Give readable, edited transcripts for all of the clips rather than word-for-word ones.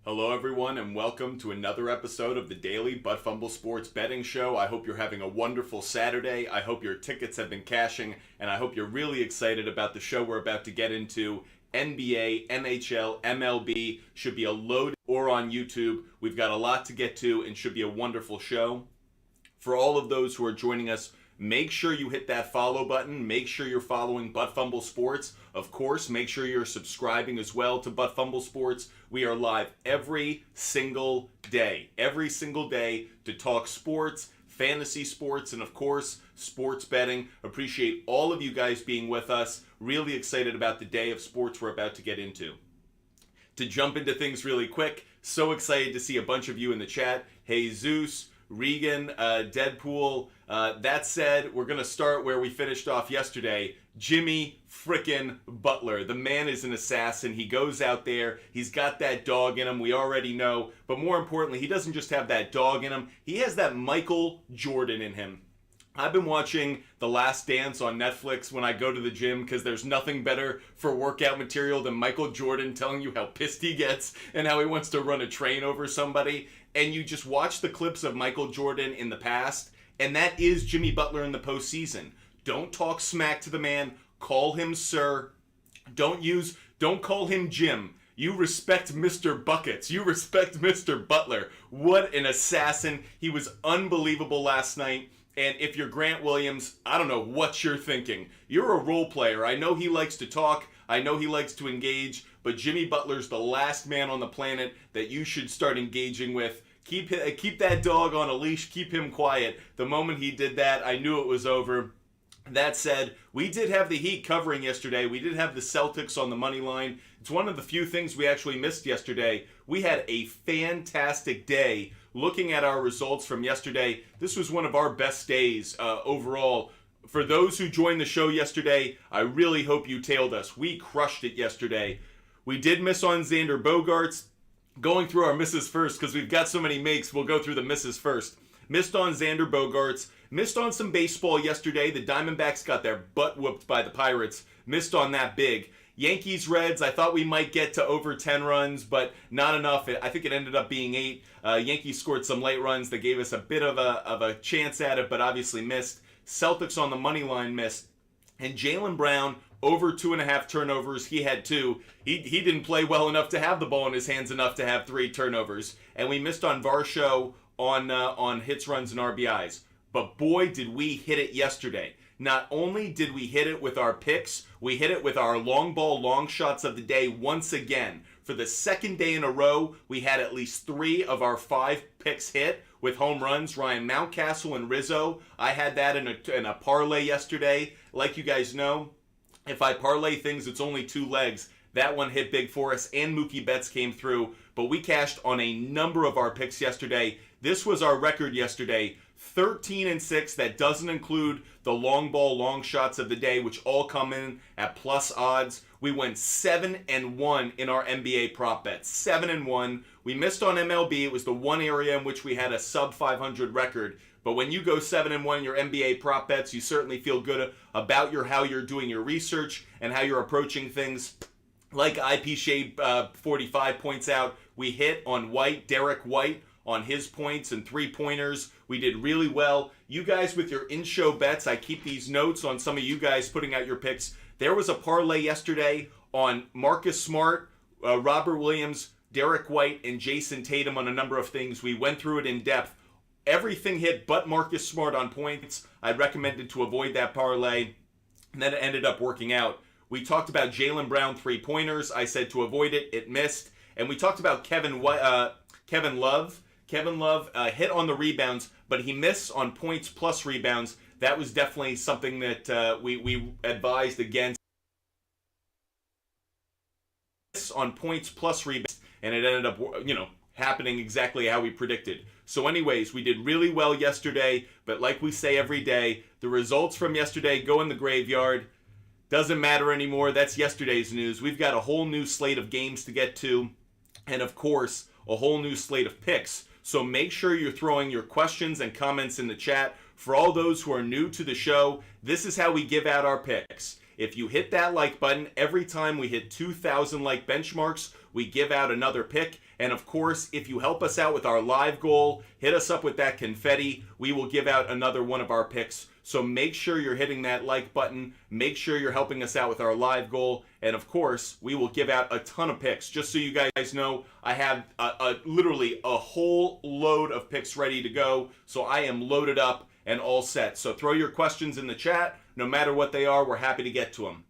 Hello everyone and welcome to another episode of the Daily But Fumble Sports Betting Show. I hope you're having a wonderful Saturday. I hope your tickets have been cashing, and I hope you're really excited about the show we're about to get into. NBA, NHL, MLB should be a load or on YouTube. We've got a lot to get to and should be a wonderful show. For all of those who are joining us, make sure you hit that follow button. Make sure you're following But Fumble Sports. Of course, make sure you're subscribing as well to But Fumble Sports. We are live every single day to talk sports, fantasy sports, and of course, sports betting. Appreciate all of you guys being with us. Really excited about the day of sports we're about to get into. To jump into things really quick, so excited to see a bunch of you in the chat. Hey Zeus, Regan, Deadpool. That said, we're going to start where we finished off yesterday. Jimmy frickin' Butler. The man is an assassin. He goes out there. He's got that dog in him. We already know. But more importantly, he doesn't just have that dog in him. He has that Michael Jordan in him. I've been watching The Last Dance on Netflix when I go to the gym because there's nothing better for workout material than Michael Jordan telling you how pissed he gets and how he wants to run a train over somebody. And you just watch the clips of Michael Jordan in the past, and that is Jimmy Butler in the postseason. Don't talk smack to the man. Call him sir. Don't call him Jim. You respect Mr. Buckets. You respect Mr. Butler. What an assassin. He was unbelievable last night. And if you're Grant Williams, I don't know what you're thinking. You're a role player. I know he likes to talk. I know he likes to engage. But Jimmy Butler's the last man on the planet that you should start engaging with. Keep that dog on a leash. Keep him quiet. The moment he did that, I knew it was over. That said, we did have the Heat covering yesterday. We did have the Celtics on the money line. It's one of the few things we actually missed yesterday. We had a fantastic day. Looking at our results from yesterday, this was one of our best days overall. For those who joined the show yesterday, I really hope you tailed us. We crushed it yesterday. We did miss on Xander Bogaerts. Going through our misses first, because we've got so many makes, we'll go through the misses first. Missed on Xander Bogaerts. Missed on some baseball yesterday. The Diamondbacks got their butt whooped by the Pirates. Missed on that big. Yankees, Reds, I thought we might get to over 10 runs, but not enough. I think it ended up being 8. Yankees scored some late runs that gave us a bit of a chance at it, but obviously missed. Celtics on the money line missed. And Jaylen Brown, over 2.5 turnovers. He had 2. He didn't play well enough to have the ball in his hands enough to have 3 turnovers. And we missed on Varsho on hits, runs, and RBIs. But boy, did we hit it yesterday. Not only did we hit it with our picks, we hit it with our long ball, long shots of the day once again. For the second day in a row, we had at least 3 of our 5 picks hit with home runs. Ryan Mountcastle and Rizzo. I had that in a parlay yesterday. Like you guys know, if I parlay things, it's only 2 legs. That one hit big for us, and Mookie Betts came through. But we cashed on a number of our picks yesterday. This was our record yesterday, 13-6. That doesn't include the long ball, long shots of the day, which all come in at plus odds. We went 7-1 in our NBA prop bets. 7-1. We missed on MLB. It was the one area in which we had a sub 500 record. But when you go 7-1 in your NBA prop bets, you certainly feel good about how you're doing your research and how you're approaching things. Like IP Shade 45 points out, we hit on Derek White on his points and 3-pointers. We did really well. You guys with your in-show bets, I keep these notes on some of you guys putting out your picks. There was a parlay yesterday on Marcus Smart, Robert Williams, Derek White, and Jason Tatum on a number of things. We went through it in depth. Everything hit but Marcus Smart on points. I recommended to avoid that parlay, and then it ended up working out. We talked about Jaylen Brown 3-pointers. I said to avoid it. It missed. And we talked about Kevin Love. Kevin Love hit on the rebounds, but he missed on points plus rebounds. That was definitely something that we advised against. On points plus rebounds, and it ended up, happening exactly how we predicted. So anyways, we did really well yesterday, but like we say every day, the results from yesterday go in the graveyard. Doesn't matter anymore. That's yesterday's news. We've got a whole new slate of games to get to, and of course, a whole new slate of picks. So make sure you're throwing your questions and comments in the chat. For all those who are new to the show, this is how we give out our picks. If you hit that like button, every time we hit 2,000 like benchmarks, we give out another pick. And of course, if you help us out with our live goal, hit us up with that confetti. We will give out another one of our picks. So make sure you're hitting that like button. Make sure you're helping us out with our live goal. And of course, we will give out a ton of picks. Just so you guys know, I have literally a whole load of picks ready to go. So I am loaded up and all set. So throw your questions in the chat. No matter what they are, we're happy to get to them.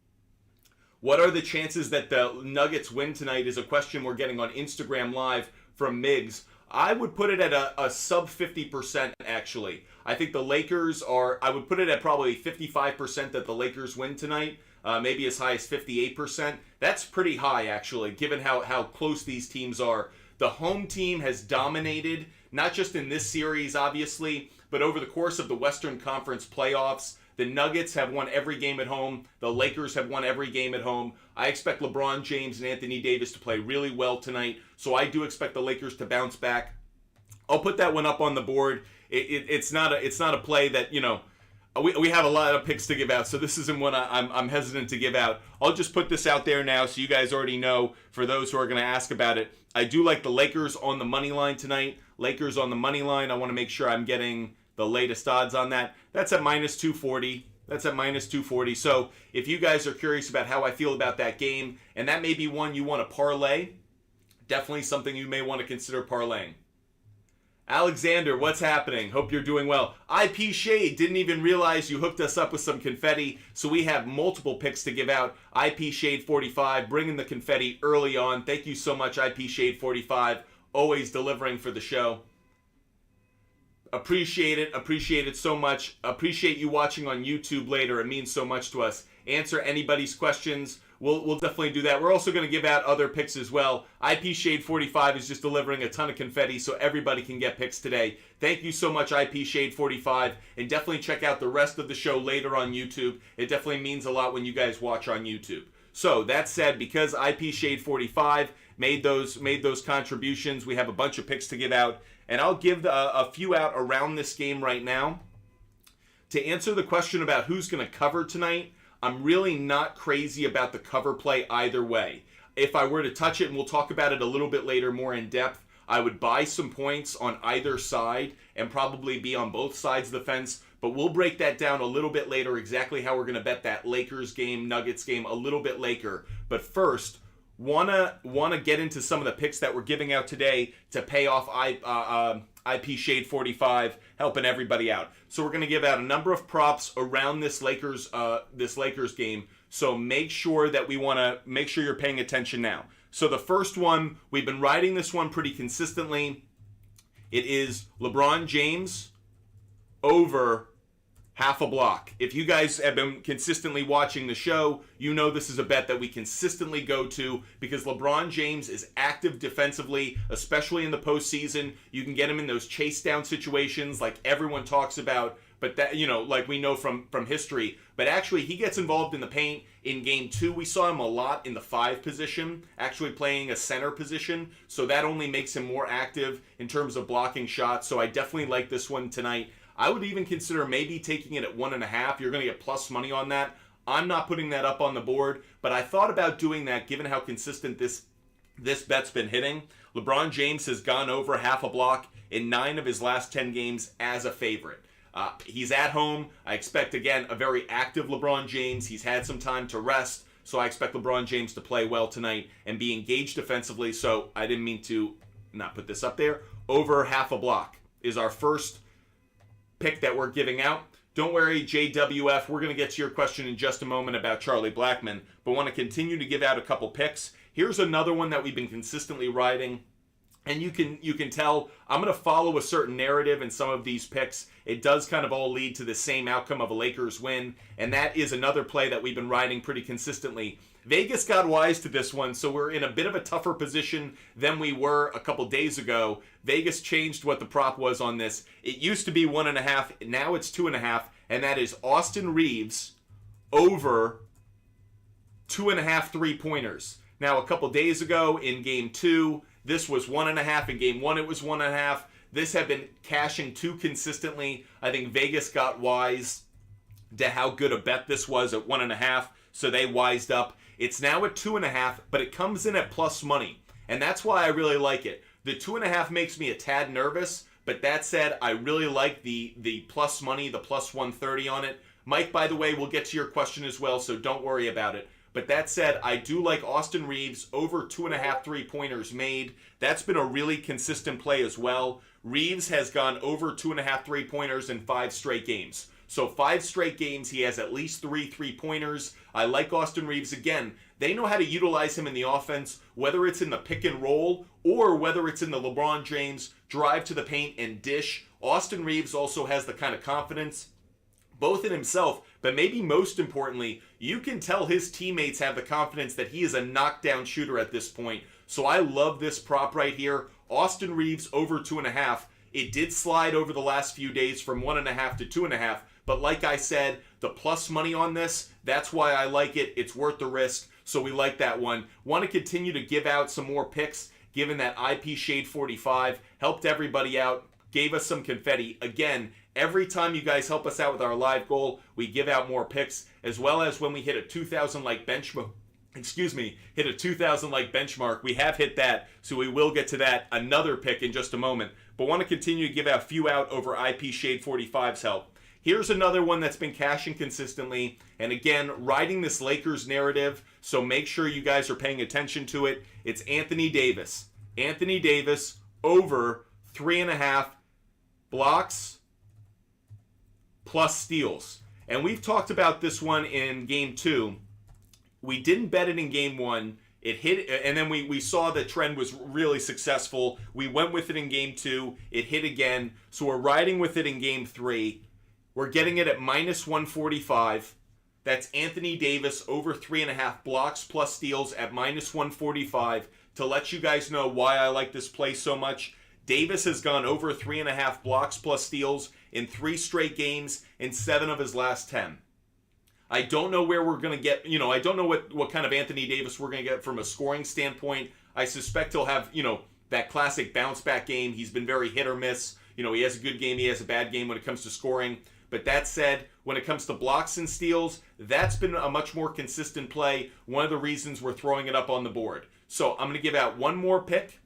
What are the chances that the Nuggets win tonight is a question we're getting on Instagram Live from Miggs. I would put it at a sub 50% actually. I think the Lakers I would put it at probably 55% that the Lakers win tonight. Maybe as high as 58%. That's pretty high actually, given how close these teams are. The home team has dominated, not just in this series obviously, but over the course of the Western Conference playoffs. The Nuggets have won every game at home. The Lakers have won every game at home. I expect LeBron James and Anthony Davis to play really well tonight. So I do expect the Lakers to bounce back. I'll put that one up on the board. It's not a play that, you know, we have a lot of picks to give out, so this isn't one I'm hesitant to give out. I'll just put this out there now so you guys already know, for those who are going to ask about it. I do like the Lakers on the money line tonight. Lakers on the money line. I want to make sure I'm getting the latest odds on that. That's at minus 240. That's at minus 240. So if you guys are curious about how I feel about that game, and that may be one you want to parlay, definitely something you may want to consider parlaying. Alexander, what's happening? Hope you're doing well. IP Shade, didn't even realize you hooked us up with some confetti, so we have multiple picks to give out. IP Shade 45, bringing the confetti early on. Thank you so much, IP Shade 45, always delivering for the show. Appreciate it so much. Appreciate you watching on YouTube later. It means so much to us. Answer anybody's questions. We'll definitely do that. We're also going to give out other picks as well. IP Shade 45 is just delivering a ton of confetti so everybody can get picks today. Thank you so much, IP Shade 45, and definitely check out the rest of the show later on YouTube. It definitely means a lot when you guys watch on YouTube. So that said, because IP Shade 45 made those contributions, we have a bunch of picks to give out, and I'll give a few out around this game right now. To answer the question about who's going to cover tonight, I'm really not crazy about the cover play either way. If I were to touch it, and we'll talk about it a little bit later more in depth, I would buy some points on either side and probably be on both sides of the fence. But we'll break that down a little bit later, exactly how we're going to bet that Lakers game, Nuggets game a little bit later. But first, wanna get into some of the picks that we're giving out today to pay off IP Shade 45, helping everybody out. So we're going to give out a number of props around this Lakers game. So make sure you're paying attention now. So the first one, we've been riding this one pretty consistently. It is LeBron James over half a block. If you guys have been consistently watching the show, you know this is a bet that we consistently go to because LeBron James is active defensively, especially in the postseason. You can get him in those chase down situations like everyone talks about, but that, you know, like we know from history. But actually, he gets involved in the paint. In Game 2, we saw him a lot in the 5 position, actually playing a center position. So that only makes him more active in terms of blocking shots. So I definitely like this one tonight. I would even consider maybe taking it at 1.5. You're going to get plus money on that. I'm not putting that up on the board, but I thought about doing that given how consistent this bet's been hitting. LeBron James has gone over half a block in 9 of his last 10 games as a favorite. He's at home. I expect, again, a very active LeBron James. He's had some time to rest, so I expect LeBron James to play well tonight and be engaged defensively, so I didn't mean to not put this up there. Over half a block is our first pick that we're giving out. Don't worry, JWF, we're going to get to your question in just a moment about Charlie Blackmon, but want to continue to give out a couple picks. Here's another one that we've been consistently riding, and you can tell I'm going to follow a certain narrative in some of these picks. It does kind of all lead to the same outcome of a Lakers win, and that is another play that we've been riding pretty consistently. Vegas got wise to this one, so we're in a bit of a tougher position than we were a couple days ago. Vegas changed what the prop was on this. It used to be 1.5, now it's 2.5, and that is Austin Reeves over 2.5 3-pointers. Now, a couple days ago in Game 2, this was 1.5. In Game 1, it was 1.5. This had been cashing too consistently. I think Vegas got wise to how good a bet this was at 1.5, so they wised up. It's now at 2.5, but it comes in at plus money. And that's why I really like it. The 2.5 makes me a tad nervous, but that said, I really like the plus money, the plus 130 on it. Mike, by the way, we'll get to your question as well, so don't worry about it. But that said, I do like Austin Reeves over 2.5 3-pointers made. That's been a really consistent play as well. Reeves has gone over 2.5 3-pointers in 5 straight games. So 5 straight games, he has at least 3 3-pointers. I like Austin Reeves. Again, they know how to utilize him in the offense, whether it's in the pick and roll or whether it's in the LeBron James drive to the paint and dish. Austin Reeves also has the kind of confidence, both in himself, but maybe most importantly, you can tell his teammates have the confidence that he is a knockdown shooter at this point. So I love this prop right here. Austin Reeves over 2.5. It did slide over the last few days from 1.5 to 2.5. But like I said, the plus money on this, that's why I like it. It's worth the risk. So we like that one. Want to continue to give out some more picks, given that IP Shade 45 helped everybody out, gave us some confetti. Again, every time you guys help us out with our live goal, we give out more picks, as well as when we hit a 2,000 like benchmark. Hit a 2,000 like benchmark. We have hit that, so we will get to that another pick in just a moment. But want to continue to give out a few out over IP Shade 45's help. Here's another one that's been cashing consistently, and again, riding this Lakers narrative, so make sure you guys are paying attention to it. It's Anthony Davis. Anthony Davis over 3.5 blocks plus steals. And we've talked about this one in Game 2. We didn't bet it in Game 1. It hit, and then we saw the trend was really successful. We went with it in Game 2. It hit again, so we're riding with it in Game 3. We're getting it at minus 145. That's Anthony Davis over 3.5 blocks plus steals at minus 145. To let you guys know why I like this play so much, Davis has gone over 3.5 blocks plus steals in 3 straight games in 7 of his last 10. I don't know where we're going to get, I don't know what kind of Anthony Davis we're going to get from a scoring standpoint. I suspect he'll have, that classic bounce back game. He's been very hit or miss. He has a good game, he has a bad game when it comes to scoring. But that said, when it comes to blocks and steals, that's been a much more consistent play. One of the reasons we're throwing it up on the board. So I'm going to give out one more pick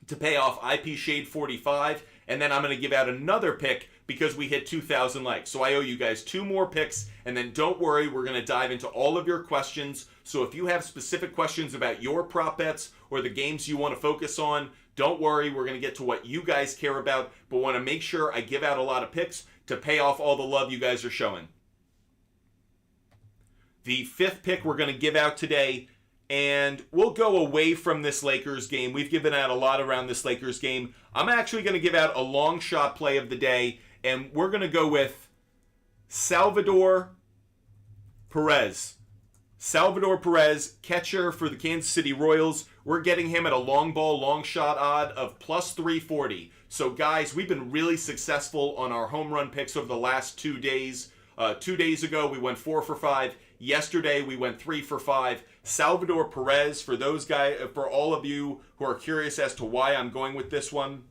to pay off IP Shade 45, and then I'm going to give out another pick because we hit 2,000 likes. So I owe you guys 2 more picks, and then don't worry, we're going to dive into all of your questions. So if you have specific questions about your prop bets or the games you want to focus on, don't worry, we're going to get to what you guys care about, but want to make sure I give out a lot of picks to pay off all the love you guys are showing. The 5th pick we're going to give out today, and we'll go away from this Lakers game. We've given out a lot around this Lakers game. I'm actually going to give out a long shot play of the day, and we're going to go with Salvador Perez. Salvador Perez, catcher for the Kansas City Royals. We're getting him at a long ball, long shot odd of plus 340. So guys, we've been really successful on our home run picks over the last 2 days. 2 days ago, we went 4 for 5. Yesterday, we went 3 for 5. Salvador Perez, for all of you who are curious as to why I'm going with this one,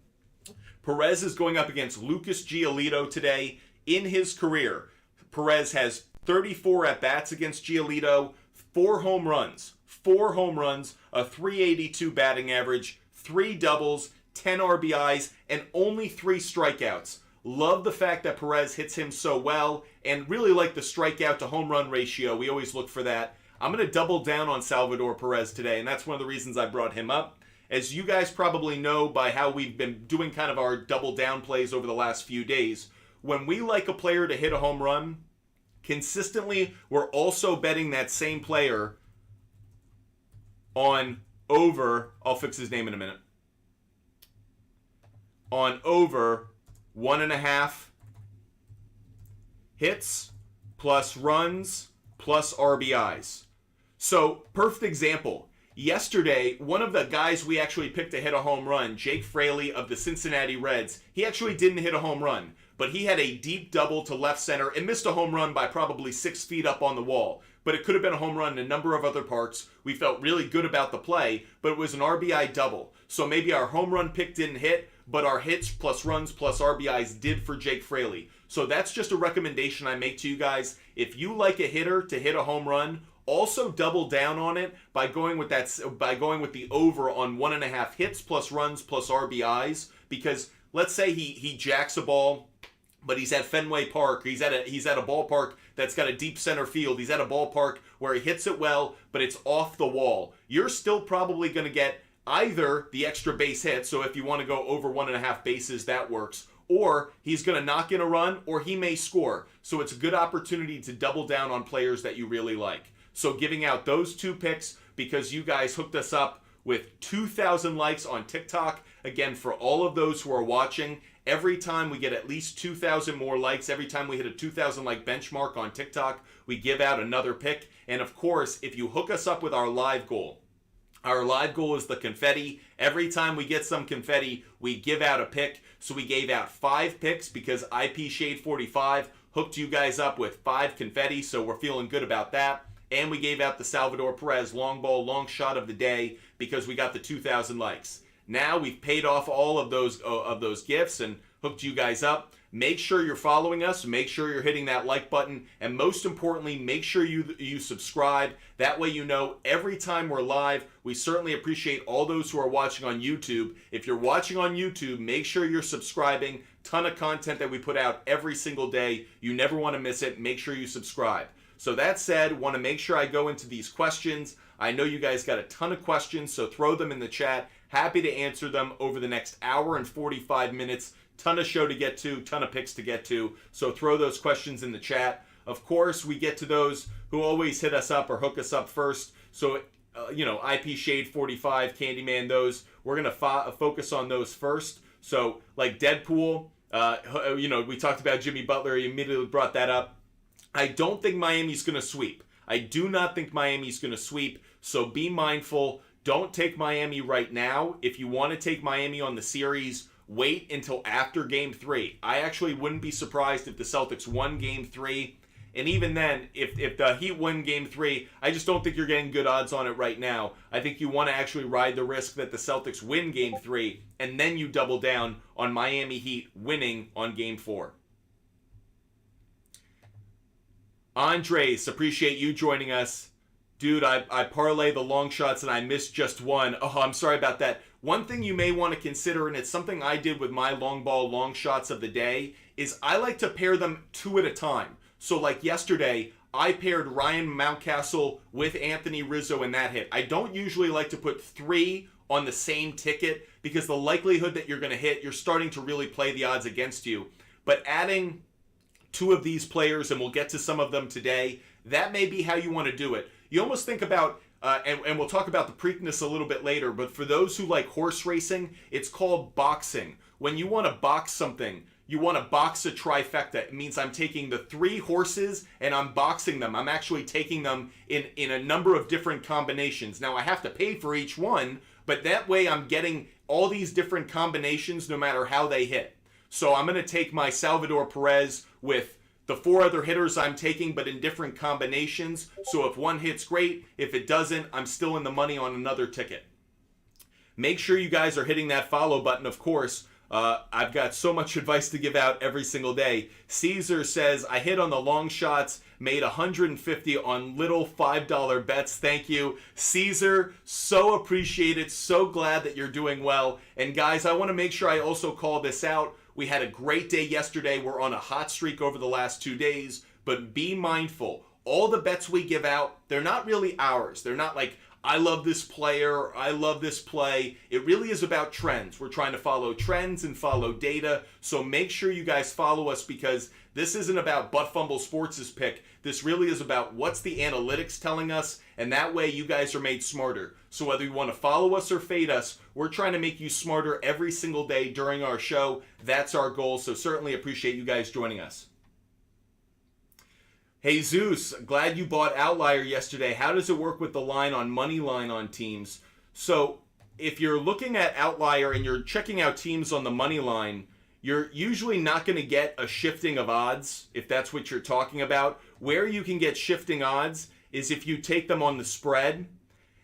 Perez is going up against Lucas Giolito today. In his career, Perez has 34 at-bats against Giolito, 4 home runs, a 382 batting average, 3 doubles, 10 RBIs, and only 3 strikeouts. Love the fact that Perez hits him so well, and really like the strikeout to home run ratio. We always look for that. I'm going to double down on Salvador Perez today, and that's one of the reasons I brought him up. As you guys probably know by how we've been doing kind of our double down plays over the last few days, when we like a player to hit a home run, consistently, we're also betting that same player on over, I'll fix his name in a minute, on over 1.5 hits plus runs plus RBIs. So, perfect example. Yesterday, one of the guys we actually picked to hit a home run, Jake Fraley of the Cincinnati Reds, he actually didn't hit a home run, but he had a deep double to left center and missed a home run by probably 6 feet up on the wall. But it could have been a home run in a number of other parts. We felt really good about the play, but it was an RBI double. So maybe our home run pick didn't hit, but our hits plus runs plus RBIs did for Jake Fraley. So that's just a recommendation I make to you guys. If you like a hitter to hit a home run, Also double down on it by going with the over on 1.5 hits plus runs plus RBIs, because let's say he jacks a ball, but he's at Fenway Park. He's at a ballpark that's got a deep center field. He's at a ballpark where he hits it well, but it's off the wall. You're still probably going to get either the extra base hit, so if you want to go over 1.5 bases, that works, or he's going to knock in a run, or he may score. So it's a good opportunity to double down on players that you really like. So giving out those 2 picks because you guys hooked us up with 2,000 likes on TikTok. Again, for all of those who are watching, every time we get at least 2,000 more likes, every time we hit a 2,000 like benchmark on TikTok, we give out another pick. And of course, if you hook us up with our live goal is the confetti. Every time we get some confetti, we give out a pick. So we gave out 5 picks because IP Shade 45 hooked you guys up with 5 confetti. So we're feeling good about that. And we gave out the Salvador Perez long ball, long shot of the day because we got the 2,000 likes. Now we've paid off all of those gifts and hooked you guys up. Make sure you're following us. Make sure you're hitting that like button. And most importantly, make sure you subscribe. That way you know every time we're live. We certainly appreciate all those who are watching on YouTube. If you're watching on YouTube, make sure you're subscribing. Ton of content that we put out every single day. You never want to miss it. Make sure you subscribe. So that said, want to make sure I go into these questions. I know you guys got a ton of questions, so throw them in the chat. Happy to answer them over the next hour and 45 minutes. Ton of show to get to, ton of picks to get to. So throw those questions in the chat. Of course, we get to those who always hit us up or hook us up first. So, IP Shade 45, Candyman, those, we're going to focus on those first. So, like Deadpool, we talked about Jimmy Butler. He immediately brought that up. I don't think Miami's going to sweep. I do not think Miami's going to sweep. So be mindful. Don't take Miami right now. If you want to take Miami on the series, wait until after Game 3. I actually wouldn't be surprised if the Celtics won Game 3. And even then, if the Heat win Game 3, I just don't think you're getting good odds on it right now. I think you want to actually ride the risk that the Celtics win Game 3, and then you double down on Miami Heat winning on Game 4. Andres, appreciate you joining us. Dude, I parlay the long shots and I missed just one. Oh, I'm sorry about that. One thing you may want to consider, and it's something I did with my long ball long shots of the day, is I like to pair them 2 at a time. So like yesterday, I paired Ryan Mountcastle with Anthony Rizzo in that hit. I don't usually like to put 3 on the same ticket because the likelihood that you're going to hit, you're starting to really play the odds against you. But adding 2 of these players, and we'll get to some of them today, that may be how you want to do it. You almost think about, and we'll talk about the Preakness a little bit later, but for those who like horse racing, it's called boxing. When you want to box something, you want to box a trifecta. It means I'm taking the 3 horses and I'm boxing them. I'm actually taking them in a number of different combinations. Now, I have to pay for each one, but that way I'm getting all these different combinations no matter how they hit. So I'm going to take my Salvador Perez with the 4 other hitters I'm taking, but in different combinations. So if one hits, great. If it doesn't, I'm still in the money on another ticket. Make sure you guys are hitting that follow button, of course. I've got so much advice to give out every single day. Caesar says, I hit on the long shots, made 150 on little $5 bets. Thank you. Caesar, so appreciate it. So glad that you're doing well. And guys, I want to make sure I also call this out. We had a great day yesterday. We're on a hot streak over the last 2 days. But be mindful. All the bets we give out, they're not really ours. They're not like, I love this player, I love this play. It really is about trends. We're trying to follow trends and follow data. So make sure you guys follow us because this isn't about Butt Fumble Sports' pick. This really is about what's the analytics telling us, and that way you guys are made smarter. So whether you want to follow us or fade us, we're trying to make you smarter every single day during our show. That's our goal, so certainly appreciate you guys joining us. Hey Zeus, glad you bought Outlier yesterday. How does it work with the line on money line on teams? So if you're looking at Outlier and you're checking out teams on the money line, you're usually not going to get a shifting of odds, if that's what you're talking about. Where you can get shifting odds is if you take them on the spread.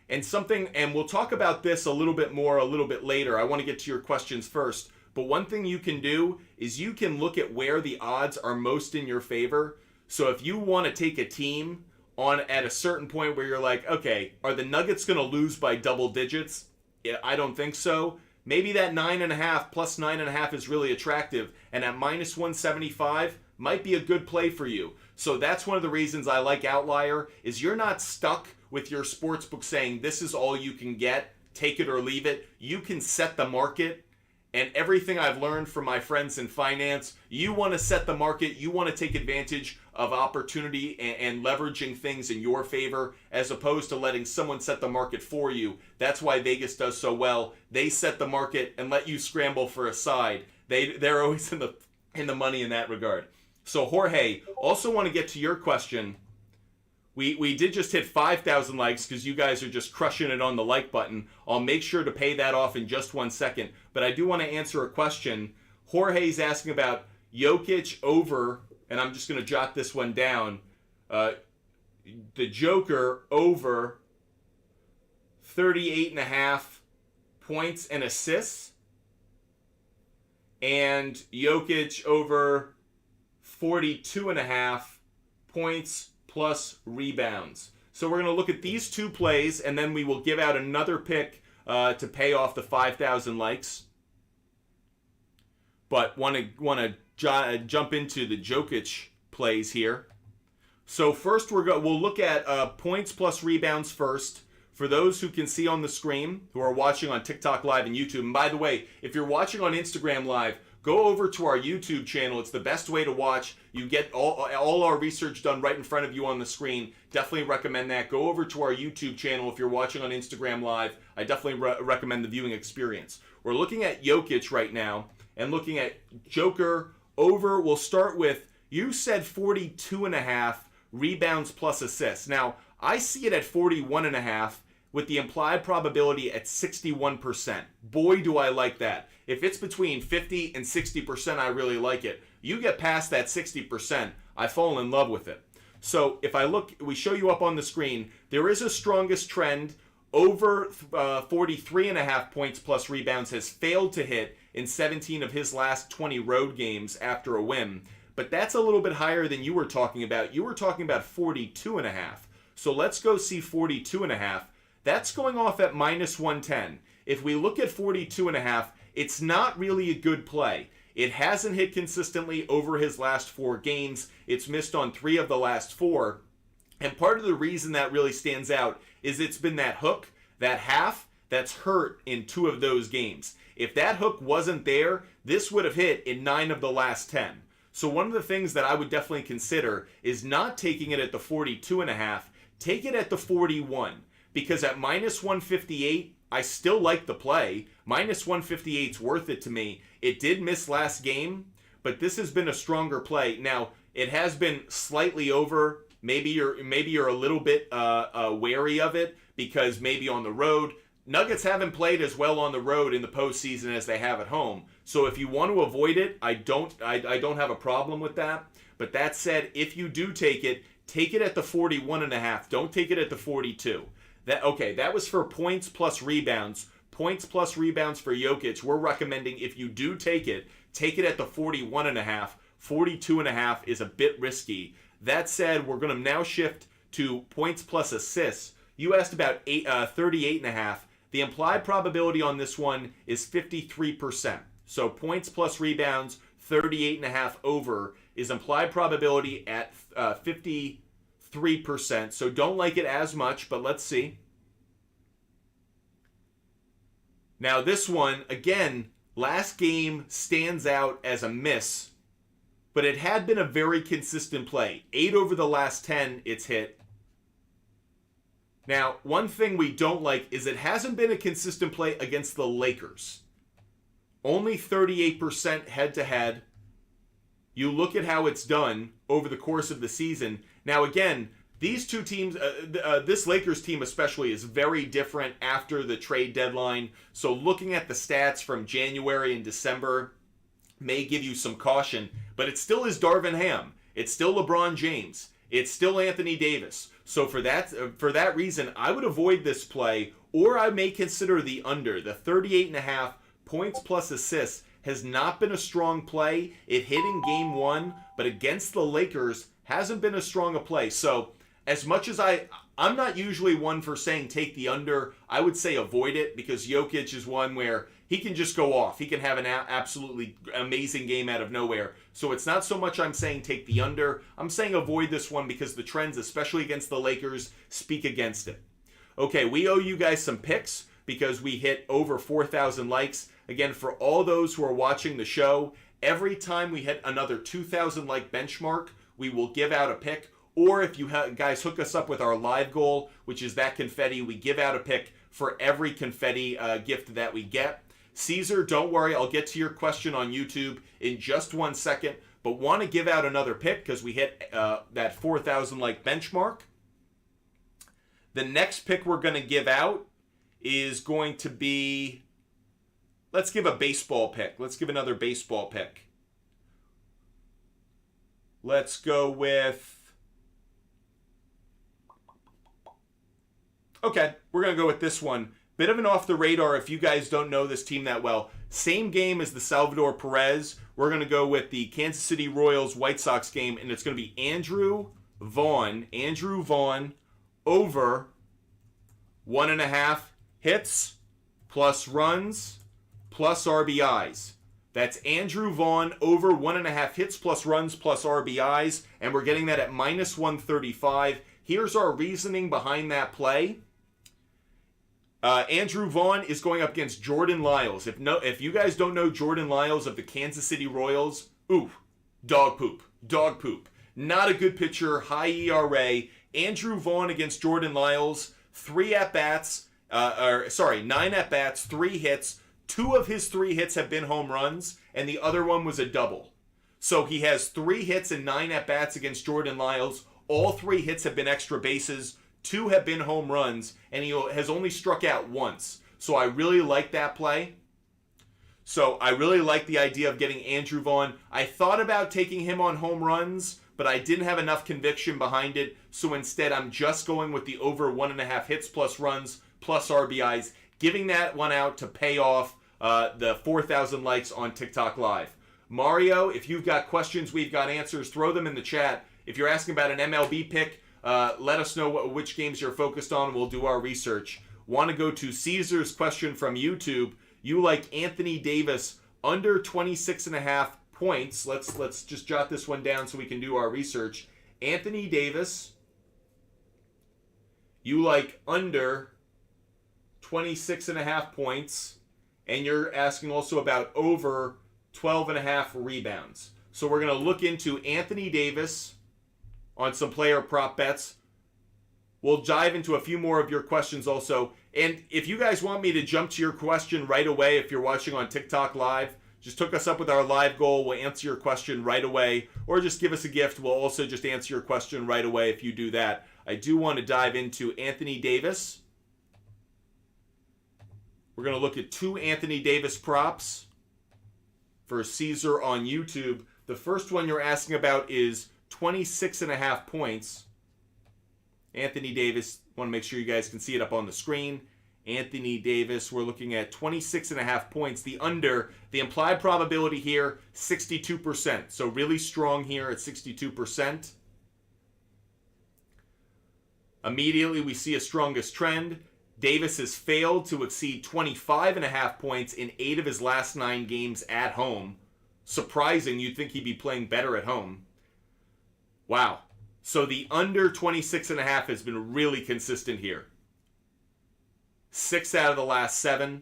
And we'll talk about this a little bit more a little bit later. I want to get to your questions first. But one thing you can do is you can look at where the odds are most in your favor. So if you want to take a team on at a certain point where you're like, okay, are the Nuggets going to lose by double digits? Yeah, I don't think so. Maybe that 9.5 plus 9.5 is really attractive, and at minus 175 might be a good play for you. So that's one of the reasons I like Outlier, is you're not stuck with your sportsbook saying this is all you can get, take it or leave it. You can set the market. And everything I've learned from my friends in finance, you want to set the market, you want to take advantage of opportunity and leveraging things in your favor, as opposed to letting someone set the market for you. That's why Vegas does so well. They set the market and let you scramble for a side. They're always in the money in that regard. So Jorge, also want to get to your question. We did just hit 5,000 likes because you guys are just crushing it on the like button. I'll make sure to pay that off in just 1 second. But I do want to answer a question. Jorge's asking about Jokic over, and I'm just going to jot this one down. The Joker over 38.5 points and assists. And Jokic over 42.5 points plus rebounds. So we're going to look at these two plays, and then we will give out another pick to pay off the 5,000 likes. But want to jump into the Jokic plays here. So first we'll look at points plus rebounds first. For those who can see on the screen, who are watching on TikTok Live and YouTube. And by the way, if you're watching on Instagram Live, go over to our YouTube channel. It's the best way to watch. You get all our research done right in front of you on the screen. Definitely recommend that. Go over to our YouTube channel if you're watching on Instagram Live. I definitely recommend the viewing experience. We're looking at Jokic right now and looking at Joker over. We'll start with, you said 42.5 rebounds plus assists. Now, I see it at 41.5 with the implied probability at 61%. Boy, do I like that. If it's between 50 and 60%, I really like it. You get past that 60%, I fall in love with it. So if I look, we show you up on the screen, there is a strongest trend. Over 43.5 points plus rebounds has failed to hit in 17 of his last 20 road games after a win. But that's a little bit higher than you were talking about. You were talking about 42.5. So let's go see 42.5. That's going off at minus 110. If we look at 42.5, it's not really a good play. It hasn't hit consistently over his last 4 games. It's missed on 3 of the last 4. And part of the reason that really stands out is it's been that hook, that half, that's hurt in 2 of those games. If that hook wasn't there, this would have hit in 9 of the last 10. So one of the things that I would definitely consider is not taking it at the 42.5, take it at the 41. Because at minus 158, I still like the play. Minus 158 is worth it to me. It did miss last game, but this has been a stronger play. Now, it has been slightly over. Maybe you're a little bit wary of it because maybe on the road, Nuggets haven't played as well on the road in the postseason as they have at home. So if you want to avoid it, I don't have a problem with that. But that said, if you do take it at the 41.5. Don't take it at the 42. That was for points plus rebounds. Points plus rebounds for Jokic. We're recommending if you do take it at the 41.5. 42.5 is a bit risky. That said, we're going to now shift to points plus assists. You asked about 38.5. The implied probability on this one is 53%. So points plus rebounds, 38.5 over is implied probability at 53%. So don't like it as much, but let's see. Now this one, again, last game stands out as a miss, but it had been a very consistent play. 8 over the last 10 it's hit. Now, one thing we don't like is it hasn't been a consistent play against the Lakers. Only 38% head-to-head. You look at how it's done over the course of the season. Now, again, these two teams, this Lakers team especially, is very different after the trade deadline. So looking at the stats from January and December may give you some caution. But it still is Darvin Ham. It's still LeBron James. It's still Anthony Davis. So for that reason, I would avoid this play, or I may consider the under. The 38.5 points plus assists has not been a strong play. It hit in game 1, but against the Lakers hasn't been as strong a play. So as much as I'm not usually one for saying take the under, I would say avoid it because Jokic is one where he can just go off. He can have an absolutely amazing game out of nowhere. So it's not so much I'm saying take the under. I'm saying avoid this one because the trends, especially against the Lakers, speak against it. Okay, we owe you guys some picks because we hit over 4,000 likes. Again, for all those who are watching the show, every time we hit another 2,000 like benchmark, we will give out a pick. Or if you guys hook us up with our live goal, which is that confetti, we give out a pick for every confetti gift that we get. Caesar, don't worry, I'll get to your question on YouTube in just 1 second, but want to give out another pick because we hit that 4,000 like benchmark. The next pick we're going to give out is going to be, let's give a baseball pick. Let's give another baseball pick. Let's go with, okay, we're going to go with this one. Bit of an off the radar if you guys don't know this team that well. Same game as the Salvador Perez. We're going to go with the Kansas City Royals White Sox game, and it's going to be Andrew Vaughn over 1.5 hits plus runs plus RBIs. That's Andrew Vaughn over 1.5 hits plus runs plus RBIs, and we're getting that at minus 135. Here's our reasoning behind that play. Andrew Vaughn is going up against Jordan Lyles. If you guys don't know Jordan Lyles of the Kansas City Royals, dog poop. Not a good pitcher, high ERA. Andrew Vaughn against Jordan Lyles, 9 at-bats, 3 hits. 2 of his 3 hits have been home runs, and the other one was a double. So he has 3 hits and 9 at-bats against Jordan Lyles. All 3 hits have been extra bases. 2 have been home runs, and he has only struck out once. So I really like that play. So I really like the idea of getting Andrew Vaughn. I thought about taking him on home runs, but I didn't have enough conviction behind it. So instead, I'm just going with the over 1.5 hits plus runs plus RBIs, giving that one out to pay off the 4,000 likes on TikTok Live. Mario, if you've got questions, we've got answers. Throw them in the chat. If you're asking about an MLB pick, let us know which games you're focused on. We'll do our research. Want to go to Caesar's question from YouTube. You like Anthony Davis under 26.5 points. Let's just jot this one down so we can do our research. Anthony Davis, you like under 26.5 points. And you're asking also about over 12.5 rebounds. So we're going to look into Anthony Davis on some player prop bets. We'll dive into a few more of your questions also. And if you guys want me to jump to your question right away, if you're watching on TikTok Live, just hook us up with our live goal. We'll answer your question right away. Or just give us a gift. We'll also just answer your question right away if you do that. I do want to dive into Anthony Davis. We're going to look at 2 Anthony Davis props for Caesar on YouTube. The first one you're asking about is 26.5 points. Anthony Davis, want to make sure you guys can see it up on the screen. Anthony Davis, we're looking at 26.5 points. The under, the implied probability here, 62%. So really strong here at 62%. Immediately we see a strongest trend. Davis has failed to exceed 25.5 points in 8 of his last 9 games at home. Surprising, you'd think he'd be playing better at home. Wow. So the under 26.5 has been really consistent here. 6 out of the last 7.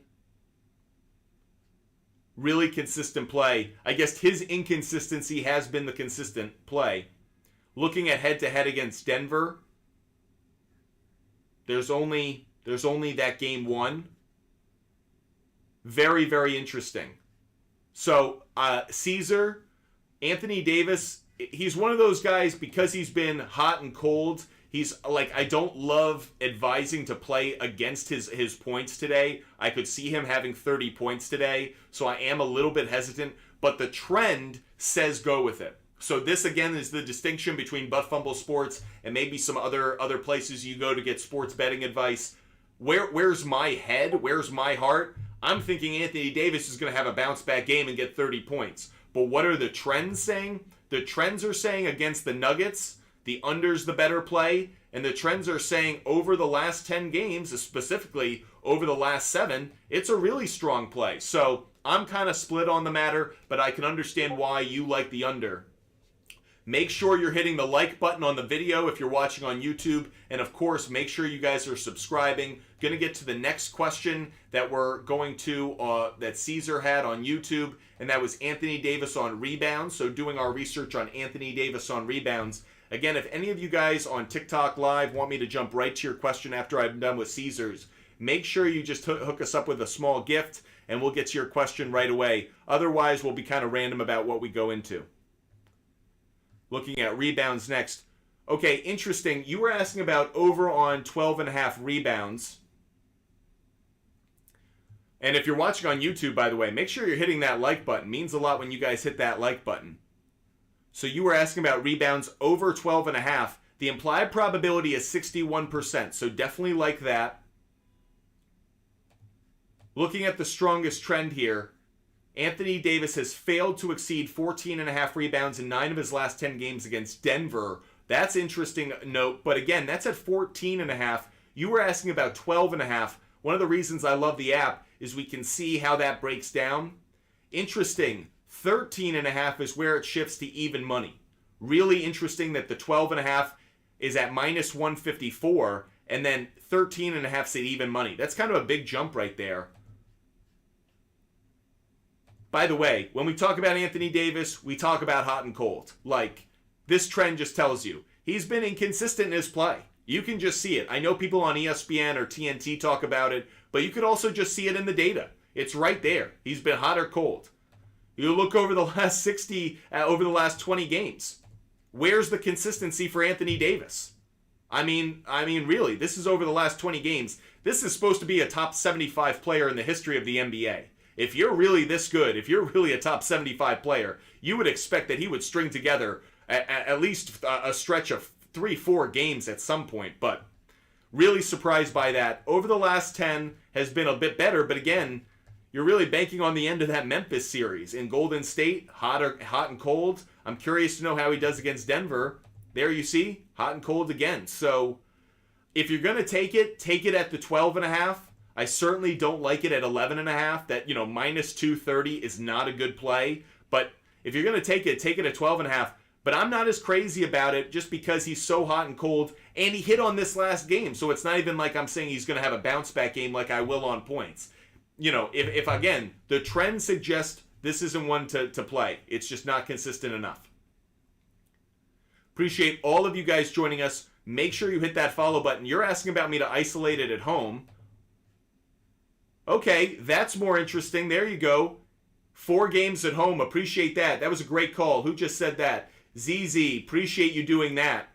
Really consistent play. I guess his inconsistency has been the consistent play. Looking at head-to-head against Denver, there's only that game 1. Very, very interesting. So, Caesar, Anthony Davis, he's one of those guys, because he's been hot and cold, he's like, I don't love advising to play against his points today. I could see him having 30 points today, so I am a little bit hesitant, but the trend says go with it. So this, again, is the distinction between Butt Fumble Sports and maybe some other places you go to get sports betting advice. Where's my head? Where's my heart? I'm thinking Anthony Davis is going to have a bounce-back game and get 30 points. But what are the trends saying? The trends are saying against the Nuggets, the under's the better play, and the trends are saying over the last 10 games, specifically over the last 7, it's a really strong play. So I'm kind of split on the matter, but I can understand why you like the under. Make sure you're hitting the like button on the video if you're watching on YouTube. And of course, make sure you guys are subscribing. Going to get to the next question that we're going to, that Caesar had on YouTube. And that was Anthony Davis on rebounds. So doing our research on Anthony Davis on rebounds. Again, if any of you guys on TikTok Live want me to jump right to your question after I'm done with Caesar's, make sure you just hook us up with a small gift and we'll get to your question right away. Otherwise, we'll be kind of random about what we go into. Looking at rebounds next. Okay, interesting. You were asking about over on 12.5 rebounds. And if you're watching on YouTube, by the way, make sure you're hitting that like button. It means a lot when you guys hit that like button. So you were asking about rebounds over 12.5. The implied probability is 61%, so definitely like that. Looking at the strongest trend here, Anthony Davis has failed to exceed 14.5 rebounds in 9 of his last 10 games against Denver. That's interesting note, but again, that's at 14.5. You were asking about 12.5. One of the reasons I love the app is we can see how that breaks down. Interesting. 13.5 is where it shifts to even money. Really interesting that the 12.5 is at minus 154, and then 13.5 is at even money. That's kind of a big jump right there. By the way, when we talk about Anthony Davis, we talk about hot and cold. Like, this trend just tells you. He's been inconsistent in his play. You can just see it. I know people on ESPN or TNT talk about it, but you could also just see it in the data. It's right there. He's been hot or cold. You look over the last over the last 20 games. Where's the consistency for Anthony Davis? I mean, really, this is over the last 20 games. This is supposed to be a top 75 player in the history of the NBA. If you're really this good, if you're really a top 75 player, you would expect that he would string together at least a stretch of 3-4 games at some point. But really surprised by that. Over the last 10 has been a bit better, but again, you're really banking on the end of that Memphis series. In Golden State, hot and cold. I'm curious to know how he does against Denver. There you see, hot and cold again. So if you're going to take it at the 12.5. I certainly don't like it at 11.5. That, minus 230 is not a good play. But if you're going to take it at 12.5. But I'm not as crazy about it just because he's so hot and cold. And he hit on this last game. So it's not even like I'm saying he's going to have a bounce back game like I will on points. If again, the trend suggests this isn't one to play. It's just not consistent enough. Appreciate all of you guys joining us. Make sure you hit that follow button. You're asking about me to isolate it at home. Okay, that's more interesting. There you go. 4 games at home. Appreciate that. That was a great call. Who just said that? ZZ, appreciate you doing that.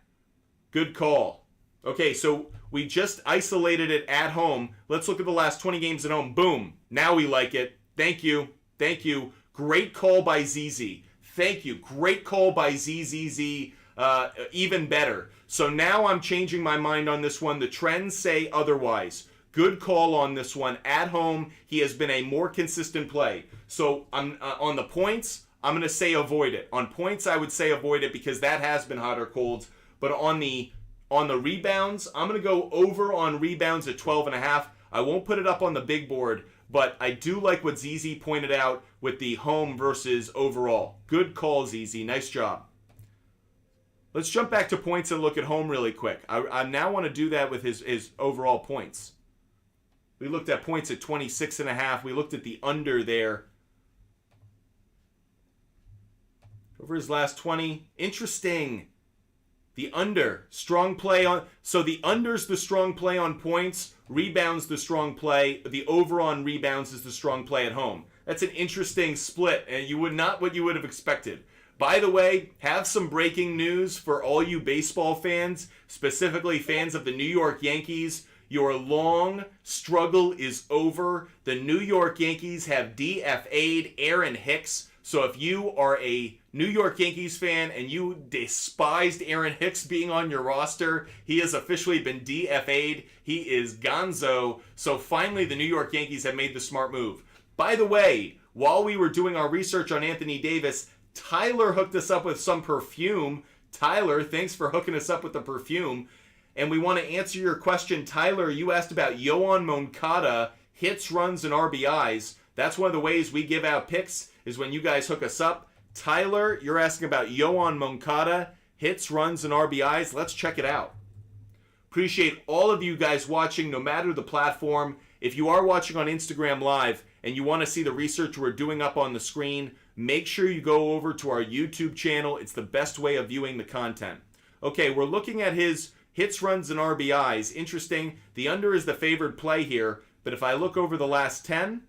Good call. Okay, so we just isolated it at home. Let's look at the last 20 games at home. Boom. Now we like it. Thank you. Thank you. Great call by ZZ. Thank you. Great call by ZZZ. Even better. So now I'm changing my mind on this one. The trends say otherwise. Good call on this one. At home, he has been a more consistent play. So I'm on the points, I'm going to say avoid it. On points, I would say avoid it because that has been hot or cold. But on the rebounds, I'm going to go over on rebounds at 12.5. I won't put it up on the big board, but I do like what ZZ pointed out with the home versus overall. Good call, ZZ. Nice job. Let's jump back to points and look at home really quick. I now want to do that with his overall points. We looked at points at 26.5. We looked at the under there. Over his last 20. Interesting. The under. Strong play on... So the under's the strong play on points. Rebounds the strong play. The over on rebounds is the strong play at home. That's an interesting split. And not what you would have expected. By the way, have some breaking news for all you baseball fans. Specifically fans of the New York Yankees. Your long struggle is over. The New York Yankees have DFA'd Aaron Hicks. So if you are a New York Yankees fan and you despised Aaron Hicks being on your roster, he has officially been DFA'd. He is gonzo. So finally the New York Yankees have made the smart move. By the way, while we were doing our research on Anthony Davis, Tyler hooked us up with some perfume. Tyler, thanks for hooking us up with the perfume. And we want to answer your question. Tyler, you asked about Yoan Moncada, hits, runs, and RBIs. That's one of the ways we give out picks, is when you guys hook us up. Tyler, you're asking about Yoan Moncada, hits, runs, and RBIs. Let's check it out. Appreciate all of you guys watching, no matter the platform. If you are watching on Instagram Live and you want to see the research we're doing up on the screen, make sure you go over to our YouTube channel. It's the best way of viewing the content. Okay, we're looking at his hits, runs, and RBIs. Interesting. The under is the favored play here, but if I look over the last 10,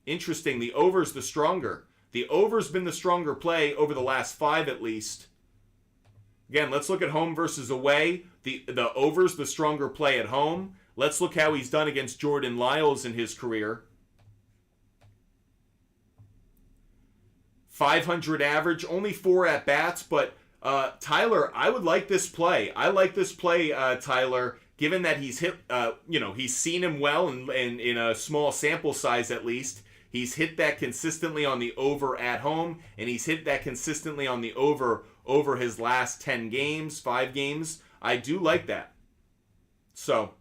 interesting. The over's the stronger. The over's been the stronger play over the last 5 at least. Again, let's look at home versus away. The over's the stronger play at home. Let's look how he's done against Jordan Lyles in his career. 500 average, only 4 at-bats, but Tyler, I would like this play. I like this play, Tyler, given that he's hit, he's seen him well and in a small sample size at least. He's hit that consistently on the over at home, and he's hit that consistently on the over his last 10 games, 5 games. I do like that. So,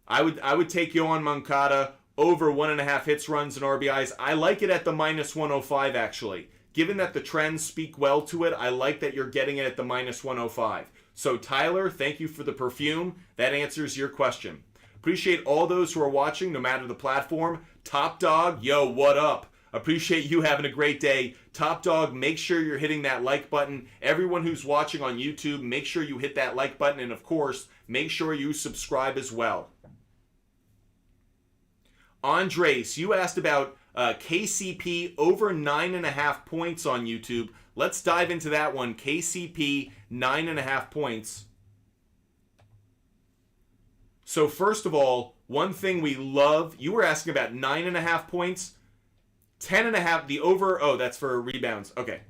I would take Yoan Moncada over 1.5 hits, runs, and RBIs. I like it at the -105, actually. Given that the trends speak well to it, I like that you're getting it at the -105. So, Tyler, thank you for the perfume. That answers your question. Appreciate all those who are watching, no matter the platform. Top Dog, yo, what up? Appreciate you having a great day. Top Dog, make sure you're hitting that like button. Everyone who's watching on YouTube, make sure you hit that like button. And, of course, make sure you subscribe as well. Andres, you asked about KCP over 9.5 points on YouTube. Let's dive into that one. KCP, 9.5 points. So first of all, one thing we love, you were asking about 9.5 points. 10.5, the over, oh, that's for rebounds. Okay.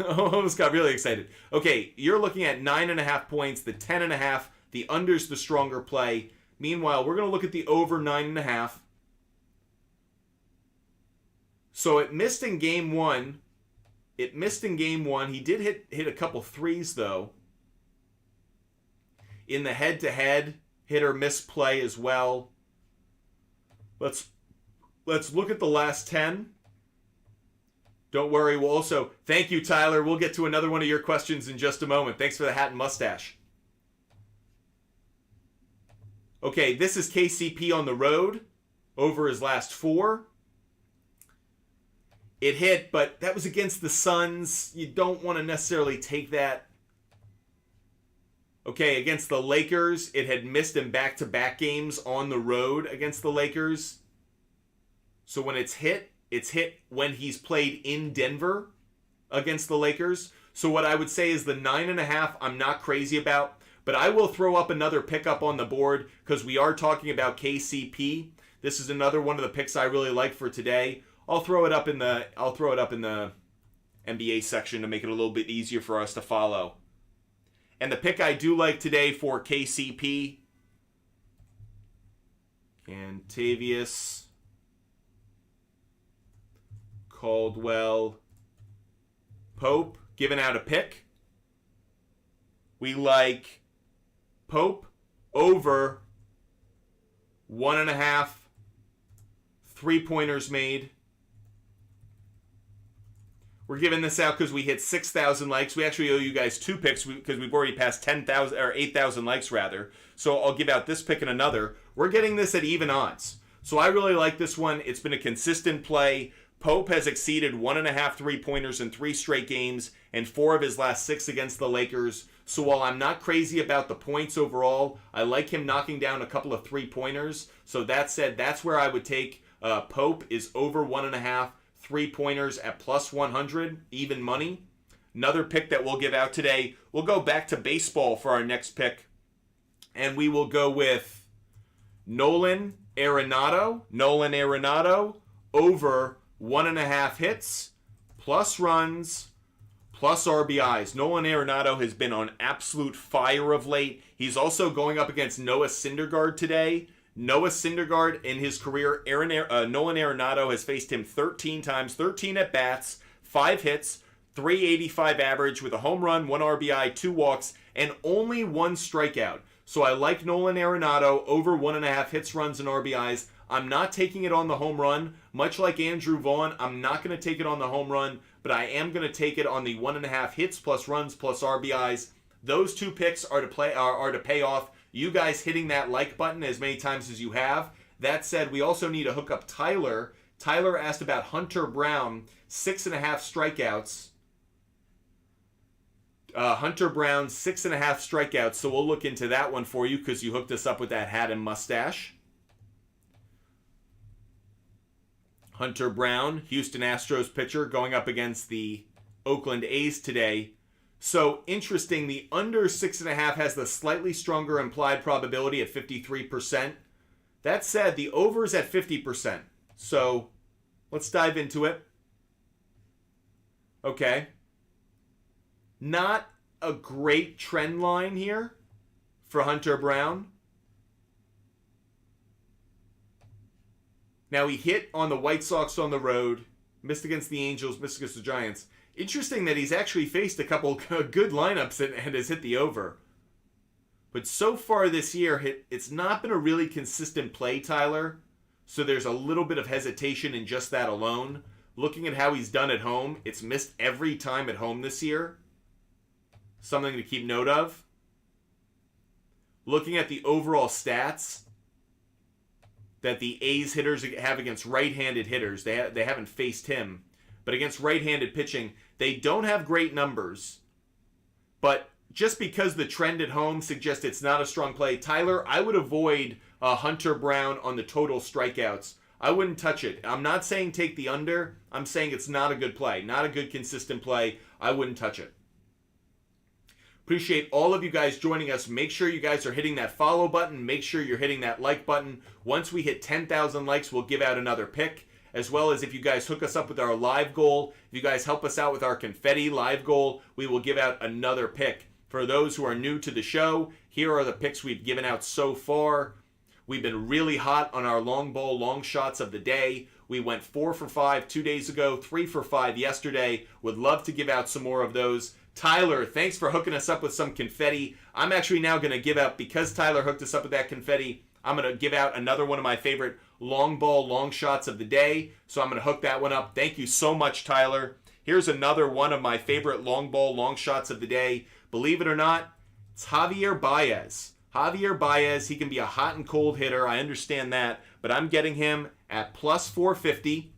Almost got really excited. Okay, you're looking at 9.5 points, the 10.5, the under's the stronger play. Meanwhile, we're going to look at the over 9.5. So it missed in game one. He did hit a couple threes, though. In the head-to-head, hit or miss play as well. Let's look at the last 10. Don't worry, we'll also... Thank you, Tyler. We'll get to another one of your questions in just a moment. Thanks for the hat and mustache. Okay, this is KCP on the road over his last 4. It hit, but that was against the Suns. You don't want to necessarily take that. Okay, against the Lakers, it had missed in back-to-back games on the road against the Lakers. So when it's hit when he's played in Denver against the Lakers. So what I would say is the 9.5 I'm not crazy about, but I will throw up another pickup on the board because we are talking about KCP. This is another one of the picks I really like for today. I'll throw it up in the NBA section to make it a little bit easier for us to follow. And the pick I do like today for KCP, Cantavius Caldwell Pope, giving out a pick. We like Pope over 1.5 3-pointers made. We're giving this out because we hit 6,000 likes. We actually owe you guys 2 picks because we've already passed 10,000 or 8,000 likes rather. So I'll give out this pick and another. We're getting this at even odds. So I really like this one. It's been a consistent play. Pope has exceeded 1.5 3-pointers in 3 straight games and 4 of his last 6 against the Lakers. So while I'm not crazy about the points overall, I like him knocking down a couple of 3-pointers. So that said, that's where I would take Pope is over 1.5 3-pointers at +100, even money. Another pick that we'll give out today, we'll go back to baseball for our next pick. And we will go with Nolan Arrenado over 1.5 hits, plus runs, plus RBIs. Nolan Arrenado has been on absolute fire of late. He's also going up against Noah Syndergaard today. Noah Syndergaard in his career, Nolan Arrenado has faced him 13 times, 13 at-bats, 5 hits, .385 average with a home run, 1 RBI, 2 walks, and only 1 strikeout. So I like Nolan Arrenado over 1.5 hits, runs, and RBIs. I'm not taking it on the home run. Much like Andrew Vaughn, I'm not going to take it on the home run, but I am going to take it on the 1.5 hits plus runs plus RBIs. Those 2 picks are to pay off. You guys hitting that like button as many times as you have. That said, we also need to hook up Tyler. Tyler asked about Hunter Brown, 6.5 strikeouts. Hunter Brown, 6.5 strikeouts. So we'll look into that one for you because you hooked us up with that hat and mustache. Hunter Brown, Houston Astros pitcher, going up against the Oakland A's today. So interesting, the under 6.5 has the slightly stronger implied probability at 53%. That said, the over is at 50%. So let's dive into it. Okay. Not a great trend line here for Hunter Brown. Now, he hit on the White Sox on the road, missed against the Angels, missed against the Giants. Interesting that he's actually faced a couple good lineups and has hit the over. But so far this year, it's not been a really consistent play, Tyler. So there's a little bit of hesitation in just that alone. Looking at how he's done at home, it's missed every time at home this year. Something to keep note of. Looking at the overall stats that the A's hitters have against right-handed hitters, they haven't faced him. But against right-handed pitching, they don't have great numbers. But just because the trend at home suggests it's not a strong play, Tyler, I would avoid Hunter Brown on the total strikeouts. I wouldn't touch it. I'm not saying take the under. I'm saying it's not a good play. Not a good consistent play. I wouldn't touch it. Appreciate all of you guys joining us. Make sure you guys are hitting that follow button. Make sure you're hitting that like button. Once we hit 10,000 likes, we'll give out another pick. As well as if you guys hook us up with our live goal, if you guys help us out with our confetti live goal, we will give out another pick. For those who are new to the show, here are the picks we've given out so far. We've been really hot on our long ball, long shots of the day. We went 4 for 5 2 days ago, 3 for 5 yesterday. Would love to give out some more of those. Tyler, thanks for hooking us up with some confetti. I'm actually now going to give out, because Tyler hooked us up with that confetti, I'm going to give out another one of my favorite long ball, long shots of the day. So I'm going to hook that one up. Thank you so much, Tyler. Here's another one of my favorite long ball, long shots of the day. Believe it or not, it's Javier Baez. Javier Baez, he can be a hot and cold hitter. I understand that. But I'm getting him at plus 450.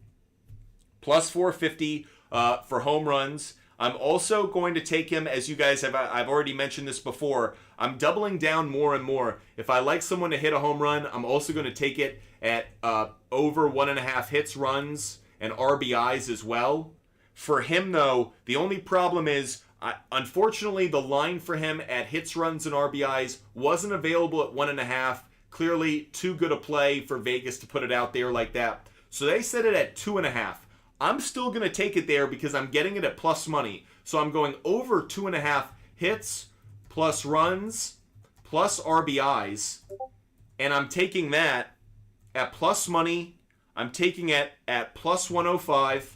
Plus 450 for home runs. I'm also going to take him, as you guys have, I've already mentioned this before, I'm doubling down more and more. If I like someone to hit a home run, I'm also going to take it at over 1.5 hits, runs, and RBIs as well. For him, though, the only problem is, unfortunately, the line for him at hits, runs, and RBIs wasn't available at 1.5. Clearly, too good a play for Vegas to put it out there like that. So they set it at 2.5. I'm still going to take it there because I'm getting it at plus money. So I'm going over 2.5 hits, plus runs, plus RBIs. And I'm taking that at plus money. I'm taking it at plus 105.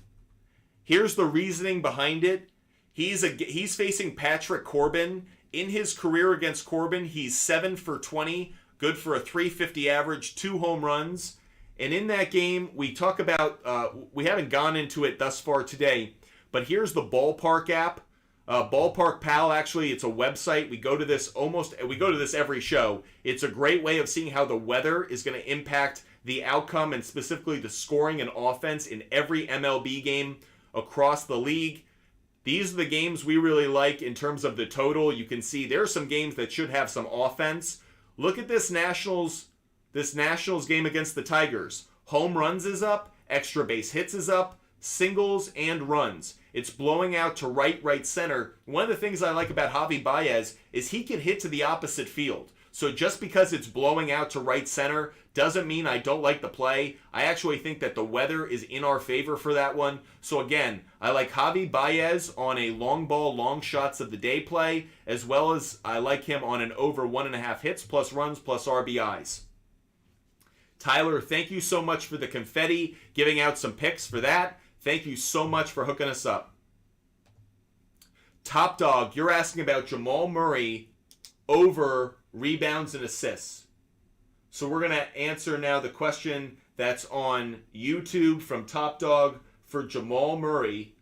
Here's the reasoning behind it. He's facing Patrick Corbin. In his career against Corbin, he's 7 for 20, good for a 350 average, 2 home runs. And in that game, we talk about, we haven't gone into it thus far today, but here's the Ballpark app. Ballpark Pal, actually, it's a website. We go to this every show. It's a great way of seeing how the weather is going to impact the outcome and specifically the scoring and offense in every MLB game across the league. These are the games we really like in terms of the total. You can see there are some games that should have some offense. Look at this Nationals game against the Tigers. Home runs is up, extra base hits is up, singles and runs. It's blowing out to right center. One of the things I like about Javi Baez is he can hit to the opposite field. So just because it's blowing out to right center doesn't mean I don't like the play. I actually think that the weather is in our favor for that one. So again, I like Javi Baez on a long ball, long shots of the day play, as well as I like him on an over 1.5 hits plus runs plus RBIs. Tyler, thank you so much for the confetti, giving out some picks for that. Thank you so much for hooking us up. Top Dog, you're asking about Jamal Murray over rebounds and assists. So we're going to answer now the question that's on YouTube from Top Dog for Jamal Murray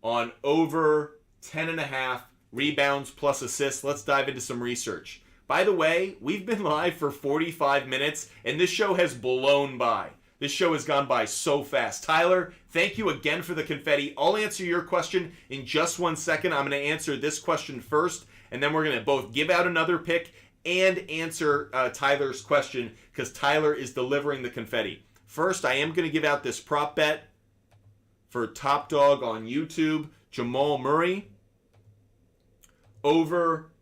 on over 10.5 rebounds plus assists. Let's dive into some research. By the way, we've been live for 45 minutes, and this show has blown by. This show has gone by so fast. Tyler, thank you again for the confetti. I'll answer your question in just 1 second. I'm going to answer this question first, and then we're going to both give out another pick and answer Tyler's question because Tyler is delivering the confetti. First, I am going to give out this prop bet for Top Dog on YouTube. Jamal Murray over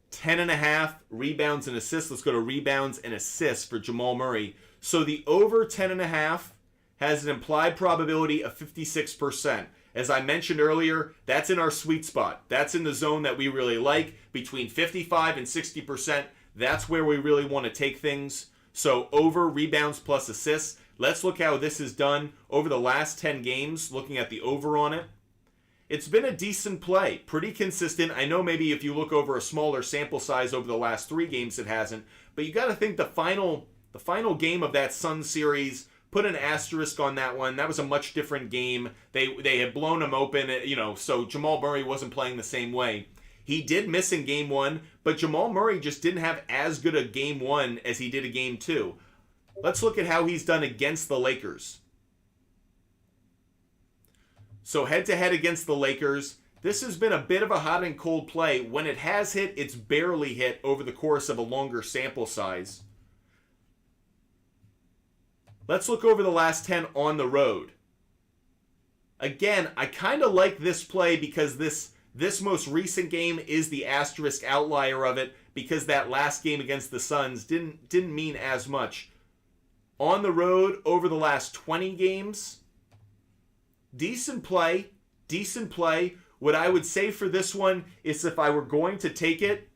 10.5 rebounds and assists. Let's go to rebounds and assists for Jamal Murray. So the over 10.5 has an implied probability of 56%. As I mentioned earlier, that's in our sweet spot. That's in the zone that we really like. Between 55 and 60%, that's where we really want to take things. So over rebounds plus assists. Let's look how this is done over the last 10 games, looking at the over on it. It's been a decent play, pretty consistent. I know maybe if you look over a smaller sample size over the last 3 games, it hasn't. But you got to think the final game of that Suns series, put an asterisk on that one. That was a much different game. They had blown him open, so Jamal Murray wasn't playing the same way. He did miss in game 1, but Jamal Murray just didn't have as good a game 1 as he did a game 2. Let's look at how he's done against the Lakers. So head-to-head against the Lakers, this has been a bit of a hot and cold play. When it has hit, it's barely hit over the course of a longer sample size. Let's look over the last 10 on the road. Again, I kind of like this play because this most recent game is the asterisk outlier of it because that last game against the Suns didn't mean as much. On the road, over the last 20 games, decent play. What I would say for this one is if I were going to take it,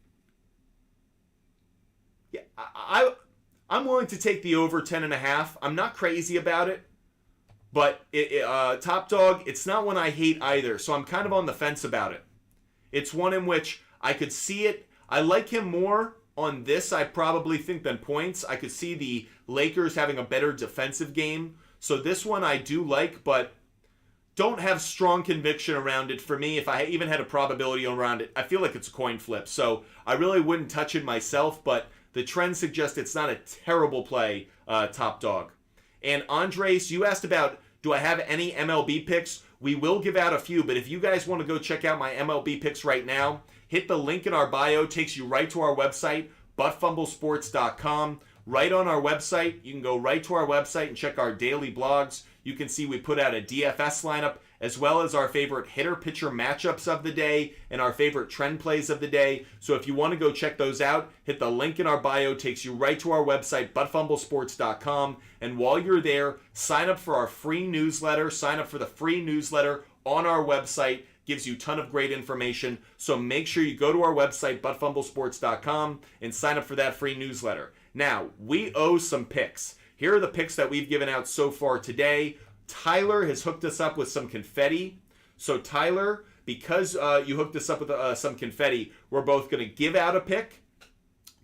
yeah, I'm willing to take the over 10.5. I'm not crazy about it, but Top Dog, it's not one I hate either, so I'm kind of on the fence about it. It's one in which I could see it. I like him more on this, I probably think, than points. I could see the Lakers having a better defensive game. So this one I do like, but don't have strong conviction around it. For me, if I even had a probability around it, I feel like it's a coin flip. So I really wouldn't touch it myself, but the trend suggests it's not a terrible play, Top Dog. And Andres, you asked about, do I have any MLB picks? We will give out a few, but if you guys want to go check out my MLB picks right now, hit the link in our bio. Takes you right to our website, buttfumblesports.com. Right on our website, you can go right to our website and check our daily blogs. You can see we put out a DFS lineup, as well as our favorite hitter-pitcher matchups of the day and our favorite trend plays of the day. So if you want to go check those out, hit the link in our bio. Takes you right to our website, buttfumblesports.com. And while you're there, sign up for our free newsletter. Sign up for the free newsletter on our website. Gives you a ton of great information. So make sure you go to our website, buttfumblesports.com, and sign up for that free newsletter. Now, we owe some picks. Here are the picks that we've given out so far today. Tyler has hooked us up with some confetti. So Tyler, because you hooked us up with some confetti, we're both going to give out a pick.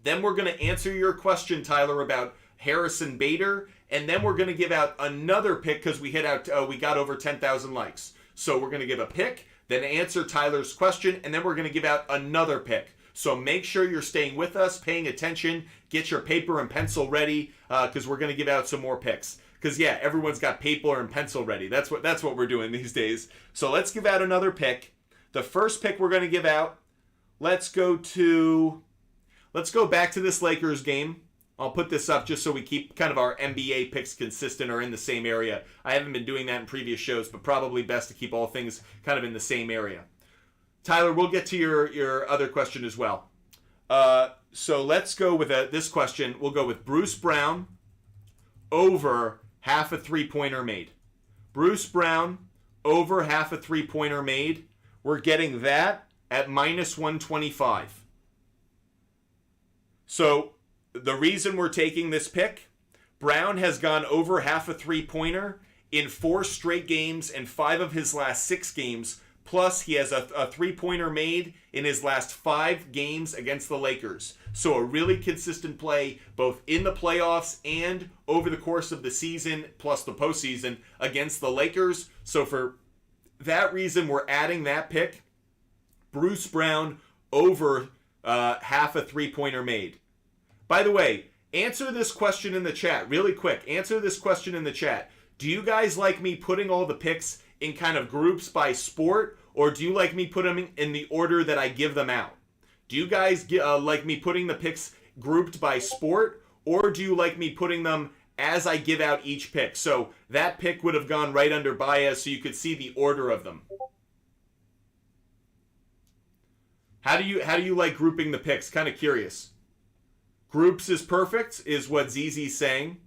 Then we're going to answer your question, Tyler, about Harrison Bader. And then we're going to give out another pick because we got over 10,000 likes. So we're going to give a pick, then answer Tyler's question, and then we're going to give out another pick. So make sure you're staying with us, paying attention. Get your paper and pencil ready because we're going to give out some more picks. Because, yeah, everyone's got paper and pencil ready. That's what we're doing these days. So let's give out another pick. The first pick we're going to give out, let's go back to this Lakers game. I'll put this up just so we keep kind of our NBA picks consistent or in the same area. I haven't been doing that in previous shows, but probably best to keep all things kind of in the same area. Tyler, we'll get to your other question as well. So let's go with this question. We'll go with Bruce Brown over half a three-pointer made. Bruce Brown over half a three-pointer made. We're getting that at minus 125. So the reason we're taking this pick, Brown has gone over half a three-pointer in 4 straight games and 5 of his last 6 games, Plus, he has a three-pointer made in his last 5 games against the Lakers. So a really consistent play both in the playoffs and over the course of the season, plus the postseason against the Lakers. So for that reason, we're adding that pick. Bruce Brown over half a three-pointer made. By the way, answer this question in the chat really quick. Answer this question in the chat. Do you guys like me putting all the picks in kind of groups by sport, or do you like me put them in the order that I give them out? Do you guys like me putting the picks grouped by sport, or do you like me putting them as I give out each pick? So that pick would have gone right under Baez so you could see the order of them. How do you like grouping the picks? Kind of curious. Groups is perfect, is what ZZ's saying.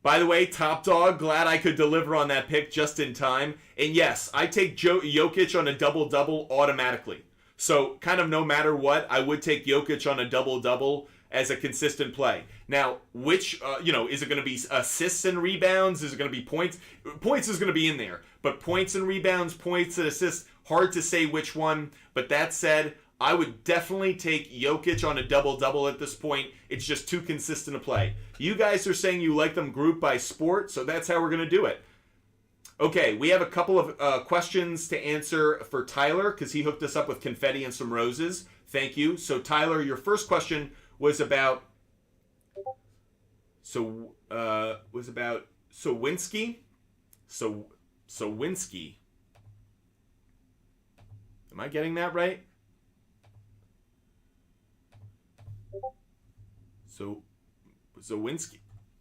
By the way, Top Dog, glad I could deliver on that pick just in time. And yes, I take Jokic on a double-double automatically. So kind of no matter what, I would take Jokic on a double-double as a consistent play. Now, which, is it going to be assists and rebounds? Is it going to be points? Points is going to be in there. But points and rebounds, points and assists, hard to say which one. But that said, I would definitely take Jokic on a double-double at this point. It's just too consistent a play. You guys are saying you like them grouped by sport, so that's how we're going to do it. Okay, we have a couple of questions to answer for Tyler, because he hooked us up with confetti and some roses. Thank you. So, Tyler, your first question was about Sowinski. Sowinski. Am I getting that right? Zawinski.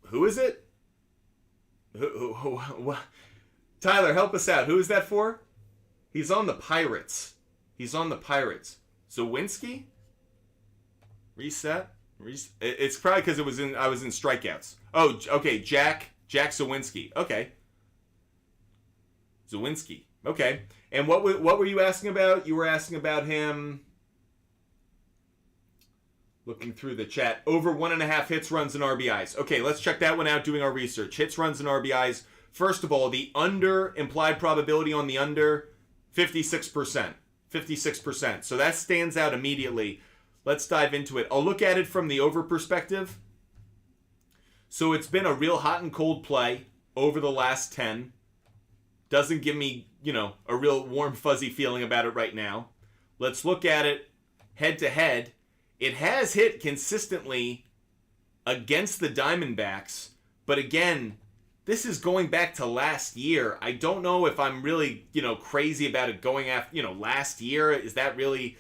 Who is it? Who, Tyler, help us out. Who is that for? He's on the Pirates. Zawinski? Reset? It's probably because I was in strikeouts. Oh, okay. Jack Zawinski. Okay. Zawinski. Okay. And what were you asking about? You were asking about him. Looking through the chat. Over 1.5 hits, runs, and RBIs. Okay, let's check that one out doing our research. Hits, runs, and RBIs. First of all, the under, implied probability on the under, 56%. 56%. So that stands out immediately. Let's dive into it. I'll look at it from the over perspective. So it's been a real hot and cold play over the last 10. Doesn't give me, a real warm, fuzzy feeling about it right now. Let's look at it head to head. It has hit consistently against the Diamondbacks, but again, this is going back to last year. I don't know if I'm really, crazy about it going after, last year. Is that really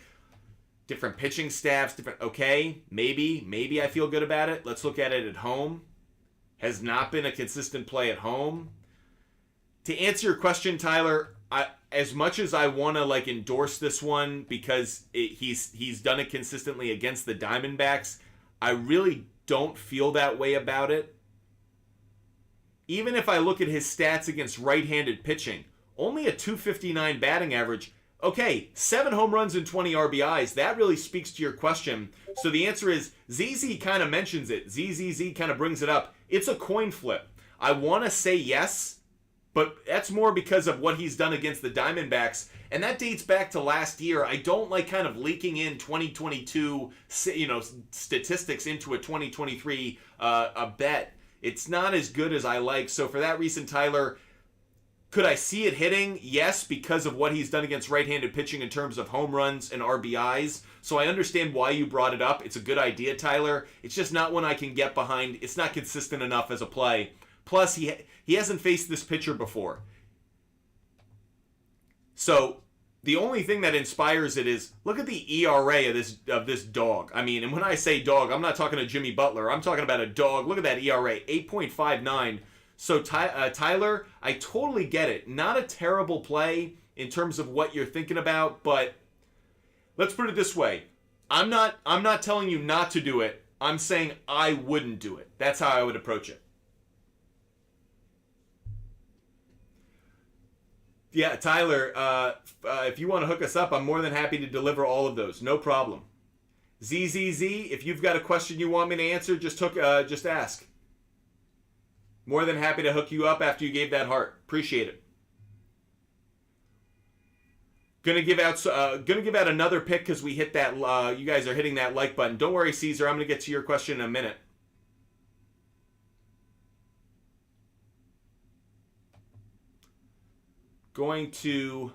different pitching staffs? Okay, maybe I feel good about it. Let's look at it at home. Has not been a consistent play at home. To answer your question, Tyler, as much as I want to endorse this one because he's done it consistently against the Diamondbacks, I really don't feel that way about it. Even if I look at his stats against right-handed pitching, only a .259 batting average. Okay, 7 home runs and 20 RBIs. That really speaks to your question. So the answer is ZZ kind of mentions it. ZZZ kind of brings it up. It's a coin flip. I want to say yes, but that's more because of what he's done against the Diamondbacks, and that dates back to last year. I don't like kind of leaking in 2022, statistics into a 2023 a bet. It's not as good as I like. So for that reason, Tyler, could I see it hitting? Yes, because of what he's done against right-handed pitching in terms of home runs and RBIs. So I understand why you brought it up. It's a good idea, Tyler. It's just not one I can get behind. It's not consistent enough as a play. Plus, he hasn't faced this pitcher before. So the only thing that inspires it is, look at the ERA of this dog. I mean, and when I say dog, I'm not talking to Jimmy Butler. I'm talking about a dog. Look at that ERA, 8.59. So Tyler, I totally get it. Not a terrible play in terms of what you're thinking about, but let's put it this way. I'm not telling you not to do it. I'm saying I wouldn't do it. That's how I would approach it. Yeah, Tyler, if you want to hook us up, I'm more than happy to deliver all of those. No problem. ZZZ, if you've got a question you want me to answer, just ask. More than happy to hook you up after you gave that heart. Appreciate it. Gonna give out another pick because we hit that. You guys are hitting that like button. Don't worry, Caesar. I'm gonna get to your question in a minute. Going to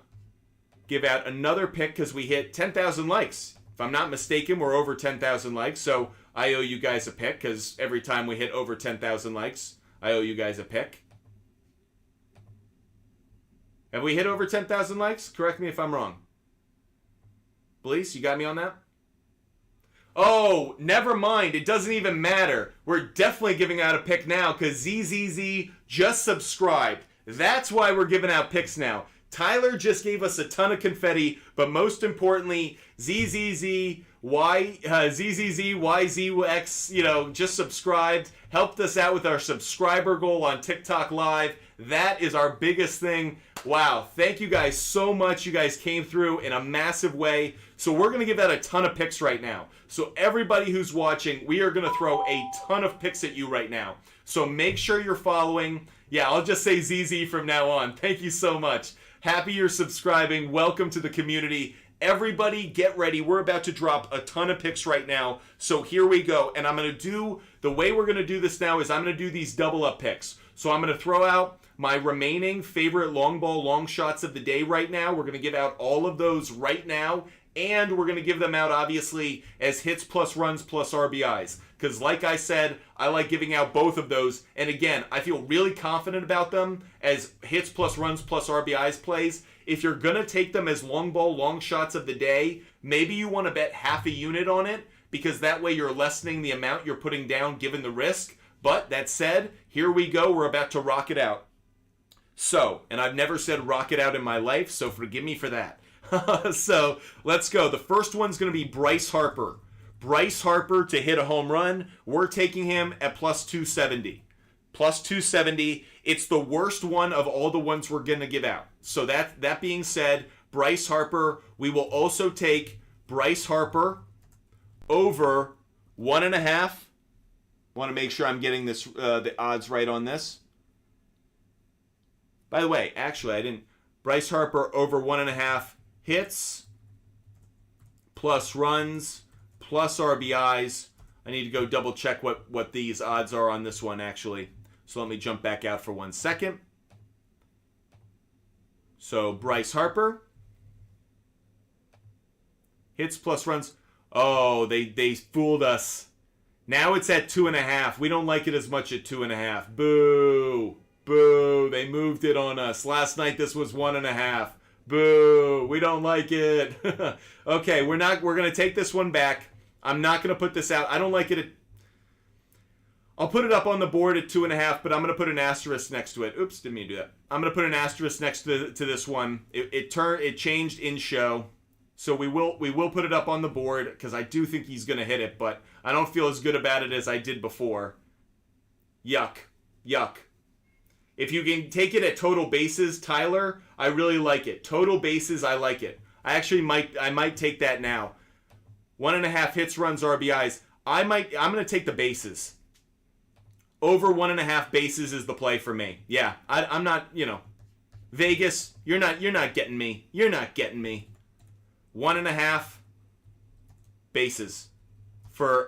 give out another pick because we hit 10,000 likes. If I'm not mistaken, we're over 10,000 likes, so I owe you guys a pick because every time we hit over 10,000 likes, I owe you guys a pick. Have we hit over 10,000 likes? Correct me if I'm wrong. Blaze, you got me on that? Oh, never mind. It doesn't even matter. We're definitely giving out a pick now because ZZZ just subscribed. That's why we're giving out picks now. Tyler just gave us a ton of confetti, but most importantly, ZZZYZX, just subscribed, helped us out with our subscriber goal on TikTok Live. That is our biggest thing. Wow, thank you guys so much. You guys came through in a massive way. So we're going to give out a ton of picks right now. So everybody who's watching, we are going to throw a ton of picks at you right now. So make sure you're following. Yeah, I'll just say ZZ from now on. Thank you so much. Happy you're subscribing. Welcome to the community. Everybody get ready. We're about to drop a ton of picks right now. So here we go. And I'm going to do, the way we're going to do this now is I'm going to do these double up picks. So I'm going to throw out my remaining favorite long ball, long shots of the day right now. We're going to give out all of those right now. And we're going to give them out, obviously, as hits plus runs plus RBIs. Because like I said, I like giving out both of those. And again, I feel really confident about them as hits plus runs plus RBIs plays. If you're going to take them as long ball, long shots of the day, maybe you want to bet half a unit on it. Because that way you're lessening the amount you're putting down given the risk. But that said, here we go. We're about to rock it out. So, and I've never said rock it out in my life, so forgive me for that. So let's go. The first one's going to be Bryce Harper. Bryce Harper to hit a home run. We're taking him at plus 270. Plus 270. It's the worst one of all the ones we're going to give out. So that being said, Bryce Harper, we will also take Bryce Harper over 1.5. Want to make sure I'm getting this the odds right on this. By the way, actually, I didn't. Bryce Harper over 1.5 hits, plus runs, plus RBIs. I need to go double check what these odds are on this one, actually. So let me jump back out for 1 second. So Bryce Harper, hits plus runs. Oh, they fooled us. Now it's at 2.5. We don't like it as much at 2.5. Boo. Boo. They moved it on us. Last night this was 1.5. Boo. We don't like it. Okay, we're going to take this one back. I'm not going to put this out. I don't like it. I'll put it up on the board at 2.5, but I'm going to put an asterisk next to it. Oops, didn't mean to do that. I'm going to put an asterisk next to this one. It changed in show. So we will put it up on the board because I do think he's going to hit it, but I don't feel as good about it as I did before. Yuck. Yuck. If you can take it at total bases, Tyler, I really like it. Total bases, I like it. I might take that now. 1.5 hits, runs, RBIs. I'm going to take the bases. Over 1.5 bases is the play for me. Yeah, I'm not, Vegas, you're not getting me. You're not getting me. 1.5 bases for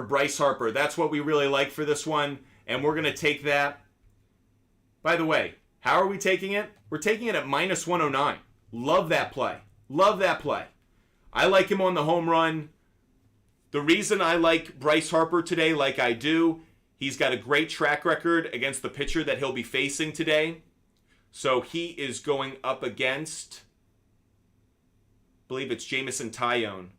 Bryce Harper. That's what we really like for this one, and we're going to take that. By the way, how are we taking it? We're taking it at minus 109. Love that play. Love that play. I like him on the home run. The reason I like Bryce Harper today like I do, he's got a great track record against the pitcher that he'll be facing today. So he is going up against, I believe it's Jameson Taillon.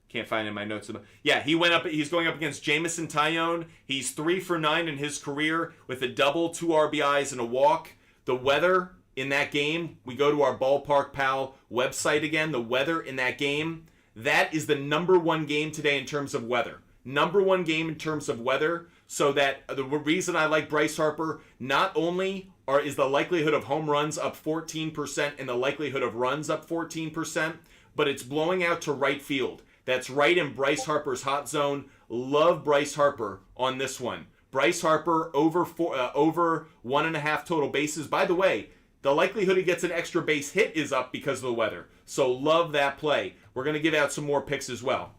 Can't find it in my notes. Yeah, he's going up against Jameson Taillon. He's 3 for 9 in his career with a double, 2 RBIs, and a walk. The weather in that game, we go to our Ballpark Pal website again. The weather in that game, that is the number one game today in terms of weather. Number one game in terms of weather. So that the reason I like Bryce Harper, not only is the likelihood of home runs up 14% and the likelihood of runs up 14%, but it's blowing out to right field. That's right in Bryce Harper's hot zone. Love Bryce Harper on this one. Bryce Harper over 1.5 total bases. By the way, the likelihood he gets an extra base hit is up because of the weather. So love that play. We're going to give out some more picks as well.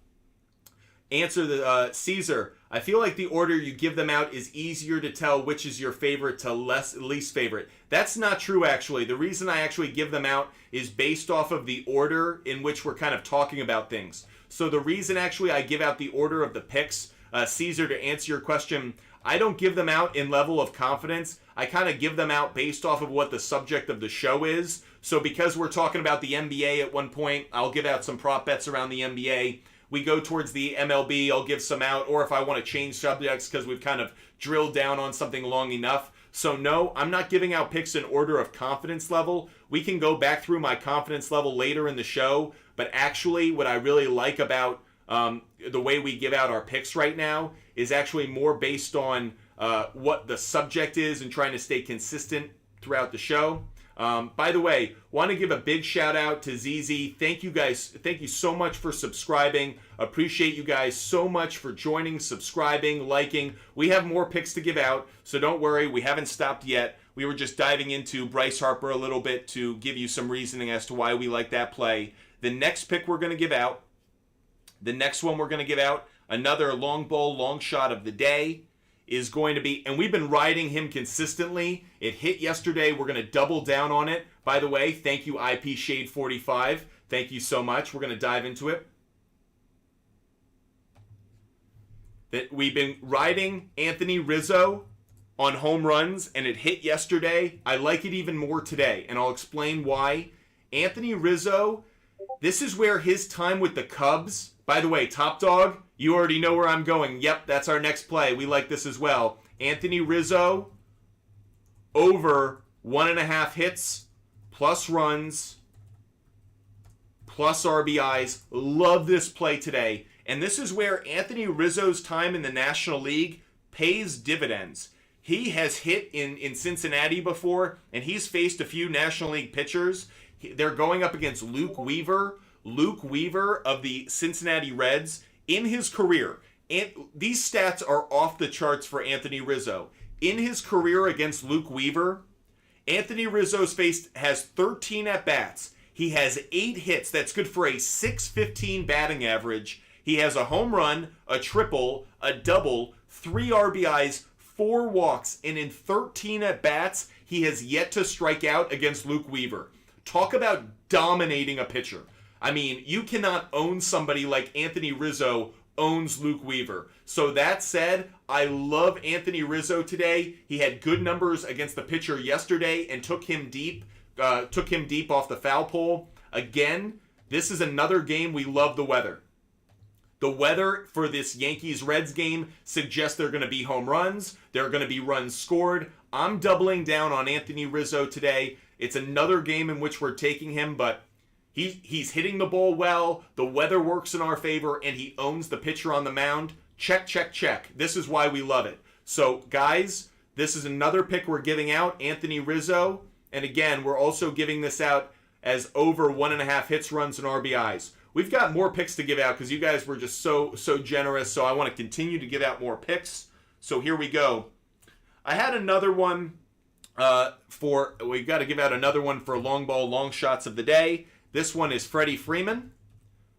Answer the Caesar. I feel like the order you give them out is easier to tell which is your favorite to least favorite. That's not true, actually. The reason I actually give them out is based off of the order in which we're kind of talking about things. So the reason actually I give out the order of the picks, Caesar, to answer your question, I don't give them out in level of confidence. I kind of give them out based off of what the subject of the show is. So because we're talking about the NBA at one point, I'll give out some prop bets around the NBA. We go towards the MLB, I'll give some out, or if I want to change subjects because we've kind of drilled down on something long enough. So no, I'm not giving out picks in order of confidence level. We can go back through my confidence level later in the show, but actually what I really like about the way we give out our picks right now is actually more based on what the subject is and trying to stay consistent throughout the show. By the way, want to give a big shout out to ZZ. Thank you guys. Thank you so much for subscribing. Appreciate you guys so much for joining, subscribing, liking. We have more picks to give out, so don't worry. We haven't stopped yet. We were just diving into Bryce Harper a little bit to give you some reasoning as to why we like that play. The next pick we're going to give out, the next one we're going to give out, another long ball, long shot of the day, is going to be, and we've been riding him consistently. It hit yesterday. We're going to double down on it. By the way, thank you, IP Shade 45. Thank you so much. We're going to dive into it. That we've been riding Anthony Rizzo on home runs, and it hit yesterday. I like it even more today, and I'll explain why. Anthony Rizzo, this is where his time with the Cubs, by the way, Top Dog, you already know where I'm going. Yep, that's our next play. We like this as well. Anthony Rizzo, over 1.5 hits, plus runs, plus RBIs. Love this play today. And this is where Anthony Rizzo's time in the National League pays dividends. He has hit in Cincinnati before, and he's faced a few National League pitchers. They're going up against Luke Weaver. Luke Weaver of the Cincinnati Reds. In his career, and these stats are off the charts for Anthony Rizzo. In his career against Luke Weaver, Anthony Rizzo's has 13 at-bats. He has 8 hits. That's good for a .615 batting average. He has a home run, a triple, a double, 3 RBIs, 4 walks, and in 13 at-bats, he has yet to strike out against Luke Weaver. Talk about dominating a pitcher. I mean, you cannot own somebody like Anthony Rizzo owns Luke Weaver. So that said, I love Anthony Rizzo today. He had good numbers against the pitcher yesterday and took him deep off the foul pole. Again, this is another game we love the weather. The weather for this Yankees-Reds game suggests there are going to be home runs. There are going to be runs scored. I'm doubling down on Anthony Rizzo today. It's another game in which we're taking him, but he's hitting the ball well, the weather works in our favor, and he owns the pitcher on the mound. Check, check, check. This is why we love it. So, guys, this is another pick we're giving out, Anthony Rizzo. And again, we're also giving this out as over 1.5 hits, runs, and RBIs. We've got more picks to give out because you guys were just so generous, so I want to continue to give out more picks. So here we go. I had another one we got to give out another one for long ball, long shots of the day. This one is Freddie Freeman.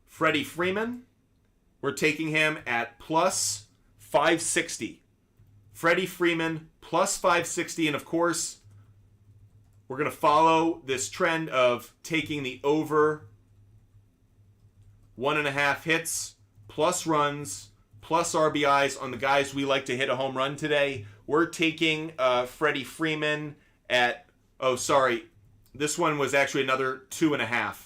Freddie Freeman. We're taking him at plus 560. Freddie Freeman plus 560. And of course, we're going to follow this trend of taking the over 1.5 hits, plus runs, plus RBIs on the guys we like to hit a home run today. We're taking Freddie Freeman at, this one was actually another 2.5.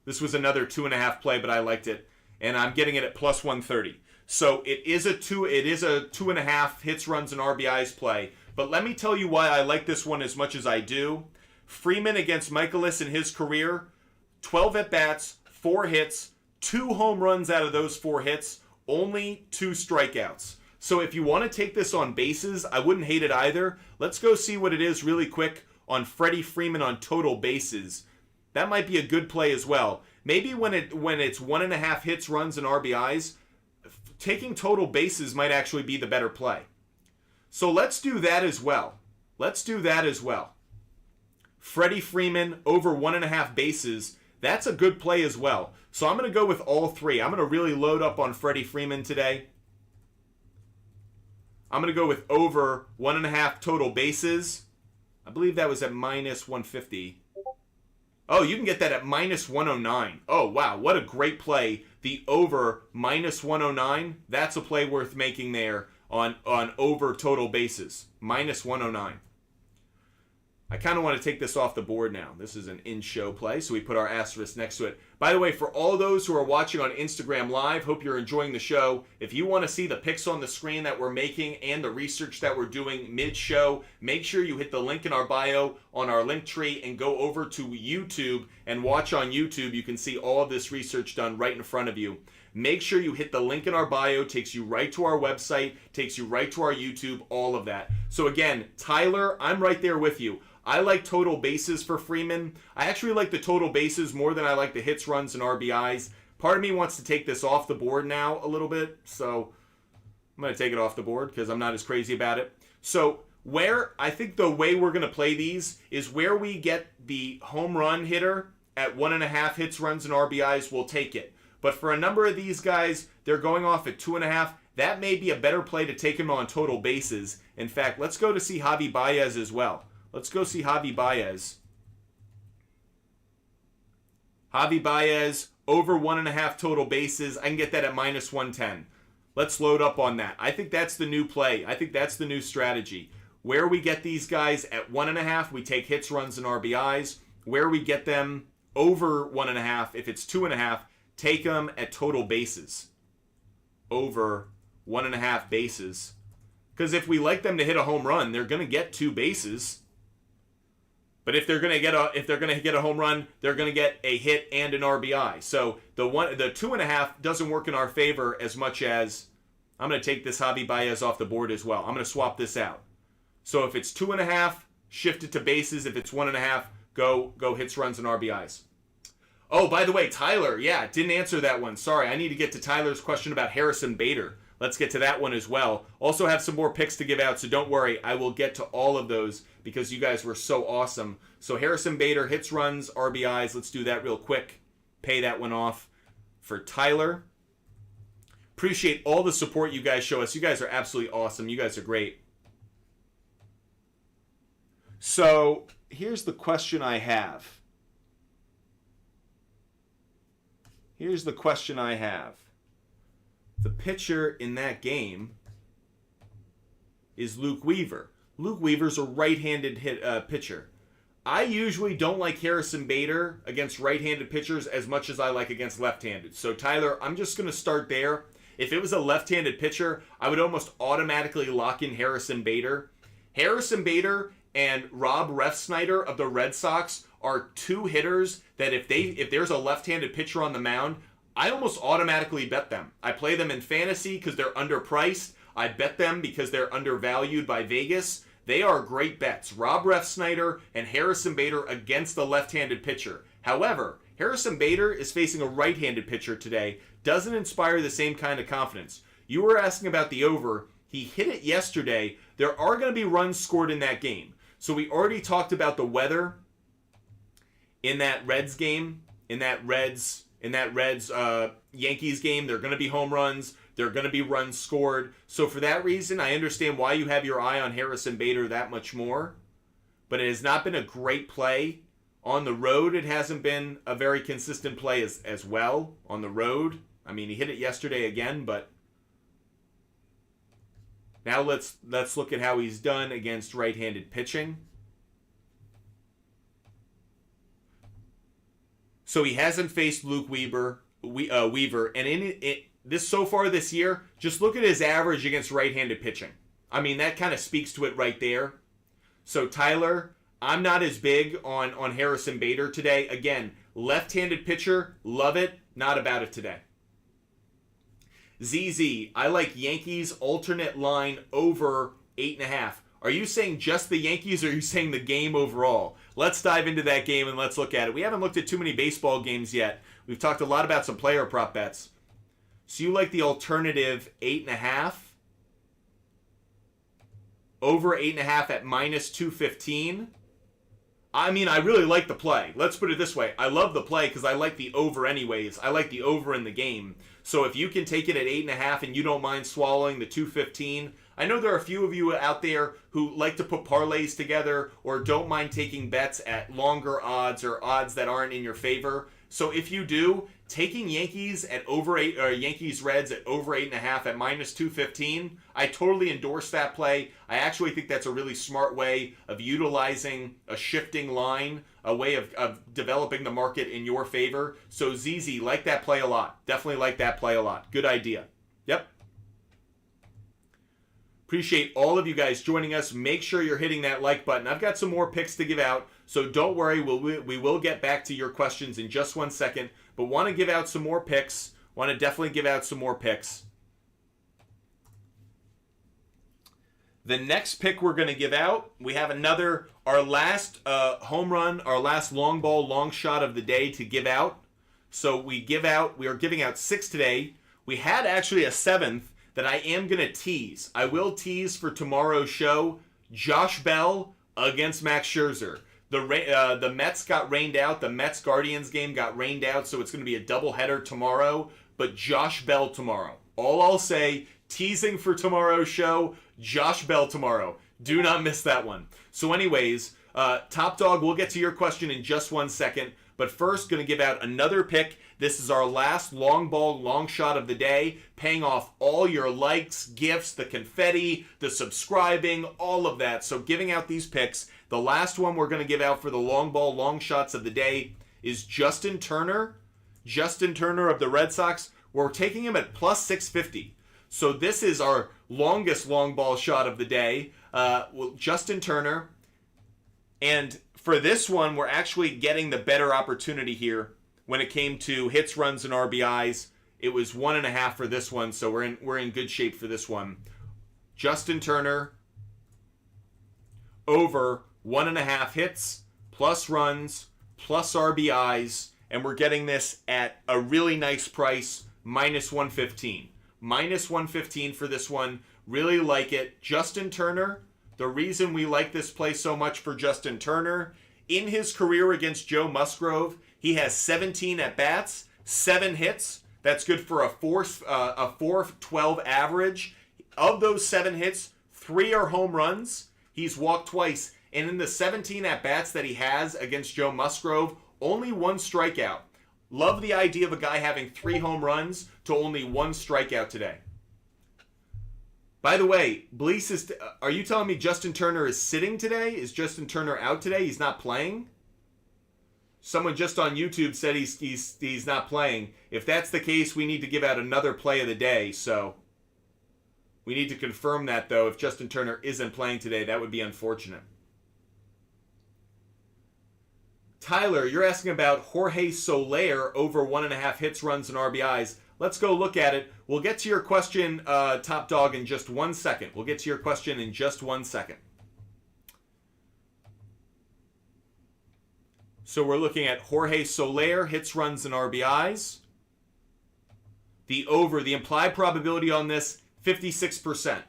This was another 2.5 play, but I liked it. And I'm getting it at plus 130. So it is a 2.5 hits, runs, and RBIs play. But let me tell you why I like this one as much as I do. Freeman against Michaelis in his career, 12 at-bats, 4 hits, 2 home runs out of those 4 hits, only 2 strikeouts. So if you want to take this on bases, I wouldn't hate it either. Let's go see what it is really quick on Freddie Freeman on total bases. That might be a good play as well. Maybe when it's 1.5 hits, runs, and RBIs, taking total bases might actually be the better play. So let's do that as well. Freddie Freeman over 1.5 bases. That's a good play as well. So I'm going to go with all three. I'm going to really load up on Freddie Freeman today. I'm going to go with over 1.5 total bases. I believe that was at minus 150. Oh, you can get that at minus 109. Oh, wow. What a great play. The over minus 109. That's a play worth making there on over total bases. Minus 109. I kind of want to take this off the board now. This is an in-show play, so we put our asterisk next to it. By the way, for all those who are watching on Instagram Live, hope you're enjoying the show. If you want to see the picks on the screen that we're making and the research that we're doing mid-show, make sure you hit the link in our bio on our link tree and go over to YouTube and watch on YouTube. You can see all of this research done right in front of you. Make sure you hit the link in our bio. Takes you right to our website, takes you right to our YouTube, all of that. So again, Tyler, I'm right there with you. I like total bases for Freeman. I actually like the total bases more than I like the hits, runs, and RBIs. Part of me wants to take this off the board now a little bit, so I'm going to take it off the board because I'm not as crazy about it. So where I think the way we're going to play these is where we get the home run hitter at 1.5 hits, runs, and RBIs, we'll take it. But for a number of these guys, they're going off at 2.5. That may be a better play to take him on total bases. In fact, let's go to see Javi Baez as well. Let's go see Javi Baez. Javi Baez, over 1.5 total bases. I can get that at minus 110. Let's load up on that. I think that's the new play. I think that's the new strategy. Where we get these guys at 1.5, we take hits, runs, and RBIs. Where we get them over 1.5, if it's 2.5, take them at total bases. Over 1.5 bases. Because if we like them to hit a home run, they're going to get 2 bases. But if they're going to get a home run, they're going to get a hit and an RBI. So the 2.5 doesn't work in our favor as much as I'm going to take this Javi Baez off the board as well. I'm going to swap this out. So if it's 2.5, shift it to bases. If it's 1.5, go hits, runs, and RBIs. Oh, by the way, Tyler, didn't answer that one. Sorry, I need to get to Tyler's question about Harrison Bader. Let's get to that one as well. Also have some more picks to give out, so don't worry. I will get to all of those because you guys were so awesome. So Harrison Bader, hits, runs, RBIs. Let's do that real quick. Pay that one off for Tyler. Appreciate all the support you guys show us. You guys are absolutely awesome. You guys are great. So here's the question I have. The pitcher in that game is Luke Weaver. Luke Weaver's a right-handed pitcher. I usually don't like Harrison Bader against right-handed pitchers as much as I like against left-handed. So, Tyler, I'm just going to start there. If it was a left-handed pitcher, I would almost automatically lock in Harrison Bader. Harrison Bader and Rob Refsnyder of the Red Sox are two hitters that if there's a left-handed pitcher on the mound, I almost automatically bet them. I play them in fantasy because they're underpriced. I bet them because they're undervalued by Vegas. They are great bets. Rob Refsnyder and Harrison Bader against the left-handed pitcher. However, Harrison Bader is facing a right-handed pitcher today. Doesn't inspire the same kind of confidence. You were asking about the over. He hit it yesterday. There are going to be runs scored in that game. So we already talked about the weather in that Reds game, in that Reds Yankees game. There are going to be home runs. There are going to be runs scored. So for that reason, I understand why you have your eye on Harrison Bader that much more. But it has not been a great play. On the road, it hasn't been a very consistent play as well on the road. I mean, he hit it yesterday again, but now let's look at how he's done against right-handed pitching. So he hasn't faced Luke Weaver, and in this so far this year, just look at his average against right-handed pitching. I mean, that kind of speaks to it right there. So Tyler, I'm not as big on Harrison Bader today. Again, left-handed pitcher, love it, not about it today. ZZ, I like Yankees alternate line over 8.5. Are you saying just the Yankees, or are you saying the game overall? Let's dive into that game and let's look at it. We haven't looked at too many baseball games yet. We've talked a lot about some player prop bets. So you like the alternative 8.5? Over 8.5 at minus 215. I mean, I really like the play. Let's put it this way. I love the play because I like the over anyways. I like the over in the game. So if you can take it at 8.5 and you don't mind swallowing the 215, I know there are a few of you out there who like to put parlays together or don't mind taking bets at longer odds or odds that aren't in your favor. So if you do, taking Yankees at over 8 or Yankees Reds at over 8.5 at minus 215, I totally endorse that play. I actually think that's a really smart way of utilizing a shifting line, a way of developing the market in your favor. So ZZ, like that play a lot. Definitely like that play a lot. Good idea. Yep. Appreciate all of you guys joining us. Make sure you're hitting that like button. I've got some more picks to give out, so don't worry. We will get back to your questions in just 1 second, but want to give out some more picks. Want to definitely give out some more picks. The next pick we're going to give out, we have our last home run, our last long ball, long shot of the day to give out. So we are giving out 6 today. We had actually a 7th that I am going to tease. I will tease for tomorrow's show, Josh Bell against Max Scherzer. The Mets got rained out. The Mets-Guardians game got rained out, so it's going to be a doubleheader tomorrow. But Josh Bell tomorrow. All I'll say, teasing for tomorrow's show, Josh Bell tomorrow. Do not miss that one. So anyways, Top Dog, we'll get to your question in just 1 second. But first, going to give out another pick. This is our last long ball, long shot of the day, paying off all your likes, gifts, the confetti, the subscribing, all of that. So giving out these picks. The last one we're going to give out for the long ball, long shots of the day is Justin Turner. Justin Turner of the Red Sox. We're taking him at plus 650. So this is our longest long ball shot of the day. Justin Turner. And for this one, we're actually getting the better opportunity here. When it came to hits, runs, and RBIs, it was 1.5 for this one, so we're in good shape for this one. Justin Turner over 1.5 hits, plus runs, plus RBIs, and we're getting this at a really nice price, minus 115. Minus 115 for this one. Really like it. Justin Turner, the reason we like this play so much for Justin Turner, in his career against Joe Musgrove, he has 17 at-bats, 7 hits. That's good for a 412 average. Of those 7 hits, 3 are home runs. He's walked twice. And in the 17 at-bats that he has against Joe Musgrove, only 1 strikeout. Love the idea of a guy having 3 home runs to only 1 strikeout today. By the way, Blease, are you telling me Justin Turner is sitting today? Is Justin Turner out today? He's not playing? Someone just on YouTube said he's not playing. If that's the case, we need to give out another play of the day. So we need to confirm that, though. If Justin Turner isn't playing today, that would be unfortunate. Tyler, you're asking about Jorge Soler over 1.5 hits, runs, and RBIs. Let's go look at it. We'll get to your question, Top Dog, in just 1 second. We'll get to your question in just 1 second. So we're looking at Jorge Soler, hits, runs, and RBIs. The over, the implied probability on this, 56%.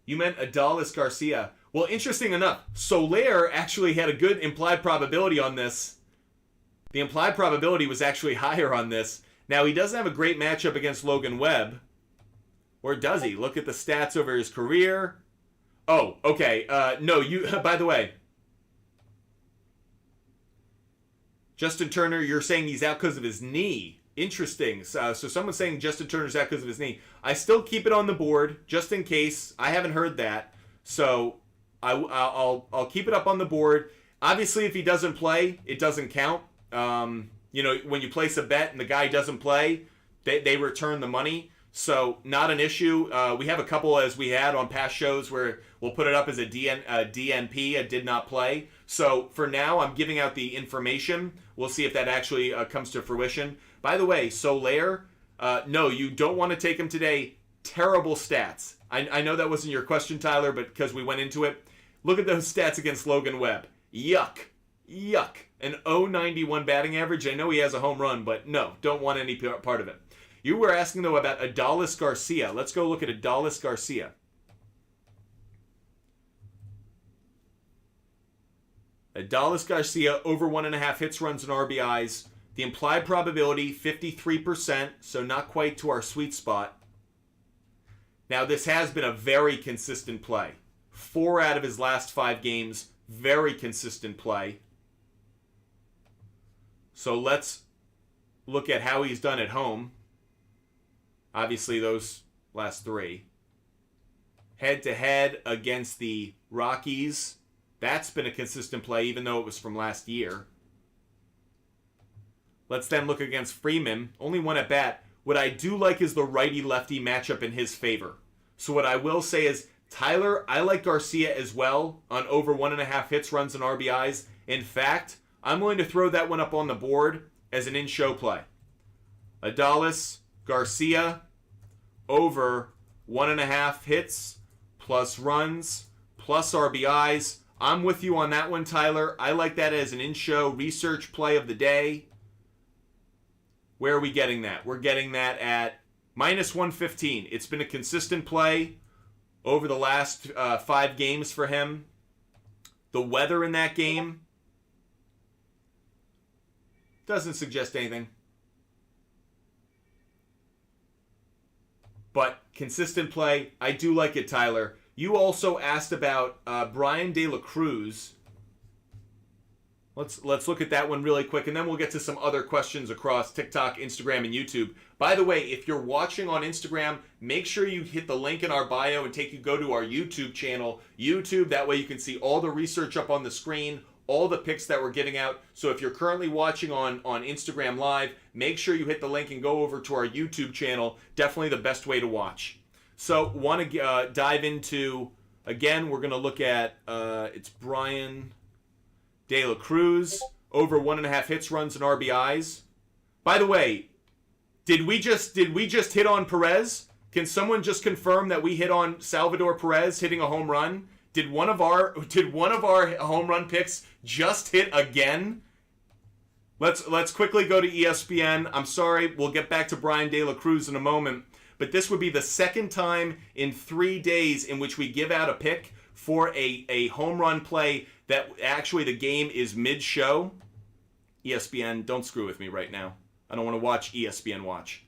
You meant Adolis Garcia. Well, interesting enough, Soler actually had a good implied probability on this. The implied probability was actually higher on this. Now, he doesn't have a great matchup against Logan Webb. Or does he? Look at the stats over his career. Oh, okay. No, you. By the way, Justin Turner, you're saying he's out because of his knee. Interesting. So someone's saying Justin Turner's out because of his knee. I still keep it on the board just in case. I haven't heard that. So I'll keep it up on the board. Obviously, if he doesn't play, it doesn't count. When you place a bet and the guy doesn't play, they return the money. So not an issue. We have a couple, as we had on past shows, where we'll put it up as a DNP, a did not play. So for now, I'm giving out the information. We'll see if that actually comes to fruition. By the way, Soler, no, you don't want to take him today. Terrible stats. I know that wasn't your question, Tyler, but because we went into it. Look at those stats against Logan Webb. Yuck. An .091 batting average. I know he has a home run, but no, don't want any part of it. You were asking, though, about Adolis Garcia. Let's go look at Adolis Garcia. Adolis Garcia, over 1.5 hits, runs, and RBIs. The implied probability, 53%, so not quite to our sweet spot. Now, this has been a very consistent play. 4 out of his last 5 games, very consistent play. So let's look at how he's done at home. Obviously, those last 3. Head-to-head against the Rockies. That's been a consistent play, even though it was from last year. Let's then look against Freeman. Only 1 at bat. What I do like is the righty-lefty matchup in his favor. So what I will say is, Tyler, I like Garcia as well on over 1.5 hits, runs, and RBIs. In fact, I'm willing to throw that one up on the board as an in-show play. Adolis Garcia, over 1.5 hits, plus runs, plus RBIs. I'm with you on that one, Tyler. I like that as an in-show research play of the day. Where are we getting that? We're getting that at minus 115. It's been a consistent play over the last 5 games for him. The weather in that game doesn't suggest anything. But consistent play, I do like it, Tyler. You also asked about Brian De La Cruz. Let's look at that one really quick, and then we'll get to some other questions across TikTok, Instagram, and YouTube. By the way, if you're watching on Instagram, make sure you hit the link in our bio and go to our YouTube channel. YouTube, that way you can see all the research up on the screen, all the picks that we're giving out. So if you're currently watching on Instagram Live, make sure you hit the link and go over to our YouTube channel. Definitely the best way to watch. So want to dive into, again, we're going to look at, it's Brian De La Cruz, over 1.5 hits, runs, and RBIs. By the way, did we just hit on Perez? Can someone just confirm that we hit on Salvador Perez hitting a home run? Did one of our home run picks just hit again? Let's quickly go to ESPN. I'm sorry, we'll get back to Brian De La Cruz in a moment. But this would be the second time in 3 days in which we give out a pick for a home run play that actually the game is mid-show. ESPN, don't screw with me right now. I don't want to watch ESPN watch.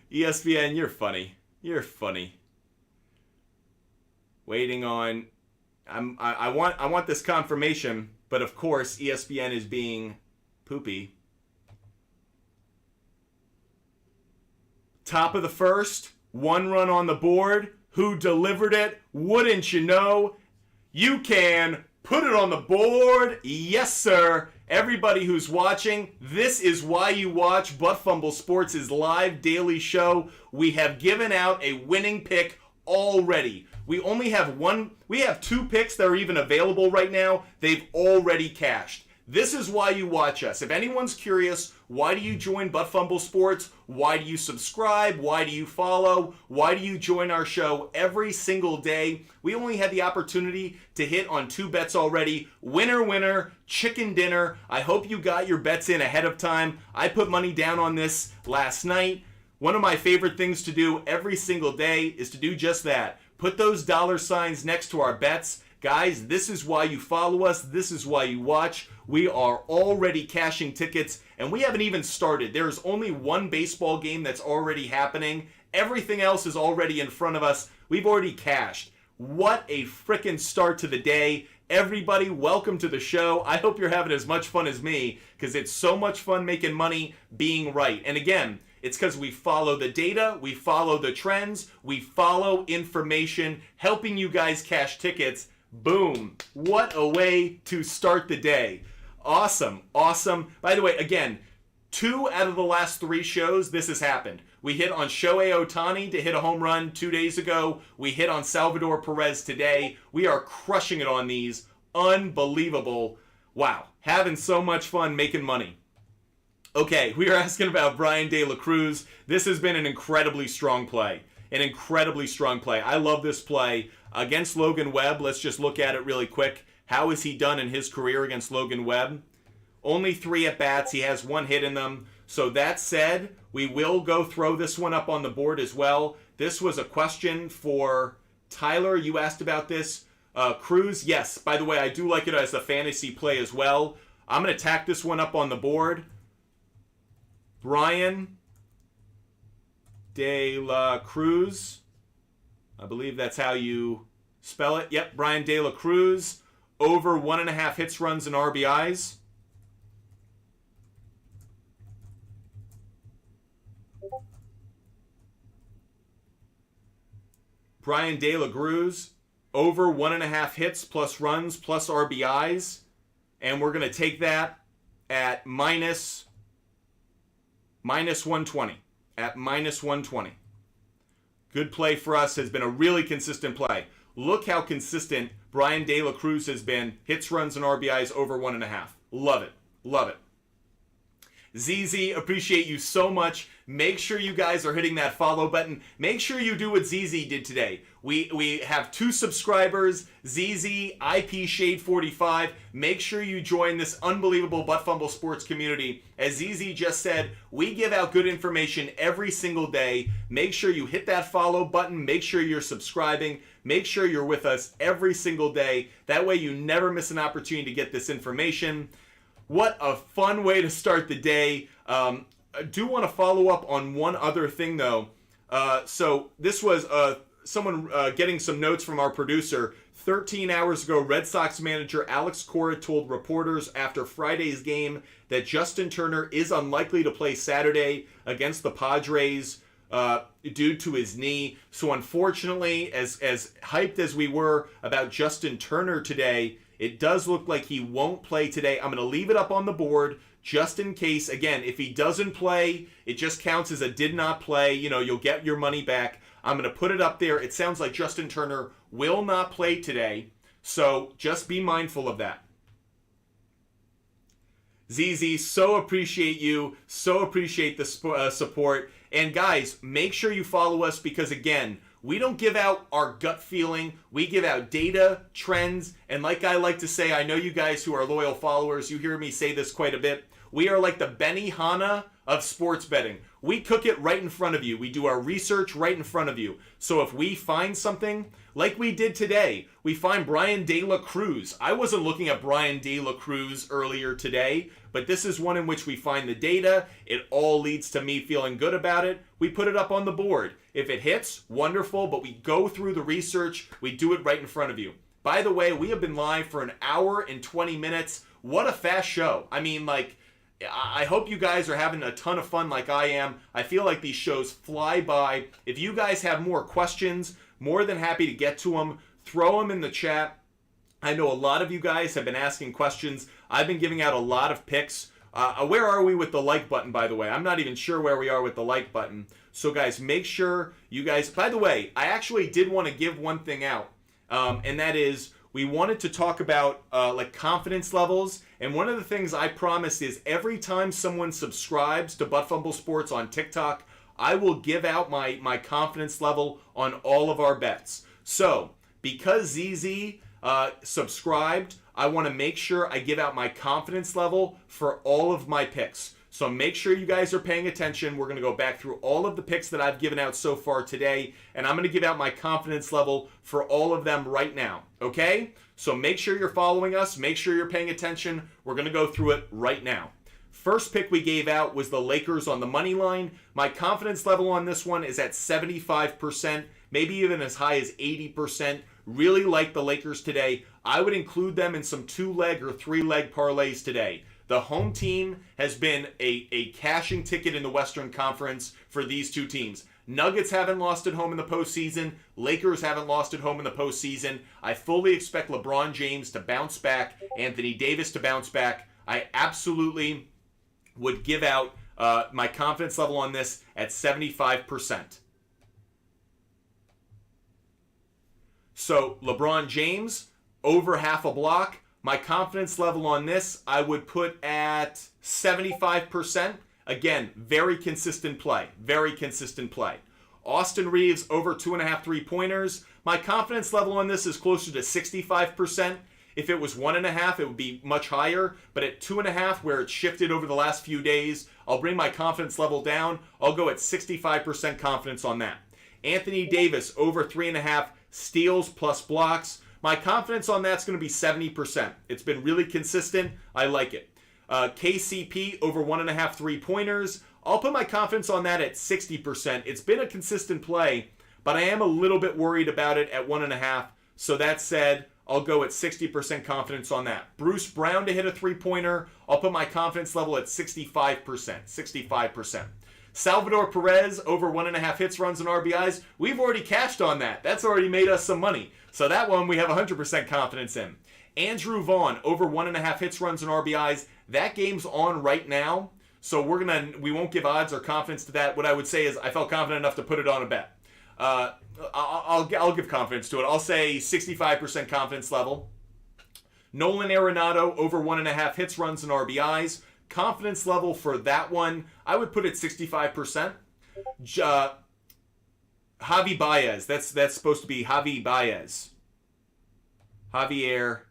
ESPN, you're funny. You're funny. Waiting on... I want this confirmation, but of course ESPN is being poopy. Top of the first, 1 run on the board. Who delivered it? Wouldn't you know? You can put it on the board. Yes, sir. Everybody who's watching, this is why you watch Butt Fumble Sports' live daily show. We have given out a winning pick already. We only have 2 picks that are even available right now. They've already cashed. This is why you watch us. If anyone's curious, why do you join Butt Fumble Sports? Why do you subscribe? Why do you follow? Why do you join our show every single day? We only had the opportunity to hit on 2 bets already. Winner, winner, chicken dinner. I hope you got your bets in ahead of time. I put money down on this last night. One of my favorite things to do every single day is to do just that. Put those dollar signs next to our bets. Guys, this is why you follow us. This is why you watch. We are already cashing tickets, and we haven't even started. There's only 1 baseball game that's already happening. Everything else is already in front of us. We've already cashed. What a frickin' start to the day. Everybody, welcome to the show. I hope you're having as much fun as me, because it's so much fun making money being right. And again, it's because we follow the data, we follow the trends, we follow information, helping you guys cash tickets. Boom. What a way to start the day. Awesome. Awesome. By the way, again, 2 out of the last 3 shows, this has happened. We hit on Shohei Ohtani to hit a home run 2 days ago. We hit on Salvador Perez today. We are crushing it on these. Unbelievable. Wow. Having so much fun making money. Okay, we are asking about Brian De La Cruz. This has been an incredibly strong play. An incredibly strong play. I love this play. Against Logan Webb, let's just look at it really quick. How has he done in his career against Logan Webb? Only 3 at-bats. He has 1 hit in them. So that said, we will go throw this one up on the board as well. This was a question for Tyler. You asked about this. Cruz, yes. By the way, I do like it as a fantasy play as well. I'm going to tack this one up on the board. Brian De La Cruz. I believe that's how you spell it. Yep, Brian De La Cruz. Over 1.5 hits, runs, and RBIs. Brian De La Cruz, over 1.5 hits plus runs plus RBIs. And we're going to take that at minus 120. At minus 120. Good play for us. Has been a really consistent play. Look how consistent Brian De La Cruz has been. Hits, runs, and RBIs over 1.5. Love it. Love it. ZZ, appreciate you so much. Make sure you guys are hitting that follow button. Make sure you do what ZZ did today. We have 2 subscribers, ZZ, IP Shade 45. Make sure you join this unbelievable Butt Fumble Sports community. As ZZ just said, we give out good information every single day. Make sure you hit that follow button. Make sure you're subscribing. Make sure you're with us every single day. That way you never miss an opportunity to get this information. What a fun way to start the day. I do want to follow up on one other thing, though. So this was someone getting some notes from our producer. 13 hours ago, Red Sox manager Alex Cora told reporters after Friday's game that Justin Turner is unlikely to play Saturday against the Padres due to his knee. So unfortunately, as hyped as we were about Justin Turner today, it does look like he won't play today. I'm going to leave it up on the board just in case. Again, if he doesn't play, it just counts as a did not play. You know, you'll get your money back. I'm going to put it up there. It sounds like Justin Turner will not play today. So just be mindful of that. ZZ, so appreciate you. So appreciate the support. And guys, make sure you follow us because, again, we don't give out our gut feeling. We give out data, trends, and like I like to say, I know you guys who are loyal followers, you hear me say this quite a bit. We are like the Benihana of sports betting. We cook it right in front of you. We do our research right in front of you. So if we find something, like we did today, we find Brian De La Cruz. I wasn't looking at Brian De La Cruz earlier today, but this is one in which we find the data. It all leads to me feeling good about it. We put it up on the board. If it hits, wonderful, but we go through the research. We do it right in front of you. By the way, we have been live for 1 hour and 20 minutes. What a fast show. I mean, like, I hope you guys are having a ton of fun like I am. I feel like these shows fly by. If you guys have more questions, more than happy to get to them. Throw them in the chat. I know a lot of you guys have been asking questions. I've been giving out a lot of picks. Where are we with the like button, by the way? I'm not even sure where we are with the like button. So guys, make sure you guys... By the way, I actually did want to give one thing out. And that is, we wanted to talk about like confidence levels. And one of the things I promise is every time someone subscribes to Butt Fumble Sports on TikTok, I will give out my confidence level on all of our bets. So, because ZZ subscribed, I want to make sure I give out my confidence level for all of my picks. So make sure you guys are paying attention. We're going to go back through all of the picks that I've given out so far today, and I'm going to give out my confidence level for all of them right now, okay? So make sure you're following us. Make sure you're paying attention. We're going to go through it right now. First pick we gave out was the Lakers on the money line. My confidence level on this one is at 75%, maybe even as high as 80%. Really like the Lakers today. I would include them in some 2-leg or 3-leg parlays today. The home team has been a cashing ticket in the Western Conference for these two teams. Nuggets haven't lost at home in the postseason. Lakers haven't lost at home in the postseason. I fully expect LeBron James to bounce back, Anthony Davis to bounce back. I absolutely would give out my confidence level on this at 75%. So LeBron James, over half a block. My confidence level on this, I would put at 75%. Again, very consistent play. Very consistent play. Austin Reeves, over 2.5 3-pointers. My confidence level on this is closer to 65%. If it was 1.5, it would be much higher. But at 2.5, where it's shifted over the last few days, I'll bring my confidence level down. I'll go at 65% confidence on that. Anthony Davis, over 3.5 steals plus blocks. My confidence on that's going to be 70%. It's been really consistent. I like it. KCP, over 1.5 3-pointers. I'll put my confidence on that at 60%. It's been a consistent play, but I am a little bit worried about it at 1.5. So that said, I'll go at 60% confidence on that. Bruce Brown to hit a 3-pointer. I'll put my confidence level at 65%. 65%. Salvador Perez, over 1.5 hits, runs, and RBIs. We've already cashed on that. That's already made us some money. So that one we have 100% confidence in. Andrew Vaughn, over 1.5 hits, runs, and RBIs. That game's on right now. So we won't give odds or confidence to that. What I would say is I felt confident enough to put it on a bet. I'll give confidence to it. I'll say 65% confidence level. Nolan Arrenado, over 1.5 hits, runs, and RBIs. Confidence level for that one, I would put it 65%. Javi Baez, that's supposed to be Javi Baez. Javier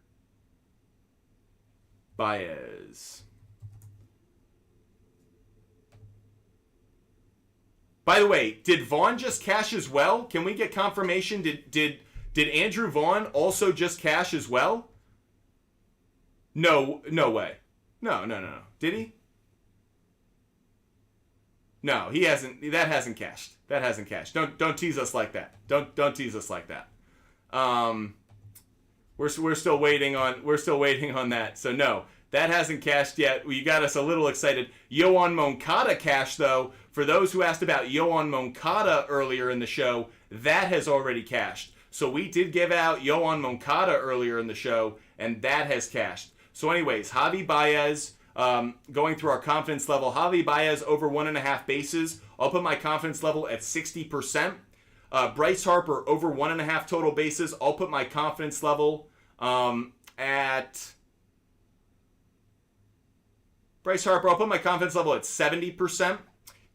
Baez. By the way, did Vaughn just cash as well? Can we get confirmation? Did Andrew Vaughn also just cash as well? No way. No. Did he? No, he hasn't. That hasn't cashed. Don't tease us like that. Don't tease us like that. We're still waiting on that. So no, that hasn't cashed yet. You got us a little excited. Yoan Moncada cashed though. For those who asked about Yoan Moncada earlier in the show, that has already cashed. So we did give out Yoan Moncada earlier in the show, and that has cashed. So anyways, Javi Baez, going through our confidence level. Javi Baez, over 1.5 bases. I'll put my confidence level at 60%. Bryce Harper, over 1.5 total bases. I'll put my confidence level at... Bryce Harper, I'll put my confidence level at 70%.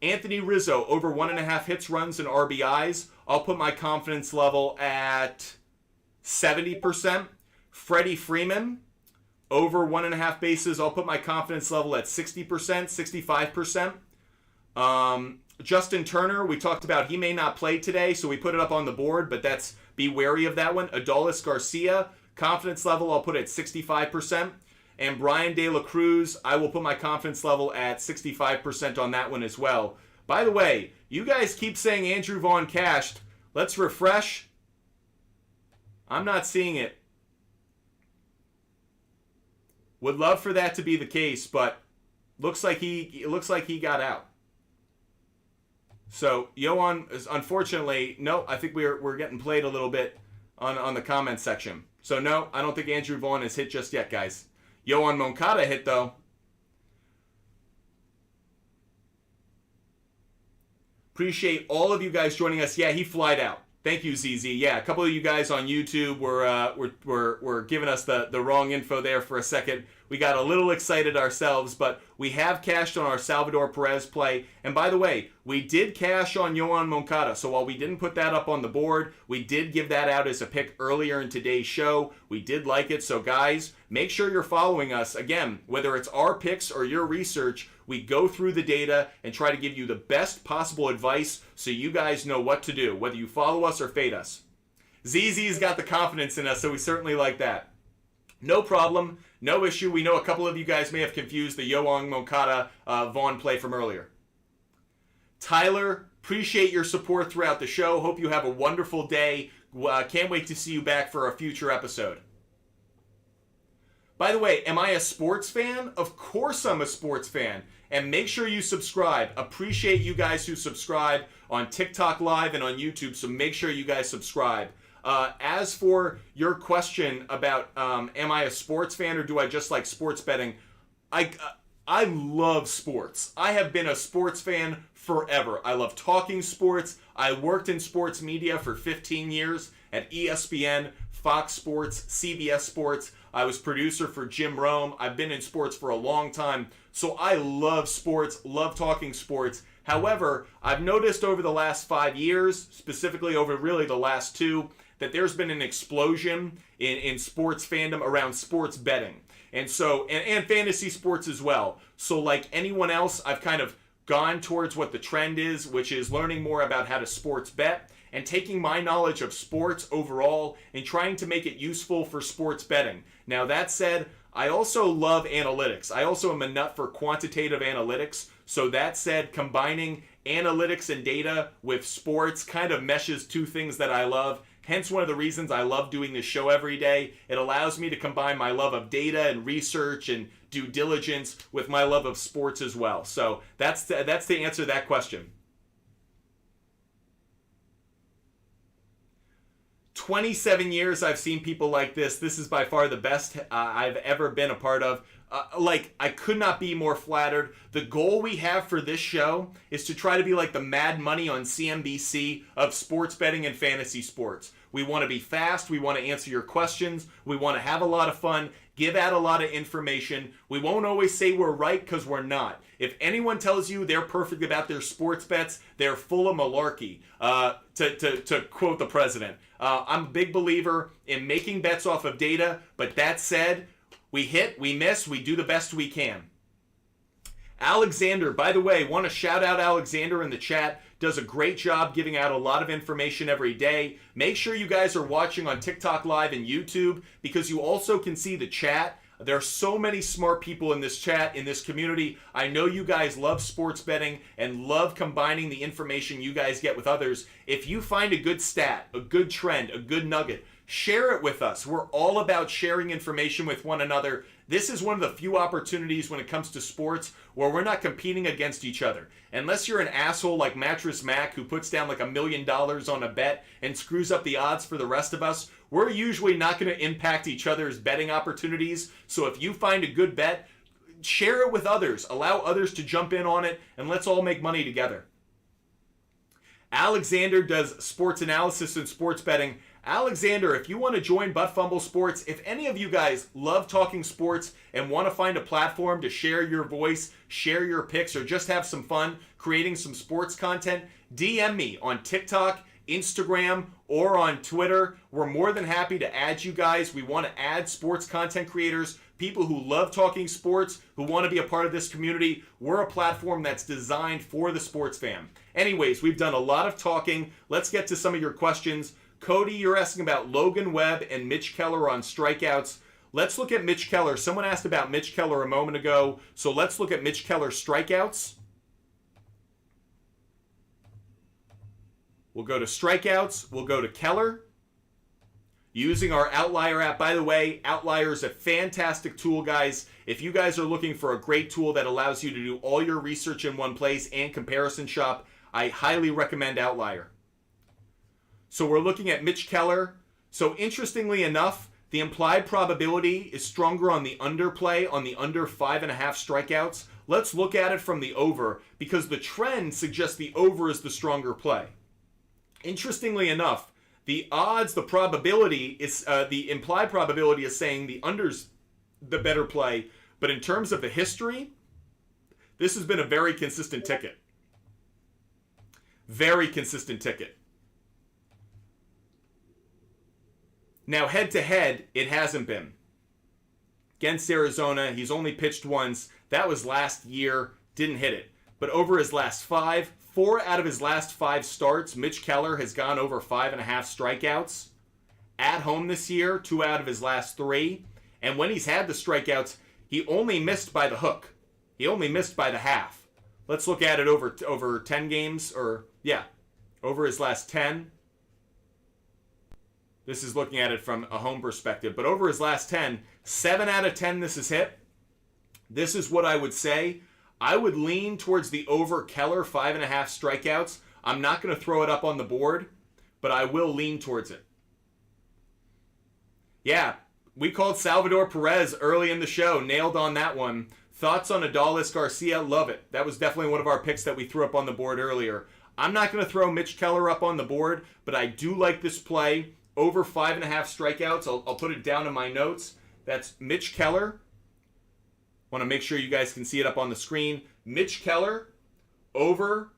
Anthony Rizzo, over 1.5 hits, runs, and RBIs. I'll put my confidence level at 70%. Freddie Freeman, over 1.5 bases. I'll put my confidence level at 60%, 65%. Justin Turner, we talked about he may not play today, so we put it up on the board, but be wary of that one. Adolis Garcia, confidence level, I'll put at 65%. And Brian De La Cruz, I will put my confidence level at 65% on that one as well. By the way, you guys keep saying Andrew Vaughn cashed. Let's refresh. I'm not seeing it. Would love for that to be the case, but looks like he got out. So Yoan is unfortunately no. I think we're getting played a little bit on the comment section. So no, I don't think Andrew Vaughn has hit just yet, guys. Yoan Moncada hit, though. Appreciate all of you guys joining us. Yeah, he flied out. Thank you, ZZ. Yeah, a couple of you guys on YouTube were giving us the wrong info there for a second. We got a little excited ourselves, but we have cashed on our Salvador Perez play. And by the way, we did cash on Yoan Moncada. So while we didn't put that up on the board, we did give that out as a pick earlier in today's show. We did like it. So guys, make sure you're following us. Again, whether it's our picks or your research, we go through the data and try to give you the best possible advice so you guys know what to do, whether you follow us or fade us. ZZ's got the confidence in us, so we certainly like that. No problem, no issue. We know a couple of you guys may have confused the Yoan Moncada Vaughn play from earlier. Tyler, appreciate your support throughout the show. Hope you have a wonderful day. Can't wait to see you back for a future episode. By the way, am I a sports fan? Of course I'm a sports fan. And make sure you subscribe. Appreciate you guys who subscribe on TikTok Live and on YouTube, so make sure you guys subscribe. As for your question about am I a sports fan or do I just like sports betting, I love sports. I have been a sports fan forever. I love talking sports. I worked in sports media for 15 years at ESPN, Fox Sports, CBS Sports. I was producer for Jim Rome. I've been in sports for a long time. So I love sports, love talking sports. However, I've noticed over the last 5 years, specifically over really the last 2, that there's been an explosion in sports fandom around sports betting. And so, and fantasy sports as well. So like anyone else, I've kind of gone towards what the trend is, which is learning more about how to sports bet and taking my knowledge of sports overall and trying to make it useful for sports betting. Now that said, I also love analytics. I also am a nut for quantitative analytics. So that said, combining analytics and data with sports kind of meshes two things that I love. Hence one of the reasons I love doing this show every day. It allows me to combine my love of data and research and due diligence with my love of sports as well. So that's the answer to that question. 27 years I've seen people like this. This is by far the best I've ever been a part of. I could not be more flattered. The goal we have for this show is to try to be like the Mad Money on CNBC of sports betting and fantasy sports. We want to be fast. We want to answer your questions. We want to have a lot of fun, give out a lot of information. We won't always say we're right because we're not. If anyone tells you they're perfect about their sports bets, they're full of malarkey, to quote the president. I'm a big believer in making bets off of data, but that said, we hit, we miss, we do the best we can. Alexander, by the way, want to shout out Alexander in the chat. Does a great job giving out a lot of information every day. Make sure you guys are watching on TikTok Live and YouTube because you also can see the chat. There are so many smart people in this chat, in this community. I know you guys love sports betting and love combining the information you guys get with others. If you find a good stat, a good trend, a good nugget, share it with us. We're all about sharing information with one another. This is one of the few opportunities when it comes to sports where we're not competing against each other. Unless you're an asshole like Mattress Mac who puts down like $1 million on a bet and screws up the odds for the rest of us, we're usually not going to impact each other's betting opportunities. So if you find a good bet, share it with others. Allow others to jump in on it, and let's all make money together. Alexander does sports analysis and sports betting. Alexander, if you want to join Butt Fumble Sports, if any of you guys love talking sports and want to find a platform to share your voice, share your picks, or just have some fun creating some sports content, DM me on TikTok, Instagram, or on Twitter. We're more than happy to add you guys. We want to add sports content creators, people who love talking sports, who want to be a part of this community. We're a platform that's designed for the sports fan. Anyways, we've done a lot of talking. Let's get to some of your questions. Cody, you're asking about Logan Webb and Mitch Keller on strikeouts. Let's look at Mitch Keller. Someone asked about Mitch Keller a moment ago, so let's look at Mitch Keller's strikeouts. We'll go to strikeouts. We'll go to Keller. Using our Outlier app. By the way, Outlier is a fantastic tool, guys. If you guys are looking for a great tool that allows you to do all your research in one place and comparison shop, I highly recommend Outlier. So we're looking at Mitch Keller. So interestingly enough, the implied probability is stronger on the underplay, on the under 5.5 strikeouts. Let's look at it from the over because the trend suggests the over is the stronger play. Interestingly enough, the odds, the probability is, the implied probability is saying the under's the better play. But in terms of the history, this has been a very consistent ticket. Very consistent ticket. Now, head-to-head, it hasn't been. Against Arizona, he's only pitched once. That was last year. Didn't hit it. But over his last 4 out of his last 5 starts, Mitch Keller has gone over 5.5 strikeouts. At home this year, 2 out of his last 3. And when he's had the strikeouts, he only missed by the hook. He only missed by the half. Let's look at it over 10 games. Over his last 10. This is looking at it from a home perspective. But over his last 10, 7 out of 10 this is hit. This is what I would say. I would lean towards the over Keller 5.5 strikeouts. I'm not going to throw it up on the board, but I will lean towards it. Yeah, we called Salvador Perez early in the show. Nailed on that one. Thoughts on Adolis Garcia? Love it. That was definitely one of our picks that we threw up on the board earlier. I'm not going to throw Mitch Keller up on the board, but I do like this play. Over 5.5 strikeouts. I'll put it down in my notes. That's Mitch Keller. Want to make sure you guys can see it up on the screen. Mitch Keller, over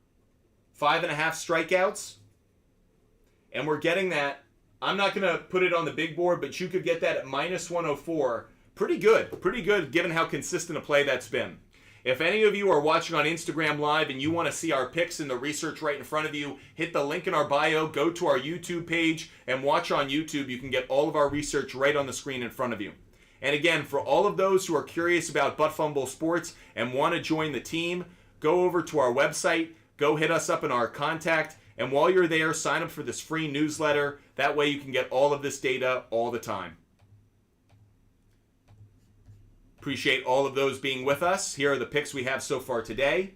5.5 strikeouts. And we're getting that I'm not going to put it on the big board, but you could get that at minus 104. Pretty good given how consistent a play that's been. If any of you are watching on Instagram Live and you want to see our picks and the research right in front of you, hit the link in our bio, go to our YouTube page, and watch on YouTube. You can get all of our research right on the screen in front of you. And again, for all of those who are curious about Butt Fumble Sports and want to join the team, go over to our website, go hit us up in our contact, and while you're there, sign up for this free newsletter. That way you can get all of this data all the time. Appreciate all of those being with us. Here are the picks we have so far today.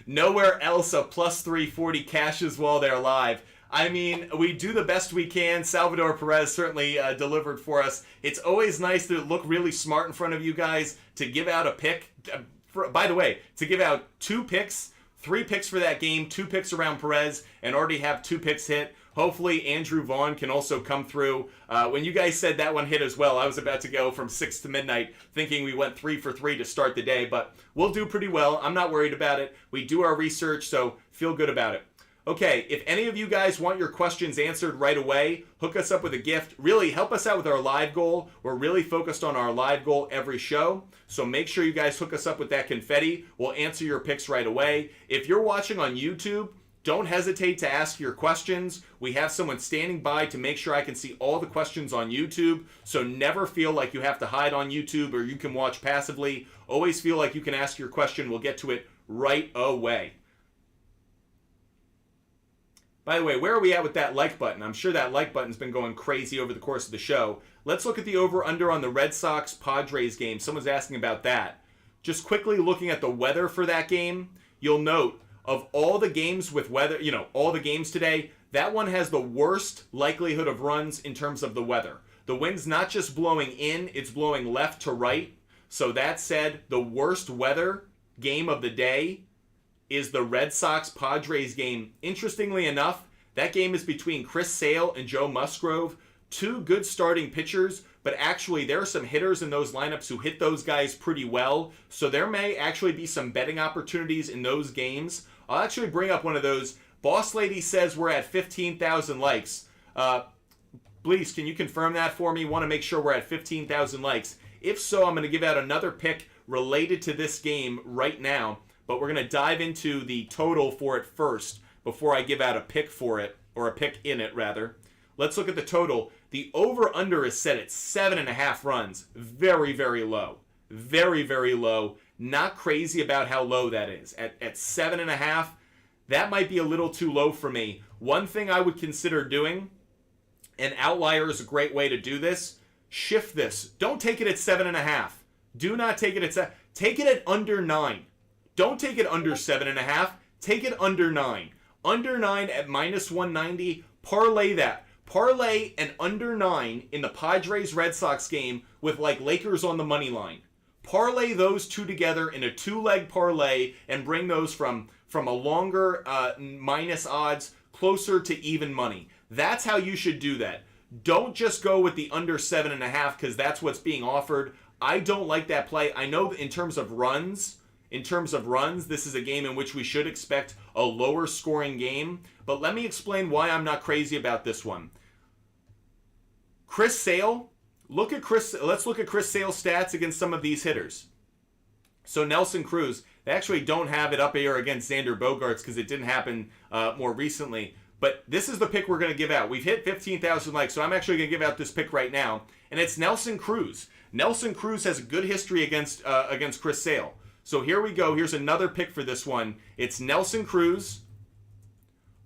Nowhere else a plus 340 cashes while they're live. I mean, we do the best we can. Salvador Perez certainly delivered for us. It's always nice to look really smart in front of you guys, to give out a pick. By the way, to give out 2 picks, 3 picks for that game, 2 picks around Perez, and already have 2 picks hit. Hopefully Andrew Vaughn can also come through. When you guys said that one hit as well, I was about to go from 6 to midnight thinking we went 3 for 3 to start the day, but we'll do pretty well. I'm not worried about it. We do our research, so feel good about it. Okay, if any of you guys want your questions answered right away, hook us up with a gift. Really help us out with our live goal. We're really focused on our live goal every show, so make sure you guys hook us up with that confetti. We'll answer your picks right away. If you're watching on YouTube, don't hesitate to ask your questions. We have someone standing by to make sure I can see all the questions on YouTube, so never feel like you have to hide on YouTube or you can watch passively. Always feel like you can ask your question. We'll get to it right away. By the way, where are we at with that like button? I'm sure that like button's been going crazy over the course of the show. Let's look at the over-under on the Red Sox-Padres game. Someone's asking about that. Just quickly looking at the weather for that game, you'll note of all the games with weather, all the games today, that one has the worst likelihood of runs in terms of the weather. The wind's not just blowing in, it's blowing left to right. So that said, the worst weather game of the day is the Red Sox-Padres game. Interestingly enough, that game is between Chris Sale and Joe Musgrove. 2 good starting pitchers, but actually there are some hitters in those lineups who hit those guys pretty well. So there may actually be some betting opportunities in those games. I'll actually bring up one of those. Boss Lady says we're at 15,000 likes. Please, can you confirm that for me? Want to make sure we're at 15,000 likes. If so, I'm going to give out another pick related to this game right now. But we're going to dive into the total for it first before I give out a pick for it, or a pick in it, rather. Let's look at the total. The over-under is set at 7.5 runs. Very, very low. Very, very low. Not crazy about how low that is. At 7.5, that might be a little too low for me. One thing I would consider doing, and Outlier is a great way to do this, shift this. Don't take it at 7.5. Do not take it at 7. Take it at under 9. Don't take it under 7.5. Take it under 9. Under 9 at minus 190. Parlay that. Parlay an under 9 in the Padres-Red Sox game with like Lakers on the money line. Parlay those 2 together in a 2-leg parlay and bring those from a longer minus odds closer to even money. That's how you should do that. Don't just go with the under 7.5 because that's what's being offered. I don't like that play. I know in terms of runs, this is a game in which we should expect a lower scoring game. But let me explain why I'm not crazy about this one. Chris Sale, let's look at Chris Sale's stats against some of these hitters. So Nelson Cruz, they actually don't have it up here against Xander Bogaerts because it didn't happen more recently. But this is the pick we're going to give out. We've hit 15,000 likes, so I'm actually going to give out this pick right now. And it's Nelson Cruz. Nelson Cruz has a good history against Chris Sale. So here we go. Here's another pick for this one. It's Nelson Cruz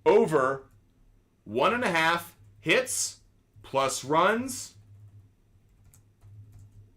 over 1.5 hits plus runs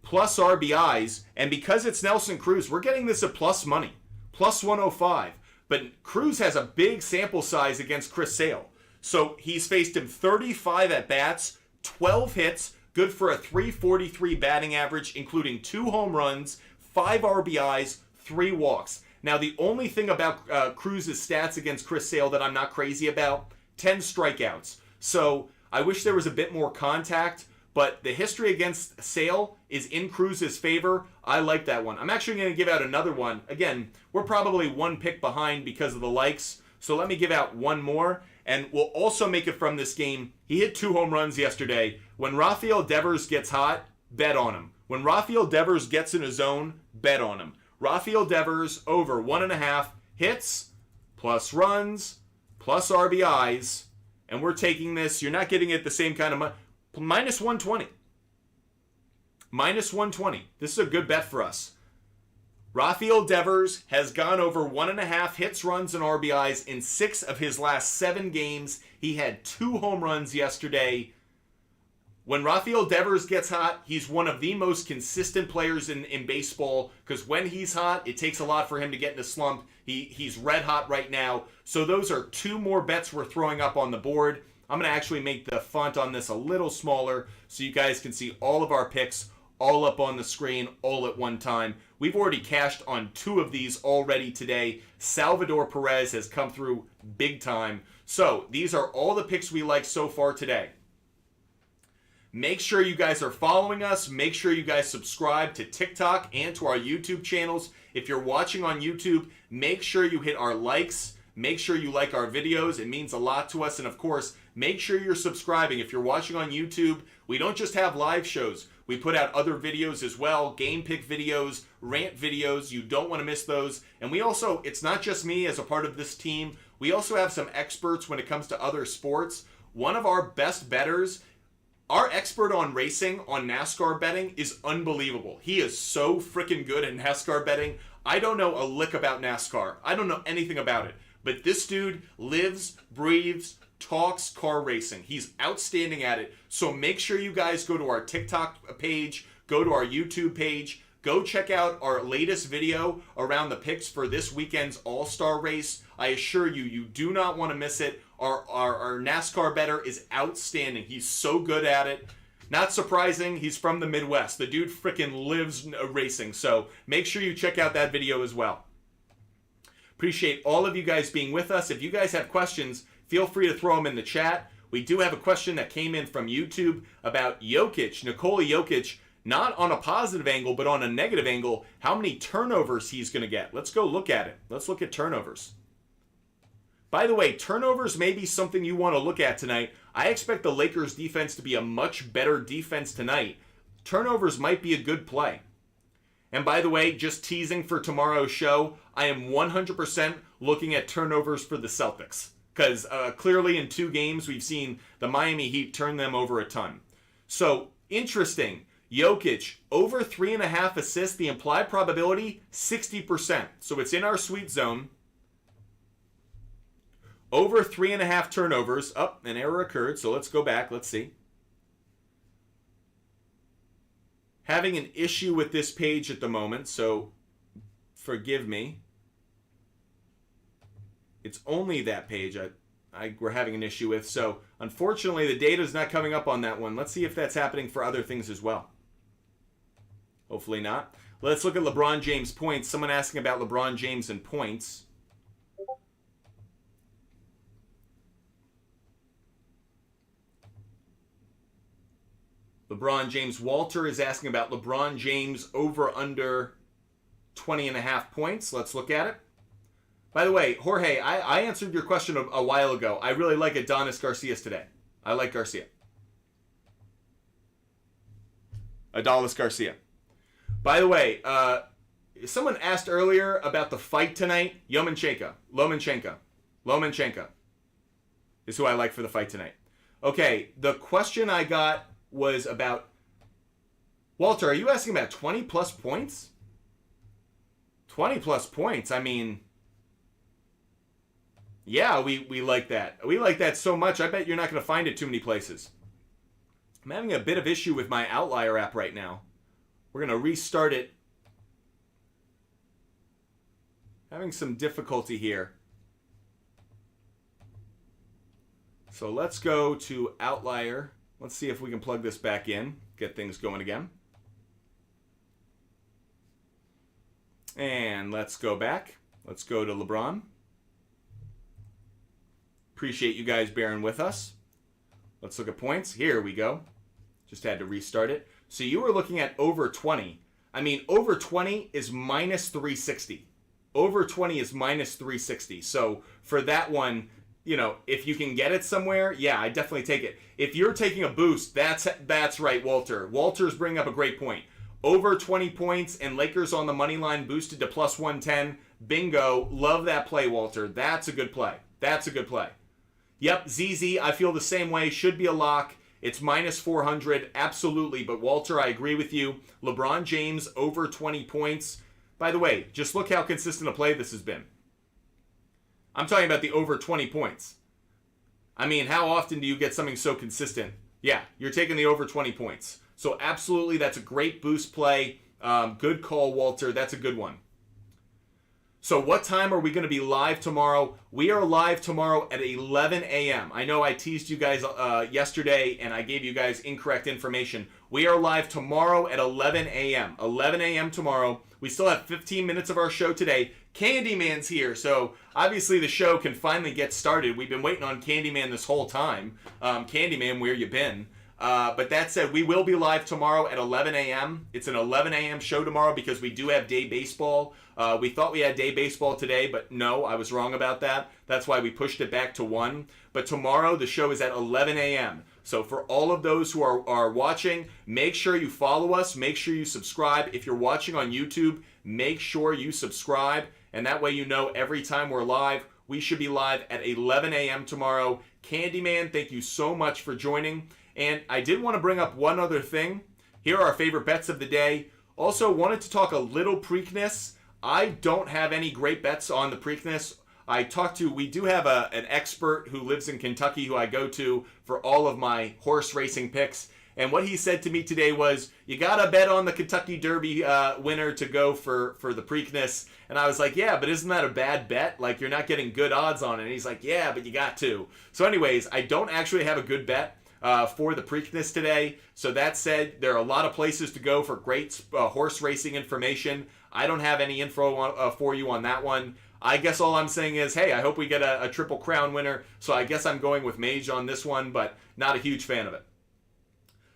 plus RBIs. And because it's Nelson Cruz, we're getting this at plus money, plus 105. But Cruz has a big sample size against Chris Sale. So he's faced him 35 at-bats, 12 hits, good for a .343 batting average, including 2 home runs, 5 RBIs, 3 walks. Now, the only thing about Cruz's stats against Chris Sale that I'm not crazy about, 10 strikeouts. So I wish there was a bit more contact, but the history against Sale is in Cruz's favor. I like that one. I'm actually going to give out another one. Again, we're probably 1 pick behind because of the likes, so let me give out one more. and will also make it from this game. He hit 2 home runs yesterday. When Rafael Devers gets hot, bet on him. When Rafael Devers gets in a zone, bet on him. Rafael Devers over 1.5 hits, plus runs, plus RBIs, and we're taking this. You're not getting it the same kind of money. Minus 120. Minus 120. This is a good bet for us. Rafael Devers has gone over 1.5 hits, runs, and RBIs in 6 of his last 7 games. He had 2 home runs yesterday. When Rafael Devers gets hot, he's one of the most consistent players in baseball, because when he's hot, it takes a lot for him to get in a slump. He's red hot right now. So those are 2 more bets we're throwing up on the board. I'm going to actually make the font on this a little smaller so you guys can see all of our picks all up on the screen all at one time. We've already cashed on 2 of these already today. Salvador Perez has come through big time. So these are all the picks we like so far today. Make sure you guys are following us. Make sure you guys subscribe to TikTok and to our YouTube channels. If you're watching on YouTube, make sure you hit our likes. Make sure you like our videos. It means a lot to us. And of course, make sure you're subscribing. If you're watching on YouTube, we don't just have live shows. We put out other videos as well, game pick videos, rant videos. You don't want to miss those. And we also, it's not just me as a part of this team. We also have some experts when it comes to other sports. One of our best bettors, our expert on racing, on NASCAR betting, is unbelievable. He is so freaking good at NASCAR betting. I don't know a lick about NASCAR. I don't know anything about it. But this dude lives, breathes, talks car racing. He's outstanding at it. So make sure you guys go to our TikTok page, go to our YouTube page, go check out our latest video around the picks for this weekend's All-Star race. I assure you, you do not want to miss it. Our NASCAR bettor is outstanding. He's so good at it. Not surprising, he's from the Midwest. The dude freaking lives racing. So make sure you check out that video as well. Appreciate all of you guys being with us. If you guys have questions, feel free to throw them in the chat. We do have a question that came in from YouTube about Jokic, Nikola Jokic, not on a positive angle, but on a negative angle, how many turnovers he's going to get. Let's go look at it. Let's look at turnovers. By the way, turnovers may be something you want to look at tonight. I expect the Lakers defense to be a much better defense tonight. Turnovers might be a good play. And by the way, just teasing for tomorrow's show, I am 100% looking at turnovers for the Celtics. Because clearly in 2 games, we've seen the Miami Heat turn them over a ton. So, interesting. Jokic, over 3.5 assists. The implied probability, 60%. So it's in our sweet zone. Over 3.5 turnovers. Oh, an error occurred, so let's go back. Let's see. Having an issue with this page at the moment, so forgive me. It's only that page we're having an issue with. So, unfortunately, the data is not coming up on that one. Let's see if that's happening for other things as well. Hopefully not. Let's look at LeBron James points. Someone asking about LeBron James and points. LeBron James. Walter is asking about LeBron James over under 20.5 points. Let's look at it. By the way, Jorge, I answered your question a while ago. I really like Adonis Garcia's today. I like Garcia. Adolis Garcia. By the way, someone asked earlier about the fight tonight. Lomachenko is who I like for the fight tonight. Okay, the question I got was about... Walter, are you asking about 20 plus points? 20 plus points, I mean... Yeah, we like that. We like that so much, I bet you're not going to find it too many places. I'm having a bit of issue with my Outlier app right now. We're going to restart it. Having some difficulty here. So let's go to Outlier. Let's see if we can plug this back in. Get things going again. And let's go back. Let's go to LeBron. Appreciate you guys bearing with us. Let's look at points. Here we go. Just had to restart it. So you were looking at over 20. I mean, over 20 is minus 360. Over 20 is minus 360. So for that one, if you can get it somewhere, yeah, I definitely take it. If you're taking a boost, that's right, Walter. Walter's bringing up a great point. Over 20 points and Lakers on the money line boosted to plus 110. Bingo. Love that play, Walter. That's a good play. That's a good play. Yep, ZZ, I feel the same way. Should be a lock. It's minus 400. Absolutely. But Walter, I agree with you. LeBron James over 20 points. By the way, just look how consistent a play this has been. I'm talking about the over 20 points. I mean, how often do you get something so consistent? Yeah, you're taking the over 20 points. So absolutely, that's a great boost play. Good call, Walter. That's a good one. So what time are we going to be live tomorrow? We are live tomorrow at 11 a.m. I know I teased you guys yesterday and I gave you guys incorrect information. We are live tomorrow at 11 a.m. 11 a.m. tomorrow. We still have 15 minutes of our show today. Candyman's here, so obviously the show can finally get started. We've been waiting on Candyman this whole time. Candyman, where you been? But that said, we will be live tomorrow at 11 a.m. It's an 11 a.m. show tomorrow because we do have day baseball. We thought we had day baseball today, but no, I was wrong about that. That's why we pushed it back to 1. But tomorrow, the show is at 11 a.m. So for all of those who are watching, make sure you follow us. Make sure you subscribe. If you're watching on YouTube, make sure you subscribe. And that way you know every time we're live. We should be live at 11 a.m. tomorrow. Candyman, thank you so much for joining. And I did want to bring up one other thing. Here are our favorite bets of the day. Also wanted to talk a little Preakness. I don't have any great bets on the Preakness. We do have an expert who lives in Kentucky who I go to for all of my horse racing picks. And what he said to me today was, you got to bet on the Kentucky Derby winner to go for the Preakness. And I was like, yeah, but isn't that a bad bet? Like, you're not getting good odds on it. And he's like, yeah, but you got to. So anyways, I don't actually have a good bet for the Preakness today. So that said, there are a lot of places to go for great horse racing information. I don't have any info for you on that one. I guess all I'm saying is, hey, I hope we get a Triple Crown winner. So I guess I'm going with Mage on this one, but not a huge fan of it.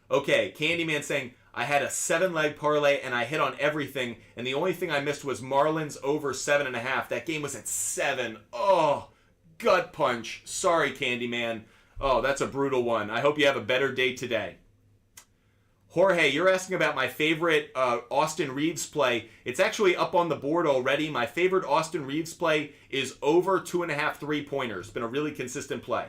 Okay, Candyman saying, I had a 7-leg parlay and I hit on everything, and the only thing I missed was Marlins over 7.5. That game was at 7. Oh, gut punch. Sorry, Candyman. Oh, that's a brutal one. I hope you have a better day today. Jorge, you're asking about my favorite Austin Reeves play. It's actually up on the board already. My favorite Austin Reeves play is over 2.5 3-pointers. Been a really consistent play.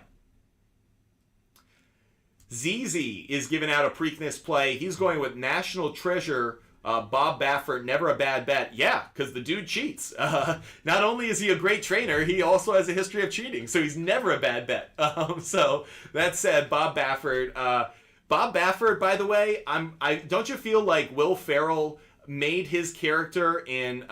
ZZ is giving out a Preakness play. He's going with National Treasure, Bob Baffert. Never a bad bet. Yeah, because the dude cheats. Not only is he a great trainer, he also has a history of cheating. So he's never a bad bet. So that said, Bob Baffert. Bob Baffert, by the way, don't you feel like Will Ferrell made his character in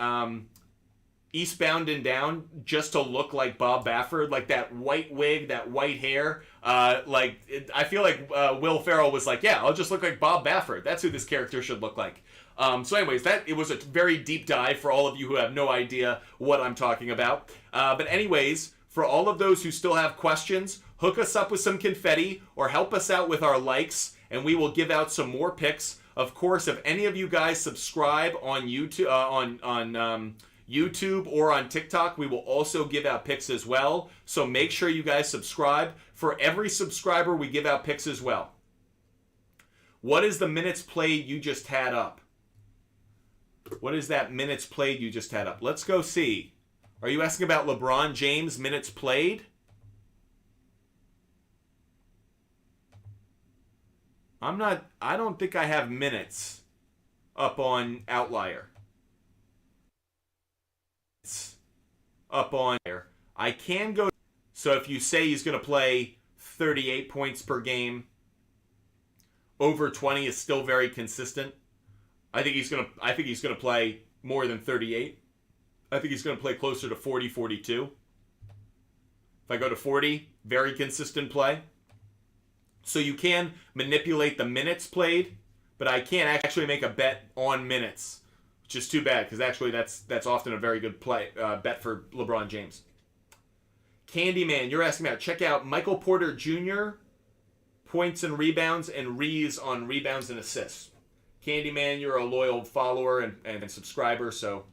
Eastbound and Down just to look like Bob Baffert, like that white wig, that white hair? I feel like Will Ferrell was like, yeah, I'll just look like Bob Baffert. That's who this character should look like. So anyways, it was a very deep dive for all of you who have no idea what I'm talking about. But anyways, for all of those who still have questions, hook us up with some confetti or help us out with our likes, and we will give out some more picks. Of course, if any of you guys subscribe on YouTube, on YouTube or on TikTok, we will also give out picks as well. So make sure you guys subscribe. For every subscriber, we give out picks as well. What is the minutes played you just had up? What is that minutes played you just had up? Let's go see. Are you asking about LeBron James minutes played? I don't think I have minutes up on Outlier. It's up on there. I can go. So if you say he's going to play 38 points per game, over 20 is still very consistent. I think he's going to play more than 38. I think he's going to play closer to 40, 42. If I go to 40, very consistent play. So you can manipulate the minutes played, but I can't actually make a bet on minutes, which is too bad because actually that's often a very good play bet for LeBron James. Candyman, you're asking about, check out Michael Porter Jr., points and rebounds, and Reeves on rebounds and assists. Candyman, you're a loyal follower and subscriber, so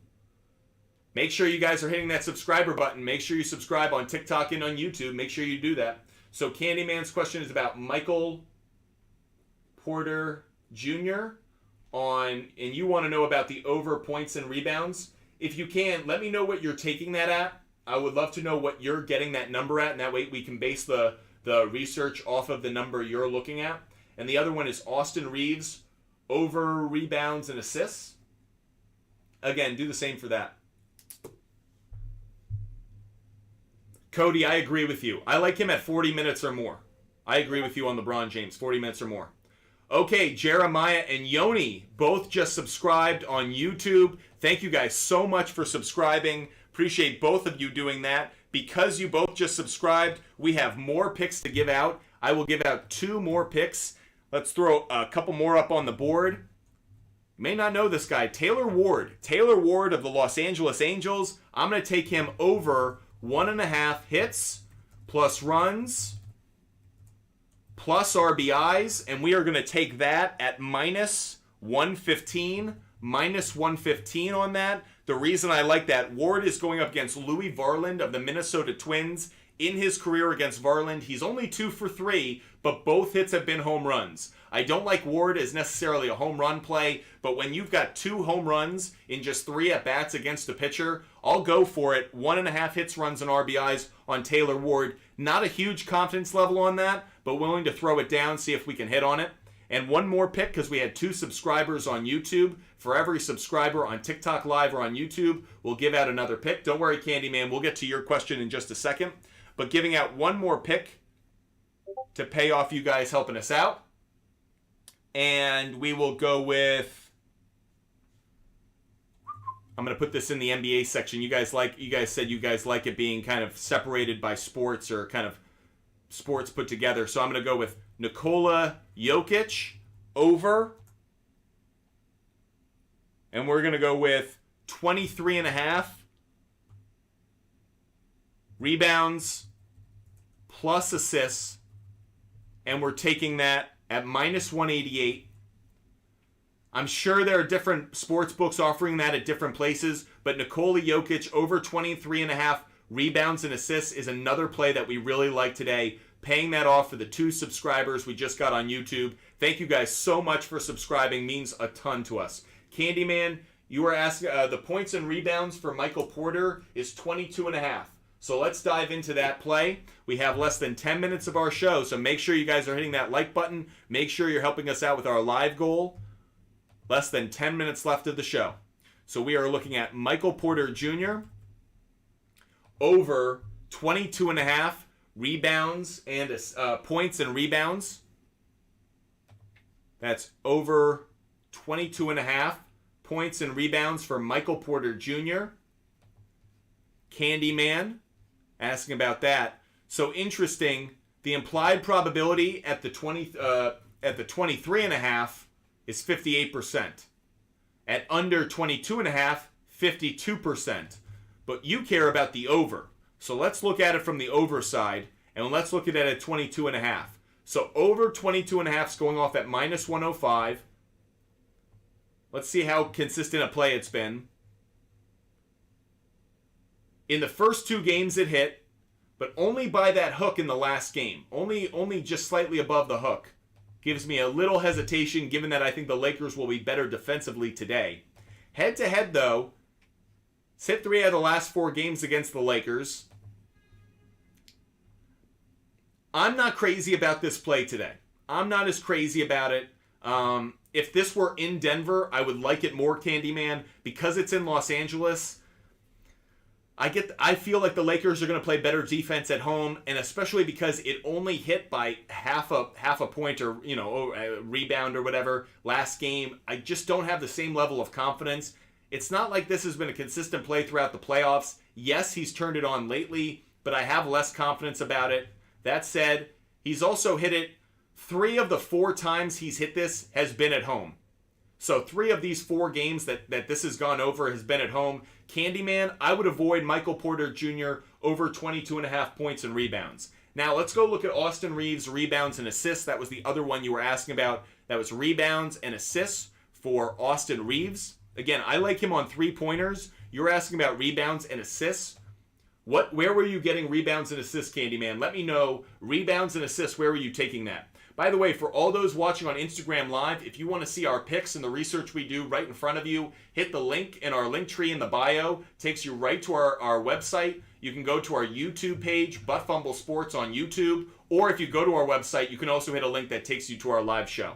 Make sure you guys are hitting that subscriber button. Make sure you subscribe on TikTok and on YouTube. Make sure you do that. So Candyman's question is about Michael Porter Jr. And you want to know about the over points and rebounds. If you can, let me know what you're taking that at. I would love to know what you're getting that number at, and that way we can base the research off of the number you're looking at. And the other one is Austin Reeves over rebounds and assists. Again, do the same for that. Cody, I agree with you. I like him at 40 minutes or more. I agree with you on LeBron James, 40 minutes or more. Okay, Jeremiah and Yoni both just subscribed on YouTube. Thank you guys so much for subscribing. Appreciate both of you doing that. Because you both just subscribed, we have more picks to give out. I will give out 2 more picks. Let's throw a couple more up on the board. You may not know this guy, Taylor Ward. Taylor Ward of the Los Angeles Angels. I'm going to take him over 1.5 hits plus runs plus RBIs, and we are going to take that at minus 115. Minus 115 on that. The reason I like that, Ward is going up against Louis Varland of the Minnesota Twins. In his career against Varland, he's only 2 for 3, but both hits have been home runs. I don't like Ward as necessarily a home run play, but when you've got 2 home runs in just 3 at-bats against a pitcher, I'll go for it. 1.5 hits, runs, and RBIs on Taylor Ward. Not a huge confidence level on that, but willing to throw it down, see if we can hit on it. And one more pick, because we had 2 subscribers on YouTube. For every subscriber on TikTok Live or on YouTube, we'll give out another pick. Don't worry, Candyman, we'll get to your question in just a second. But giving out one more pick to pay off you guys helping us out. And we will go with, I'm going to put this in the NBA section. You guys said you guys like it being kind of separated by sports or kind of sports put together. So I'm going to go with Nikola Jokic over. And we're going to go with 23.5 rebounds plus assists. And we're taking that at minus 188. I'm sure there are different sports books offering that at different places, but Nikola Jokic over 23.5 rebounds and assists is another play that we really like today. Paying that off for the 2 subscribers we just got on YouTube. Thank you guys so much for subscribing. Means a ton to us. Candyman, you were asking, the points and rebounds for Michael Porter is 22.5. So let's dive into that play. We have less than 10 minutes of our show, so make sure you guys are hitting that like button. Make sure you're helping us out with our live goal. Less than 10 minutes left of the show. So we are looking at Michael Porter Jr. over 22.5 rebounds and points and rebounds. That's over 22.5 points and rebounds for Michael Porter Jr. Candyman asking about that. So interesting. The implied probability at the 23.5 is 58%. At under 22.5, 52%. But you care about the over. So let's look at it from the over side, and let's look at it at 22.5. So over 22.5 is going off at minus 105. Let's see how consistent a play it's been. In the first 2 games it hit, but only by that hook in the last game. Only just slightly above the hook. Gives me a little hesitation given that I think the Lakers will be better defensively today. Head-to-head, though, it's hit 3 out of the last 4 games against the Lakers. I'm not crazy about this play today. I'm not as crazy about it. If this were in Denver, I would like it more, Candyman. Because it's in Los Angeles, I feel like the Lakers are going to play better defense at home, and especially because it only hit by half a point or a rebound or whatever last game. I just don't have the same level of confidence. It's not like this has been a consistent play throughout the playoffs. Yes, he's turned it on lately, but I have less confidence about it. That said, he's also hit it 3 of the 4 times he's hit this has been at home. So 3 of these 4 games that this has gone over has been at home. Candyman, I would avoid Michael Porter Jr. over 22.5 points and rebounds. Now let's go look at Austin Reeves' rebounds and assists. That was the other one you were asking about. That was rebounds and assists for Austin Reeves. Again, I like him on 3-pointers. You're asking about rebounds and assists. Where were you getting rebounds and assists, Candyman? Let me know. Rebounds and assists, where were you taking that? By the way, for all those watching on Instagram Live, if you want to see our picks and the research we do right in front of you, hit the link in our link tree in the bio. Takes you right to our website. You can go to our YouTube page, Butt Fumble Sports on YouTube. Or if you go to our website, you can also hit a link that takes you to our live show.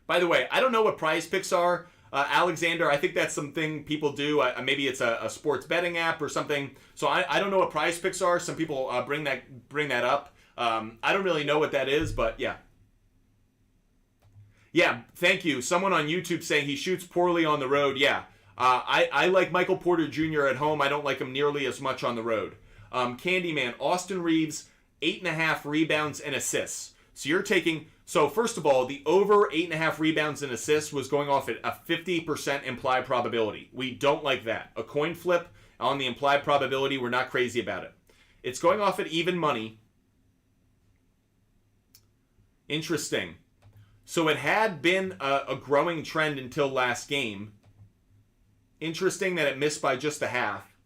By the way, I don't know what prize picks are. Alexander, I think that's something people do. Maybe it's a sports betting app or something. So I don't know what prize picks are. Some people bring that up. I don't really know what that is, but yeah. Yeah, thank you. Someone on YouTube saying he shoots poorly on the road. Yeah, I like Michael Porter Jr. at home. I don't like him nearly as much on the road. Candyman, Austin Reeves, 8.5 rebounds and assists. So you're taking... So first of all, the over 8.5 rebounds and assists was going off at a 50% implied probability. We don't like that. A coin flip on the implied probability, we're not crazy about it. It's going off at even money. Interesting. So it had been a growing trend until last game. Interesting that it missed by just a half.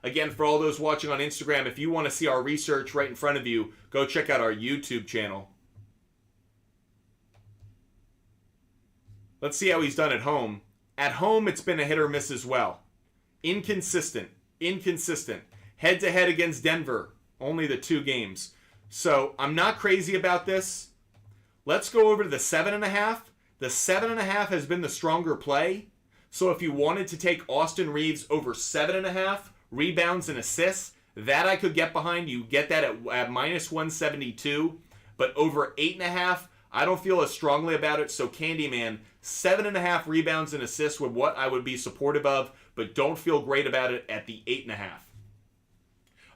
Again, for all those watching on Instagram, if you want to see our research right in front of you, go check out our YouTube channel. Let's see how he's done at home. At home, it's been a hit or miss as well. Inconsistent. Head-to-head against Denver. Only the 2 games. So, I'm not crazy about this. Let's go over to the 7.5. The 7.5 has been the stronger play. So, if you wanted to take Austin Reeves over 7.5 rebounds and assists, that I could get behind. You get that at minus 172. But over 8.5, I don't feel as strongly about it. So, Candyman, 7.5 rebounds and assists with what I would be supportive of, but don't feel great about it at the 8.5.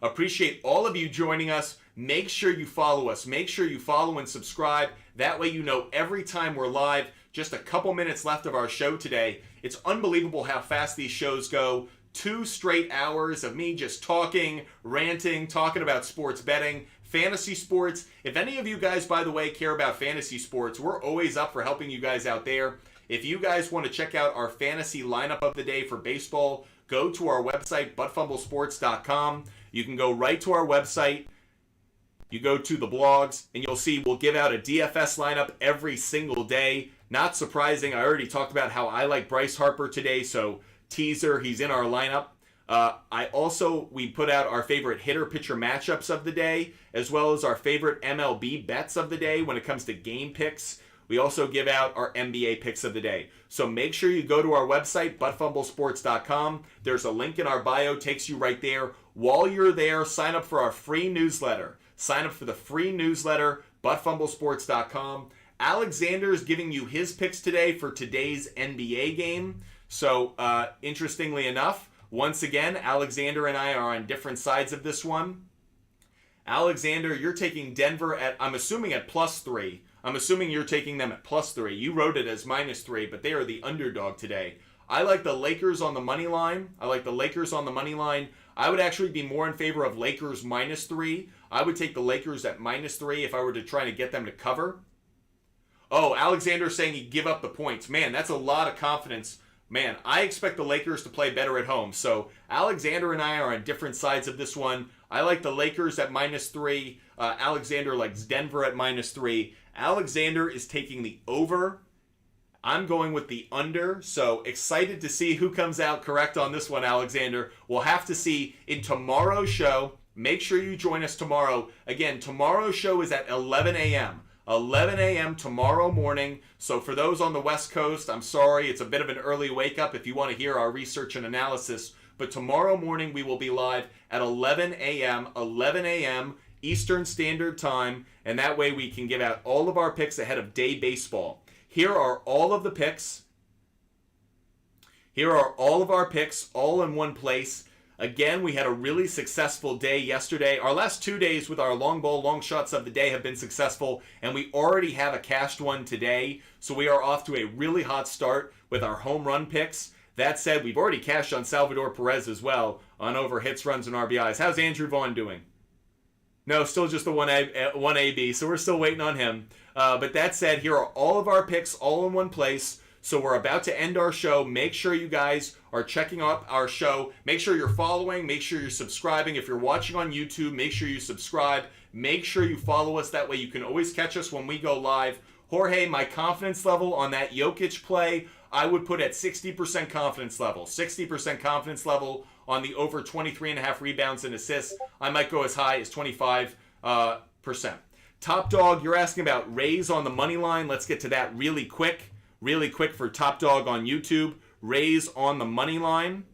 Appreciate all of you joining us. Make sure you follow us. Make sure you follow and subscribe. That way you know every time we're live. Just a couple minutes left of our show today. It's unbelievable how fast these shows go. 2 straight hours of me just talking, ranting, talking about sports betting, fantasy sports. If any of you guys, by the way, care about fantasy sports, we're always up for helping you guys out there. If you guys want to check out our fantasy lineup of the day for baseball, go to our website, buttfumblesports.com. You can go right to our website. You go to the blogs, and you'll see we'll give out a DFS lineup every single day. Not surprising. I already talked about how I like Bryce Harper today, so teaser, he's in our lineup. We put out our favorite hitter-pitcher matchups of the day, as well as our favorite MLB bets of the day when it comes to game picks. We also give out our NBA picks of the day. So make sure you go to our website, buttfumblesports.com. There's a link in our bio, takes you right there. While you're there, sign up for our free newsletter. Sign up for the free newsletter, buttfumblesports.com. Alexander's giving you his picks today for today's NBA game. So, interestingly enough, once again, Alexander and I are on different sides of this one. Alexander, you're taking Denver at, I'm assuming at +3. I'm assuming you're taking them at +3. You wrote it as -3, but they are the underdog today. I like the Lakers on the money line. I would actually be more in favor of Lakers -3. I would take the Lakers at -3 if I were to try to get them to cover. Oh, Alexander saying he'd give up the points. Man, that's a lot of confidence. Man, I expect the Lakers to play better at home. So Alexander and I are on different sides of this one. I like the Lakers at -3. Alexander likes Denver at -3. Alexander is taking the over. I'm going with the under. So excited to see who comes out correct on this one, Alexander. We'll have to see in tomorrow's show. Make sure you join us tomorrow. Again, tomorrow's show is at 11 a.m. 11 a.m. tomorrow morning. So for those on the West Coast, I'm sorry, it's a bit of an early wake up if you want to hear our research and analysis. But tomorrow morning we will be live at 11 a.m. Eastern Standard Time. And that way we can give out all of our picks ahead of day baseball. Here are all of the picks. Here are all of our picks all in one place. Again, we had a really successful day yesterday. Our last 2 days with our long ball, long shots of the day have been successful, and we already have a cashed one today. So we are off to a really hot start with our home run picks. That said, we've already cashed on Salvador Perez as well on over hits, runs, and RBIs. How's Andrew Vaughn doing? No, still just the 1AB, so we're still waiting on him. But that said, here are all of our picks all in one place. So we're about to end our show. Make sure you guys are checking out our show. Make sure you're following. Make sure you're subscribing. If you're watching on YouTube, make sure you subscribe. Make sure you follow us. That way you can always catch us when we go live. Jorge, my confidence level on that Jokic play, I would put at 60% confidence level. 60% confidence level on the over 23.5 rebounds and assists. I might go as high as 25%. Top Dog, you're asking about Rays on the money line. Let's get to that really quick. Really quick for Top Dog on YouTube. Rays on the money line.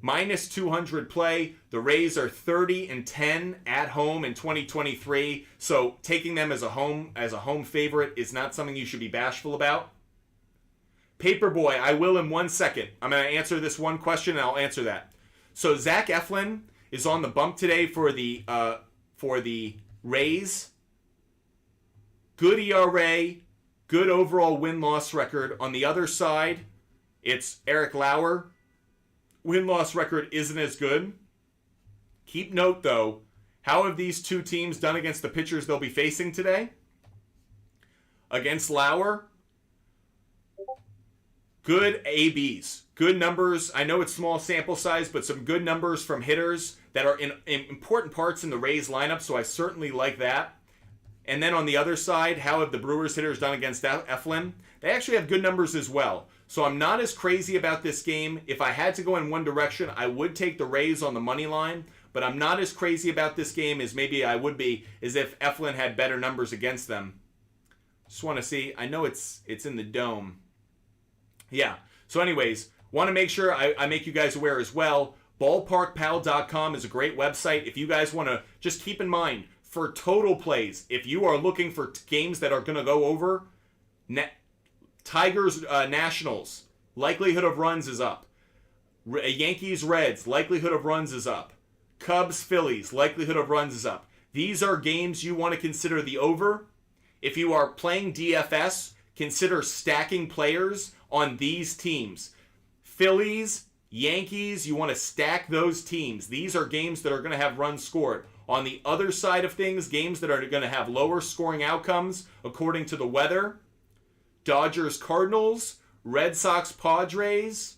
Minus 200 play. The Rays are 30-10 at home in 2023. So taking them as a home favorite is not something you should be bashful about. Paperboy, I will in 1 second. I'm going to answer this one question and I'll answer that. So Zach Eflin is on the bump today for the Rays. Good ERA, good overall win-loss record. On the other side, it's Eric Lauer. Win-loss record isn't as good. Keep note, though, how have these two teams done against the pitchers they'll be facing today? Against Lauer, good ABs, good numbers. I know it's small sample size, but some good numbers from hitters that are in important parts in the Rays lineup, so I certainly like that. And then on the other side, how have the Brewers hitters done against Eflin? They actually have good numbers as well. So I'm not as crazy about this game. If I had to go in one direction, I would take the Rays on the money line, but I'm not as crazy about this game as maybe I would be as if Eflin had better numbers against them. Just want to see. I know it's in the dome. Yeah. So anyways, want to make sure I make you guys aware as well. Ballparkpal.com is a great website. If you guys want to just keep in mind, for total plays, if you are looking for games that are going to go over, Tigers, Nationals, likelihood of runs is up. Yankees, Reds, likelihood of runs is up. Cubs, Phillies, likelihood of runs is up. These are games you want to consider the over. If you are playing DFS, consider stacking players on these teams. Phillies, Yankees, you want to stack those teams. These are games that are going to have runs scored. On the other side of things, games that are going to have lower scoring outcomes according to the weather. Dodgers, Cardinals, Red Sox, Padres.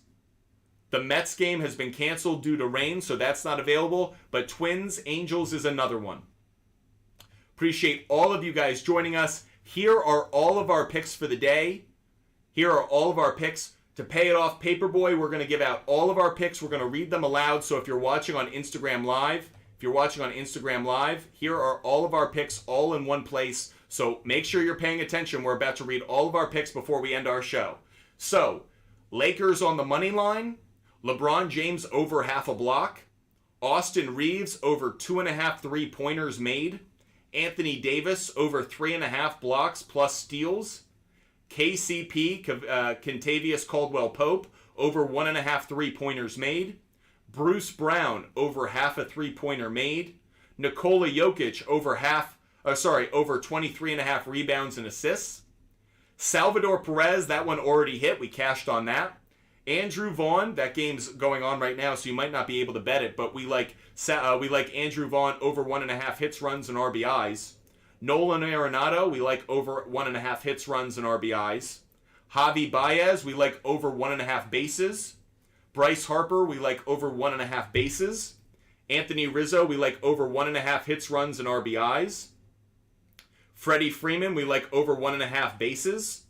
The Mets game has been canceled due to rain, so that's not available. But Twins, Angels is another one. Appreciate all of you guys joining us. Here are all of our picks for the day. Here are all of our picks. To pay it off, Paperboy, we're going to give out all of our picks. We're going to read them aloud. So if you're watching on Instagram Live, here are all of our picks all in one place. So make sure you're paying attention. We're about to read all of our picks before we end our show. So, Lakers on the money line. LeBron James over half a block. Austin Reeves over 2.5 3-pointers made. Anthony Davis over 3.5 blocks plus steals. KCP, Kentavious Caldwell-Pope, over 1.5 3-pointers made. Bruce Brown over half a 3-pointer made. Nikola Jokic over 23.5 rebounds and assists. Salvador Perez, that one already hit. We cashed on that. Andrew Vaughn, that game's going on right now, so you might not be able to bet it, but we like Andrew Vaughn over 1.5 hits, runs, and RBIs. Nolan Arrenado, we like over 1.5 hits, runs, and RBIs. Javi Baez, we like over 1.5 bases. Bryce Harper, we like over 1.5 bases. Anthony Rizzo, we like over 1.5 hits, runs, and RBIs. Freddie Freeman, we like over 1.5 bases.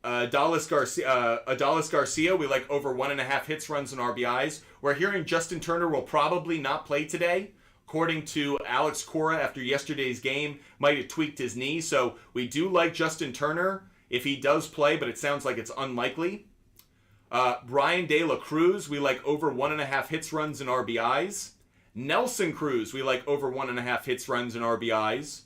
Adolis Garcia, we like over 1.5 hits, runs, and RBIs. We're hearing Justin Turner will probably not play today. According to Alex Cora after yesterday's game, might have tweaked his knee. So we do like Justin Turner if he does play, but it sounds like it's unlikely. Brian De La Cruz, we like over 1.5 hits, runs, and RBIs. Nelson Cruz, we like over 1.5 hits, runs, and RBIs.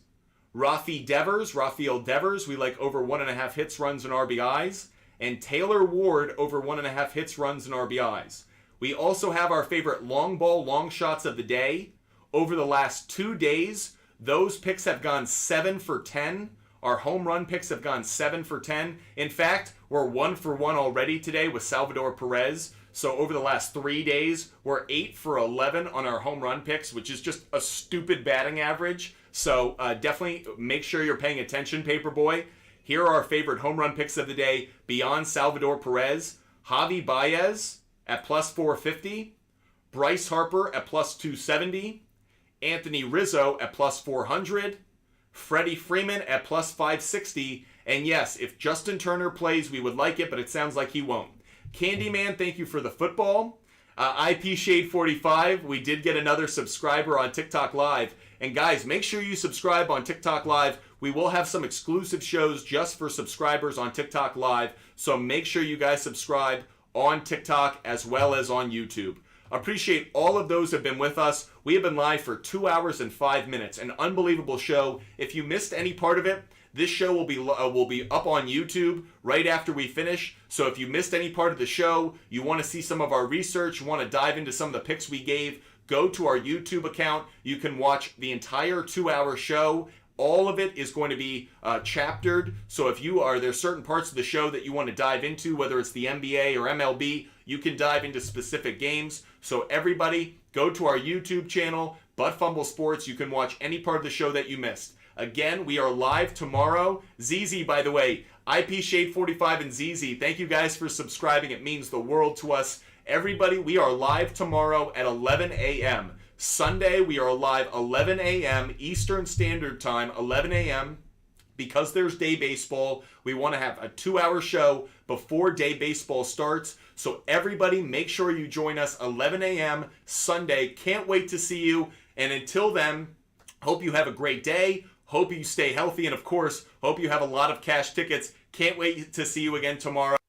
Rafael Devers, we like over 1.5 hits, runs, and RBIs. And Taylor Ward, over 1.5 hits, runs, and RBIs. We also have our favorite long ball, long shots of the day. Over the last 2 days, those picks have gone 7 for 10. Our home run picks have gone 7 for 10. In fact, we're 1 for 1 already today with Salvador Perez. So over the last 3 days, we're 8 for 11 on our home run picks, which is just a stupid batting average. So definitely make sure you're paying attention, Paperboy. Here are our favorite home run picks of the day. Beyond Salvador Perez, Javi Baez at plus 450, Bryce Harper at plus 270, Anthony Rizzo at plus 400, Freddie Freeman at plus 560, and yes, if Justin Turner plays, we would like it, but it sounds like he won't. Candyman, thank you for the football. IP Shade 45, we did get another subscriber on TikTok Live. And guys, make sure you subscribe on TikTok Live. We will have some exclusive shows just for subscribers on TikTok Live. So make sure you guys subscribe on TikTok as well as on YouTube. Appreciate all of those who have been with us. We have been live for 2 hours and 5 minutes. An unbelievable show. If you missed any part of it, this show will be up on YouTube right after we finish. So if you missed any part of the show, you want to see some of our research, you want to dive into some of the picks we gave, go to our YouTube account. You can watch the entire 2-hour show. All of it is going to be chaptered. So if there's certain parts of the show that you want to dive into, whether it's the NBA or MLB, you can dive into specific games. So everybody, go to our YouTube channel, Butt Fumble Sports. You can watch any part of the show that you missed. Again, we are live tomorrow. ZZ, by the way, IP Shade 45 and ZZ, thank you guys for subscribing. It means the world to us. Everybody, we are live tomorrow at 11 a.m. Sunday, we are live 11 a.m. Eastern Standard Time, 11 a.m. Because there's day baseball, we want to have a 2-hour show before day baseball starts. So everybody, make sure you join us 11 a.m. Sunday. Can't wait to see you. And until then, hope you have a great day. Hope you stay healthy. And of course, hope you have a lot of cash tickets. Can't wait to see you again tomorrow.